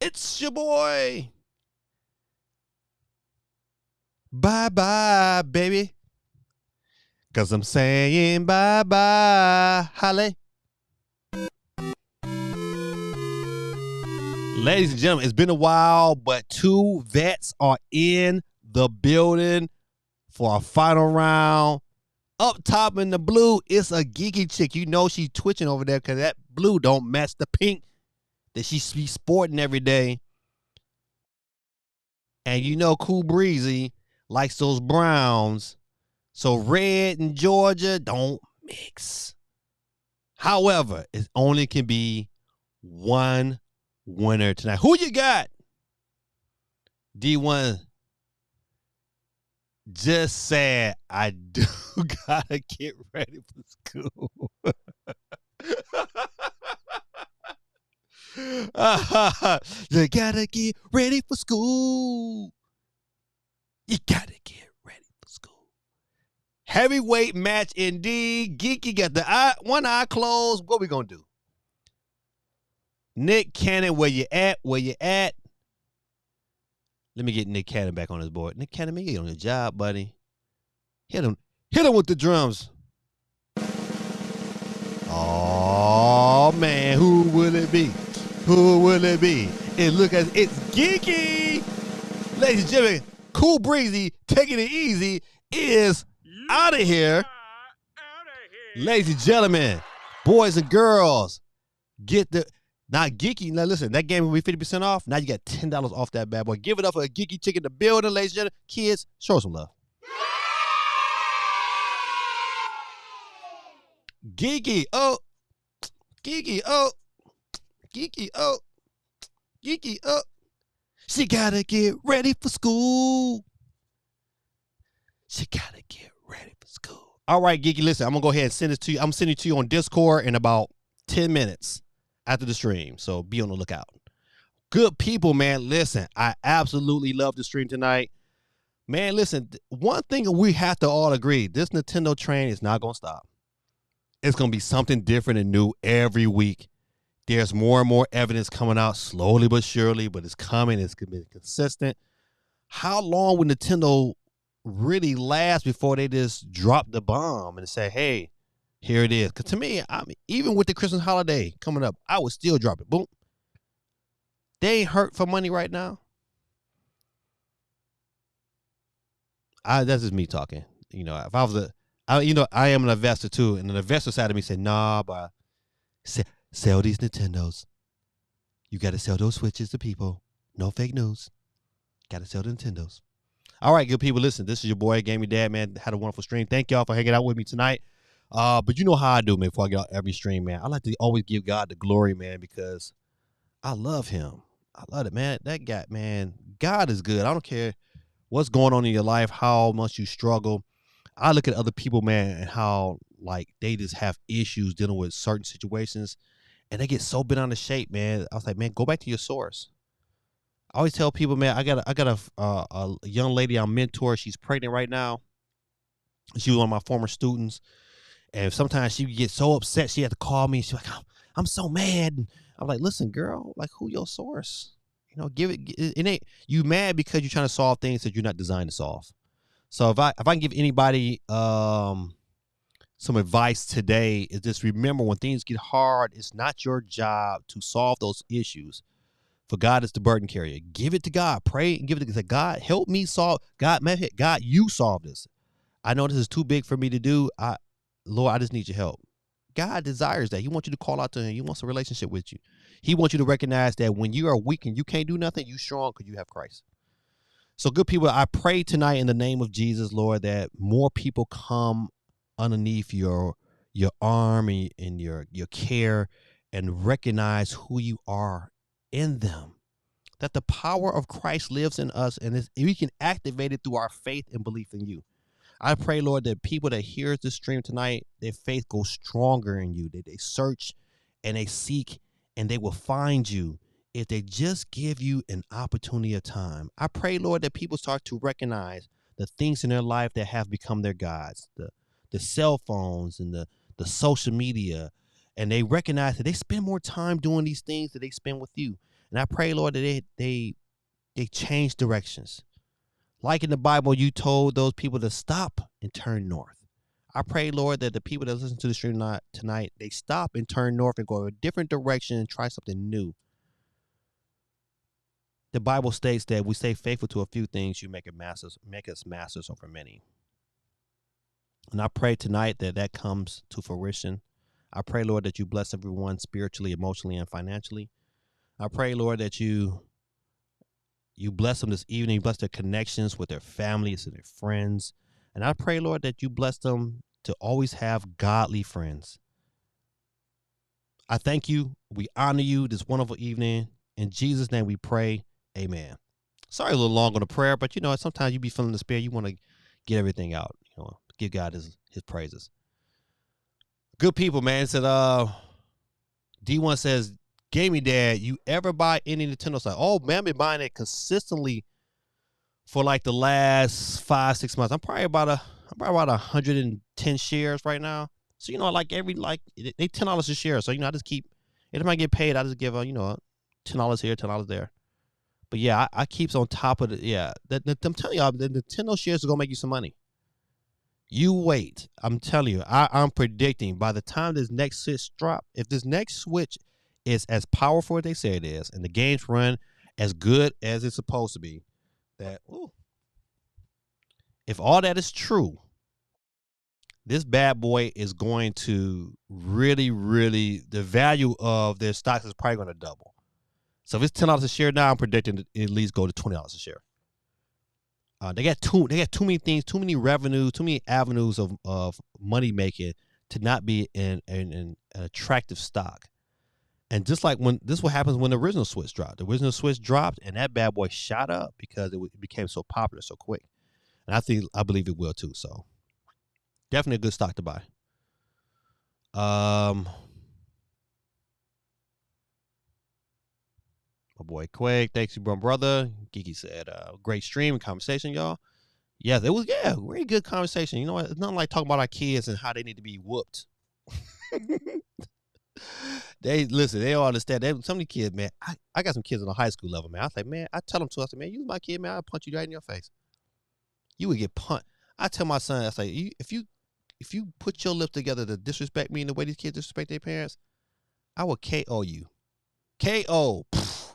It's your boy. Bye-bye, baby. Because I'm saying bye-bye, Holly. Ladies and gentlemen, it's been a while, but 2 vets are in the building for our final round. Up top in the blue, it's a geeky chick. You know she's twitching over there because that blue don't match the pink that she be sporting every day. And you know Cool Breezy likes those browns. So red and Georgia don't mix. However, it only can be one winner tonight. Who you got? D1 just said, I do gotta get ready for school. You gotta get ready for school. You gotta get ready for school. Heavyweight match indeed. Geeky got the one eye closed. What we gonna do? Nick Cannon, where you at? Where you at? Let me get Nick Cannon back on his board. Nick Cannon, man, you get on your job, buddy. Hit him with the drums. Oh man, who will it be? Who will it be? It look as it's Geeky. Ladies and gentlemen, Cool Breezy taking it easy is out of here. Ladies and gentlemen, boys and girls, get the not Geeky. Now listen, that game will be 50% off. Now you got $10 off that bad boy. Give it up for a Geeky chick in the building, ladies and gentlemen. Kids, show some love. Geeky, oh, Geeky, oh, Geeky, oh, Geeky, oh. She gotta get ready for school. She gotta get ready for school. All right, Geeky, listen, I'm gonna go ahead and send this to you. I'm sending it to you on Discord in about 10 minutes after the stream, so be on the lookout. Good people, man. Listen, I absolutely love the stream tonight. Man, listen, one thing we have to all agree, this Nintendo train is not gonna stop. It's going to be something different and new every week. There's more and more evidence coming out slowly but surely, but it's coming. It's going to be consistent. How long will Nintendo really last before they just drop the bomb and say, hey, here it is? Because to me, I mean, even with the Christmas holiday coming up, I would still drop it. Boom. They ain't hurt for money right now. That's just me talking. You know, if I was I am an investor too, and an investor side of me said, "Nah, but sell these Nintendos. You got to sell those Switches to people. No fake news. Got to sell the Nintendos." All right, good people, listen. This is your boy, Gaming Dad, man. Had a wonderful stream. Thank y'all for hanging out with me tonight. But you know how I do, man. Before I get out every stream, man, I like to always give God the glory, man, because I love Him. I love it, man. That guy, man. God is good. I don't care what's going on in your life, how much you struggle. I look at other people, man, and how like they just have issues dealing with certain situations, and they get so bent out of shape, man. I was like, man, go back to your source. I always tell people, man, I got a young lady I'm mentor. She's pregnant right now. She was one of my former students, and sometimes she would get so upset she had to call me. She's like, I'm so mad. And I'm like, listen, girl, like, who your source? You know, it ain't you mad because you're trying to solve things that you're not designed to solve. So if I can give anybody some advice today, is just remember, when things get hard, it's not your job to solve those issues. For God is the burden carrier. Give it to God. Pray and give it to God. God, help me solve. God, you solve this. I know this is too big for me to do. Lord, I just need your help. God desires that. He wants you to call out to Him. He wants a relationship with you. He wants you to recognize that when you are weak and you can't do nothing, you're strong because you have Christ. So, good people, I pray tonight in the name of Jesus, Lord, that more people come underneath your arm and your care and recognize who you are in them, that the power of Christ lives in us, and we can activate it through our faith and belief in you. I pray, Lord, that people that hear this stream tonight, their faith goes stronger in you, that they search and they seek and they will find you if they just give you an opportunity of time. I pray, Lord, that people start to recognize the things in their life that have become their gods, the cell phones and the social media, and they recognize that they spend more time doing these things that they spend with you. And I pray, Lord, that they change directions. Like in the Bible, you told those people to stop and turn north. I pray, Lord, that the people that listen to the stream tonight, they stop and turn north and go a different direction and try something new. The Bible states that we stay faithful to a few things, you make us masters over many. And I pray tonight that comes to fruition. I pray, Lord, that you bless everyone spiritually, emotionally, and financially. I pray, Lord, that you bless them this evening. You bless their connections with their families and their friends. And I pray, Lord, that you bless them to always have godly friends. I thank you. We honor you this wonderful evening. In Jesus' name we pray. Amen. Sorry a little long on the prayer, but you know, sometimes you be feeling the spirit. You want to get everything out. You know, give God his praises. Good people, man. It said, D1 says, Gaming Dad, you ever buy any Nintendo side? Oh, man, I've been buying it consistently for like the last 5-6 months. I'm probably about 110 shares right now. So, you know, like they $10 a share. So, you know, I just keep, if I get paid, I just give $10 here, $10 there. But yeah, I keeps on top of it. Yeah, I'm telling y'all, the Nintendo shares are gonna make you some money. You wait. I'm telling you, I'm predicting by the time this next Switch drop, if this next Switch is as powerful as they say it is, and the games run as good as it's supposed to be, if all that is true, this bad boy is going to really, really, the value of their stocks is probably going to double. So if it's $10 a share now, I'm predicting it at least go to $20 a share. They got too many things, too many revenues, too many avenues of money making to not be an attractive stock. And just like what happens when the original Switch dropped. The original Switch dropped and that bad boy shot up because it became so popular so quick. And I believe it will too. So definitely a good stock to buy. My boy Quake, thanks you, brother. Geeky said, great stream and conversation, y'all. Yes, it was, very good conversation. You know what? It's nothing like talking about our kids and how they need to be whooped. They all understand. Some of the kids, man, I got some kids on the high school level, man. I was like, man, I tell them to, I said, man, you my kid, man, I'll punch you right in your face. You would get punched. I tell my son, I say, if you put your lips together to disrespect me in the way these kids disrespect their parents, I will KO you. KO. Pfft.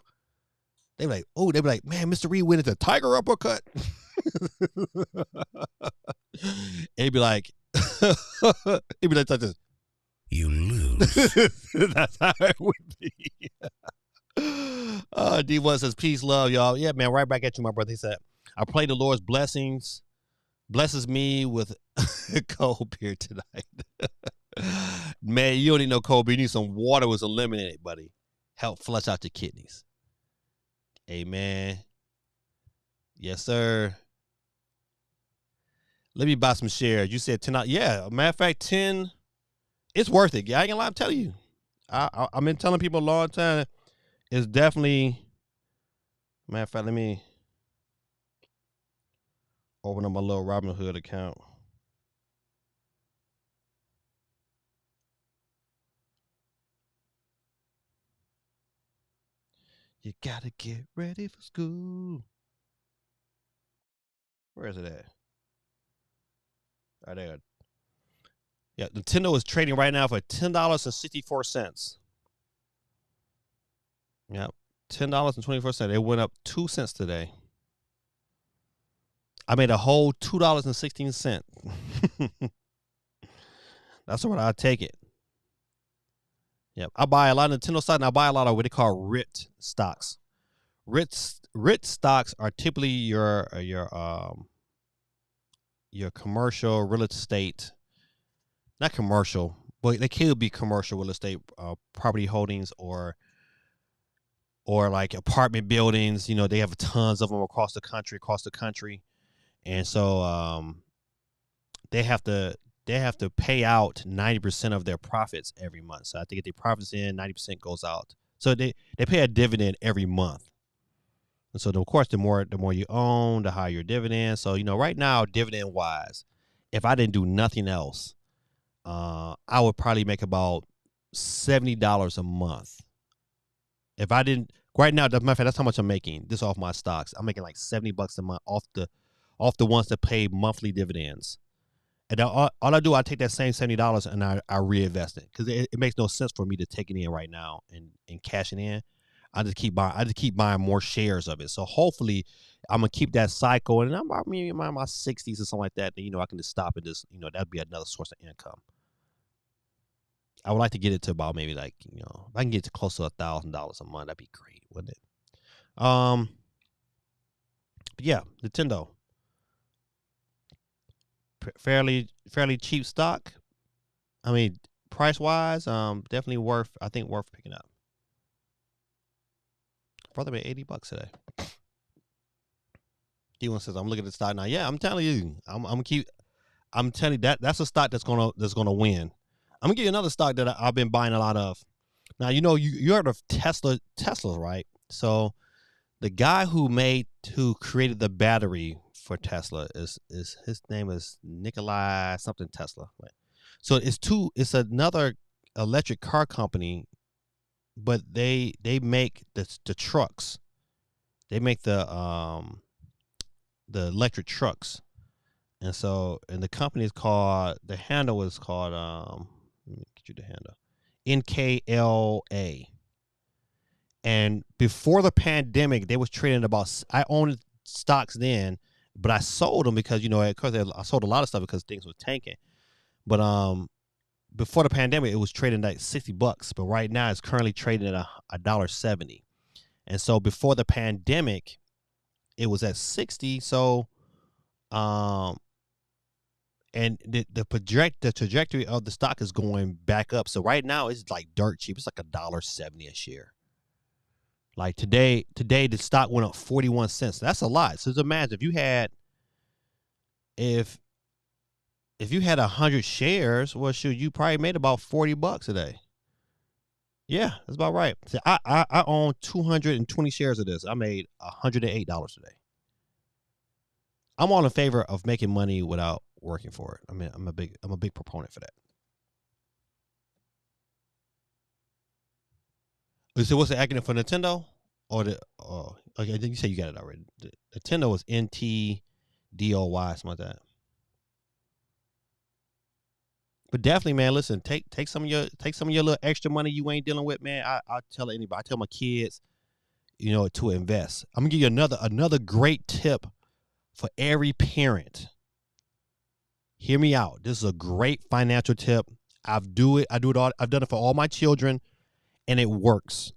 They be like, oh, they be like, man, Mr. Reed went into tiger uppercut. It'd be like, this. You lose. That's how it would be. D1 says, peace, love, y'all. Yeah, man, right back at you, my brother. He said, I pray the Lord's blessings, blesses me with cold beer tonight. Man, you don't need no cold beer. You need some water with some lemon in it, buddy. Help flush out your kidneys. Amen. Yes, sir. Let me buy some shares. You said 10. Yeah, matter of fact, 10. It's worth it. I ain't gonna lie, I'm telling you. I've been telling people a long time. It's definitely. Matter of fact, let me open up my little Robinhood account. You gotta get ready for school. Where is it at? Right there. Yeah, Nintendo is trading right now for $10.64. Yep, $10.24. It went up 2 cents today. I made a whole $2.16. That's what I'll take it. Yep, I buy a lot of Nintendo stock, and I buy a lot of what they call RIT stocks. RIT stocks are typically your commercial real estate, not commercial, but they could be commercial real estate property holdings or like apartment buildings. You know, they have tons of them across the country, and so they have to pay out 90% of their profits every month. So I think if their profits in, 90% goes out. So they pay a dividend every month. And so, of course, the more you own, the higher your dividend. So, you know, right now, dividend wise, if I didn't do nothing else, I would probably make about $70 a month. If I didn't, right now, that's how much I'm making. This off my stocks. I'm making like $70 a month off the ones that pay monthly dividends. And all I do, I take that same $70 and I reinvest it, because it makes no sense for me to take it in right now and cash it in. I just keep buying more shares of it. So hopefully I'm gonna keep that cycle, and I'm maybe in my 60s or something like that. Then, you know, I can just stop and just, you know, that'd be another source of income. I would like to get it to about maybe like, you know, if I can get to close to $1,000 a month, that'd be great, wouldn't it? But yeah, Nintendo. Fairly cheap stock. I mean, price wise, definitely worth picking up. Brother made $80 today. D1 says, I'm looking at the stock now. Yeah, I'm telling you, I'm telling you that's a stock that's gonna win. I'm gonna give you another stock that I've been buying a lot of. Now, you know, you heard of Tesla, right? So the guy who created the battery for Tesla is his name is Nikolai something Tesla. So it's another electric car company, but they make the trucks. They make the electric trucks. And the company is called, the handle is called let me get you the handle. NKLA. And before the pandemic, they was trading about, I owned stocks then, but I sold them because, you know, I sold a lot of stuff because things were tanking. But before the pandemic, it was trading like $60, but right now it's currently trading at $1.70. And so before the pandemic, it was at 60. So, and the trajectory of the stock is going back up. So right now it's like dirt cheap. It's like $1.70 a share. Like today the stock went up 41 cents. That's a lot. So just imagine if you had 100 shares, well, shoot, you probably made about $40 a day. Yeah, that's about right. So I own 220 shares of this. I made $108 today. I'm all in favor of making money without working for it. I mean, I'm a big proponent for that. So what's the acronym for Nintendo? Or okay, I think you said you got it already. The Nintendo is NTDOY, something like that. But definitely, man, listen, take some of your little extra money you ain't dealing with, man. I tell anybody, I tell my kids, to invest. I'm gonna give you another great tip for every parent. Hear me out. This is a great financial tip. I do it all. I've done it for all my children, and it works.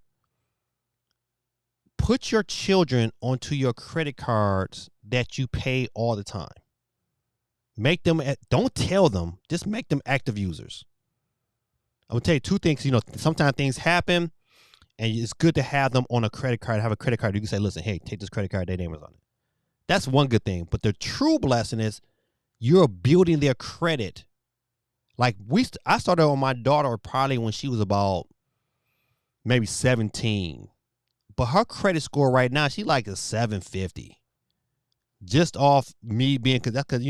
Put your children onto your credit cards that you pay all the time. Make them, don't tell them, just make them active users. I'm gonna tell you two things. Sometimes things happen, and it's good to have them on a credit card. Have a credit card. You can say, listen, hey, take this credit card. Their name is on it. That's one good thing. But the true blessing is you're building their credit. Like I started on my daughter probably when she was about maybe 17. But her credit score right now, she like a 750. Just off me being, because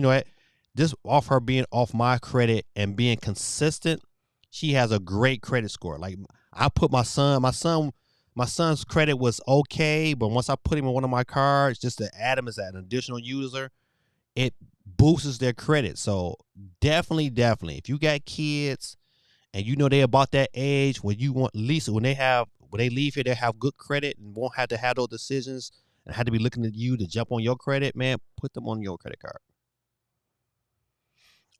just off her being off my credit and being consistent, she has a great credit score. Like I put my son's credit was okay, but once I put him in one of my cards, just to add him as an additional user, it boosts their credit. So definitely, if you got kids and they're about that age when you want, at least when they leave here, they have good credit and won't have to have those decisions and have to be looking at you to jump on your credit, man, put them on your credit card.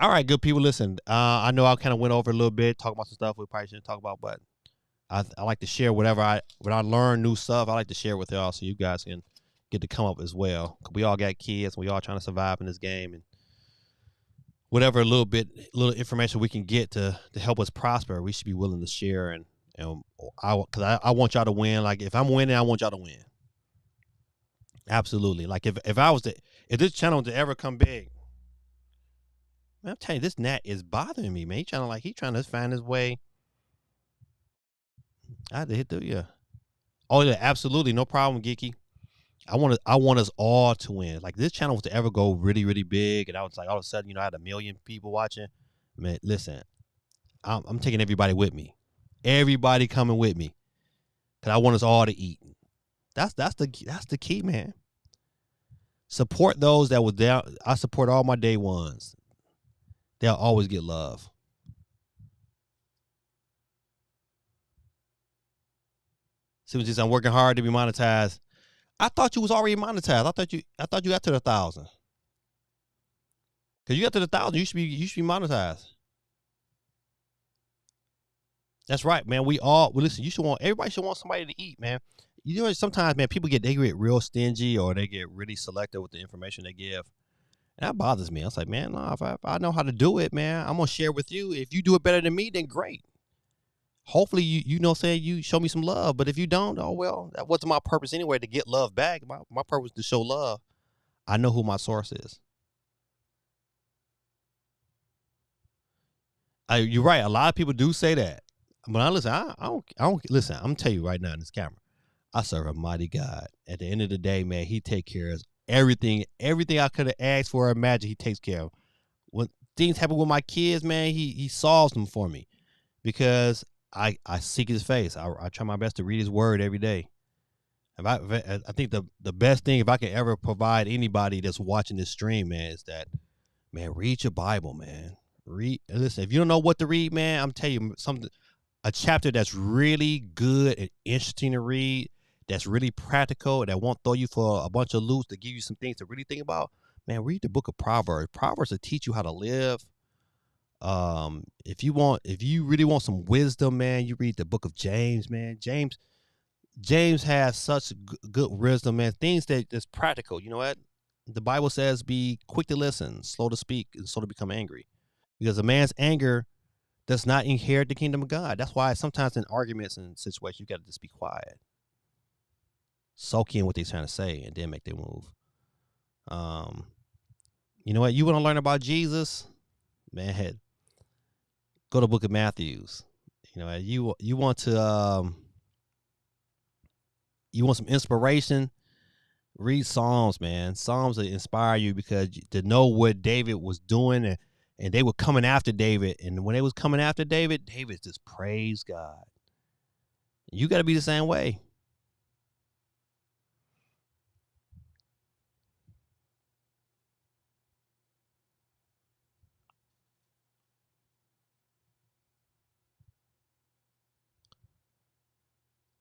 All right, good people, listen, I know I kind of went over a little bit, talking about some stuff we probably shouldn't talk about, but I like to share when I learn new stuff, I like to share with y'all so you guys can get to come up as well. We all got kids, we all trying to survive in this game, and whatever little information we can get to help us prosper, we should be willing to share. And I want y'all to win. Like if I'm winning, I want y'all to win. Absolutely. Like if this channel to ever come big, man, I'm telling you, this gnat is bothering me, man. He trying to find his way. I had to hit yeah. Oh yeah, absolutely, no problem, Geeky. I want us all to win. Like this channel was to ever go really, really big, and I was like, all of a sudden, I had 1 million people watching. Man, listen, I'm taking everybody with me. Everybody coming with me, cause I want us all to eat. That's the key, man. Support those that was down. I support all my day ones. They'll always get love. See what you said? I'm working hard to be monetized. I thought you was already monetized. I thought you got to the 1,000. Cause you got to the 1,000, you should be monetized. That's right, man. Listen, everybody should want somebody to eat, man. Sometimes, man, they get real stingy or they get really selective with the information they give. And that bothers me. I was like, man, no, if I know how to do it, man, I'm gonna share with you. If you do it better than me, then great. Hopefully you show me some love. But if you don't, oh well, that wasn't my purpose anyway, to get love back. My purpose is to show love. I know who my source is. You're right. A lot of people do say that. But I don't listen. I'm telling you right now in this camera, I serve a mighty God. At the end of the day, man, he takes care of everything I could have asked for or imagined, he takes care of. When things happen with my kids, man, he solves them for me because I seek his face. I try my best to read his word every day. I think the best thing, if I can ever provide anybody that's watching this stream, man, is that, man, read your Bible, man. Listen, if you don't know what to read, man, I'm telling you a chapter that's really good and interesting to read, that's really practical, that won't throw you for a bunch of loops, to give you some things to really think about, man, read the book of Proverbs. Proverbs will teach you how to live. If you really want some wisdom, man, you read the book of James, man. James has such good wisdom, man. Things that's practical. You know what? The Bible says, be quick to listen, slow to speak, and slow to become angry. Because a man's anger does not inherit the kingdom of God. That's why sometimes in arguments and situations, you got to just be quiet. Soak in what they're trying to say and then make their move. You know what? You want to learn about Jesus? Man, go to the book of Matthews. You know, you want to you want some inspiration? Read Psalms, man. Psalms will inspire you because to know what David was doing, and they were coming after David. And when they was coming after David just praised God. You got to be the same way.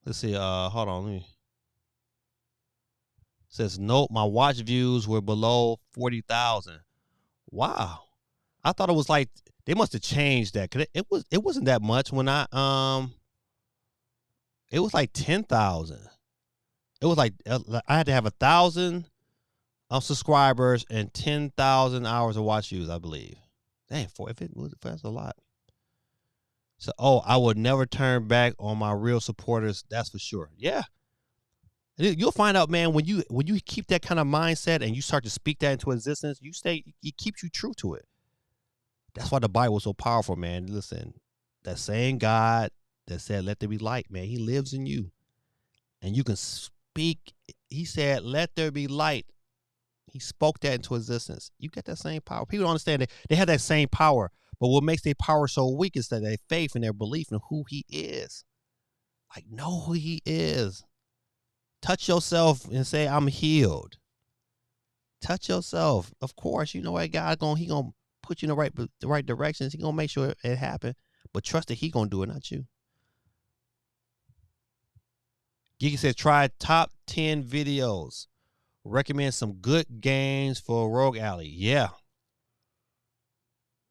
Let's see. Hold on. Says, nope, my watch views were below 40,000. Wow. I thought it was like, they must have changed that. Cause it wasn't that much when it was like 10,000. It was like, I had to have 1,000 subscribers and 10,000 hours of watch views, I believe. Dang, that's a lot. So, I would never turn back on my real supporters. That's for sure. Yeah. You'll find out, man, when you keep that kind of mindset and you start to speak that into existence, it keeps you true to it. That's why the Bible is so powerful, man. Listen, that same God that said, let there be light, man, he lives in you. And you can speak. He said, let there be light. He spoke that into existence. You get that same power. People don't understand that they have that same power, but what makes their power so weak is that their faith and their belief in who he is. Like, know who he is. Touch yourself and say, I'm healed. Touch yourself. Of course, you know what God he gonna put you in the right directions. He gonna make sure it happen. But trust that he gonna do it, not you. Geeky says, try top 10 videos. Recommend some good games for Rogue Alley. Yeah.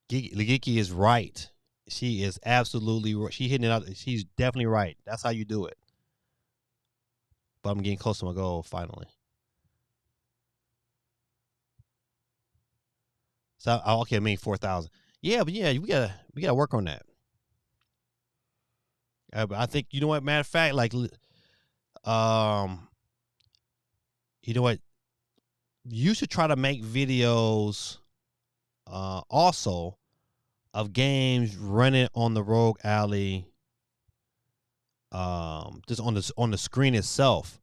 Geeky is right. She is absolutely right. She hitting it out. She's definitely right. That's how you do it. But I'm getting close to my goal finally. So okay, I mean 4,000. Yeah, but yeah, we gotta work on that. I think, you know what? Matter of fact, like, you know what? You should try to make videos, also, of games running on the Rogue Alley, just on the screen itself,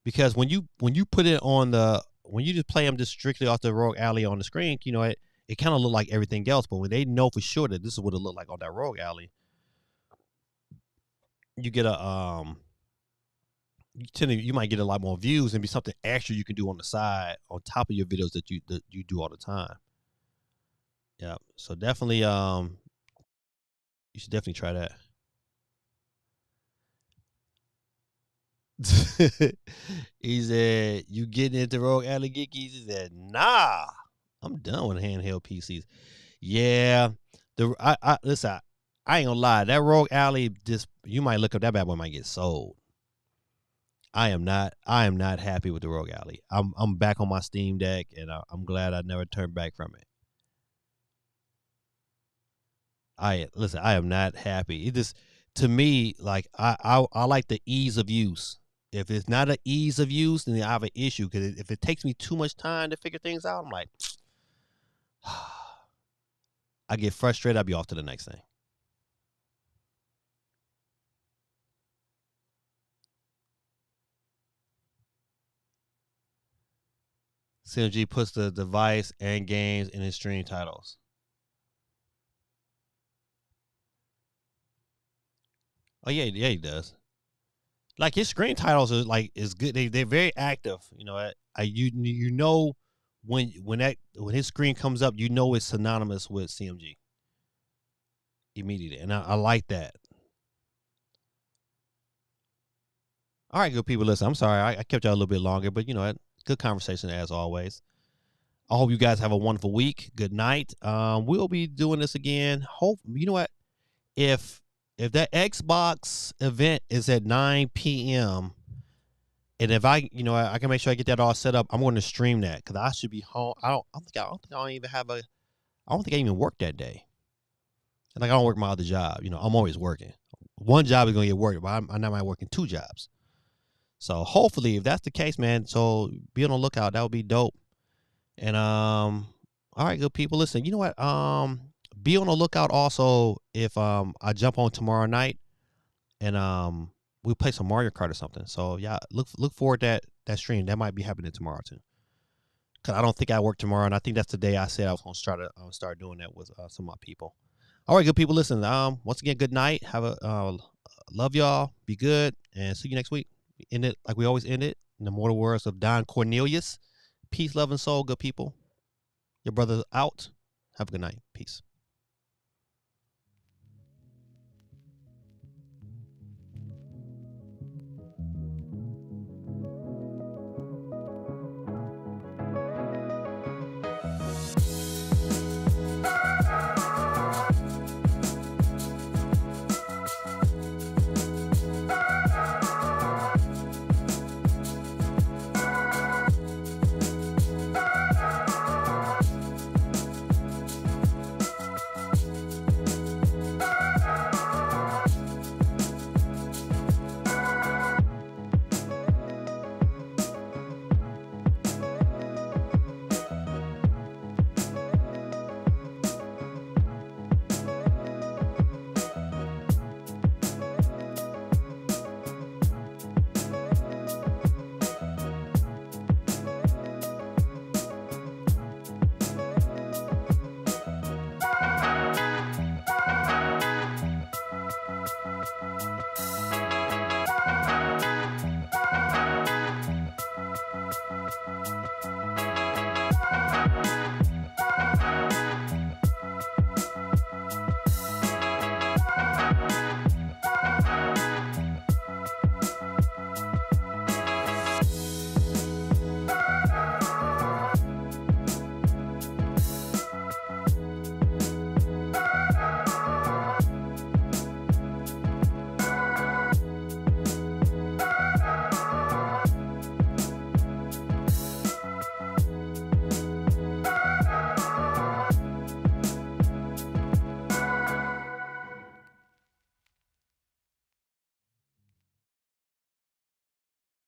because when you put it when you just play them just strictly off the Rogue Alley on the screen, you know, it kind of look like everything else. But when they know for sure that this is what it looked like on that Rogue Alley, you get you might get a lot more views and be something extra you can do on the side on top of your videos that you do all the time. Yeah, so definitely, you should definitely try that. He said, you getting into Rogue Alley Geekies? He said, nah, I'm done with handheld PCs. Yeah, listen, I ain't gonna lie, that Rogue Alley, you might look up, that bad boy might get sold. I am not happy with the Rogue Alley. I'm back on my Steam Deck, and I'm glad I never turned back from it. I am not happy. It just, to me, like, I like the ease of use. If it's not an ease of use, then I have an issue, because if it takes me too much time to figure things out, I'm like, I get frustrated. I'll be off to the next thing. CMG puts the device and games in his stream titles. Oh yeah, he does. Like, his screen titles is good. They're very active. You know, you know when his screen comes up, you know it's synonymous with CMG immediately, and I like that. All right, good people. Listen, I'm sorry I kept y'all a little bit longer, but you know, good conversation as always. I hope you guys have a wonderful week. Good night. We'll be doing this again. You know what? If that Xbox event is at 9 p.m. and if I can make sure I get that all set up, I'm going to stream that, because I should be home. I don't think I even work that day. Like, I don't work my other job. You know, I'm always working. One job is going to get worked, but I'm not working 2 jobs. So hopefully, if that's the case, man, so be on the lookout. That would be dope. And all right, good people. Listen, you know what? Be on the lookout also if I jump on tomorrow night and we play some Mario Kart or something. So yeah, look forward to that stream. That might be happening tomorrow too. Cause I don't think I work tomorrow, and I think that's the day I said I was gonna start doing that with some of my people. All right, good people. Listen, once again, good night. Have a love y'all. Be good, and see you next week. End it like we always end it, in the mortal words of Don Cornelius. Peace, love, and soul, good people. Your brother out. Have a good night. Peace.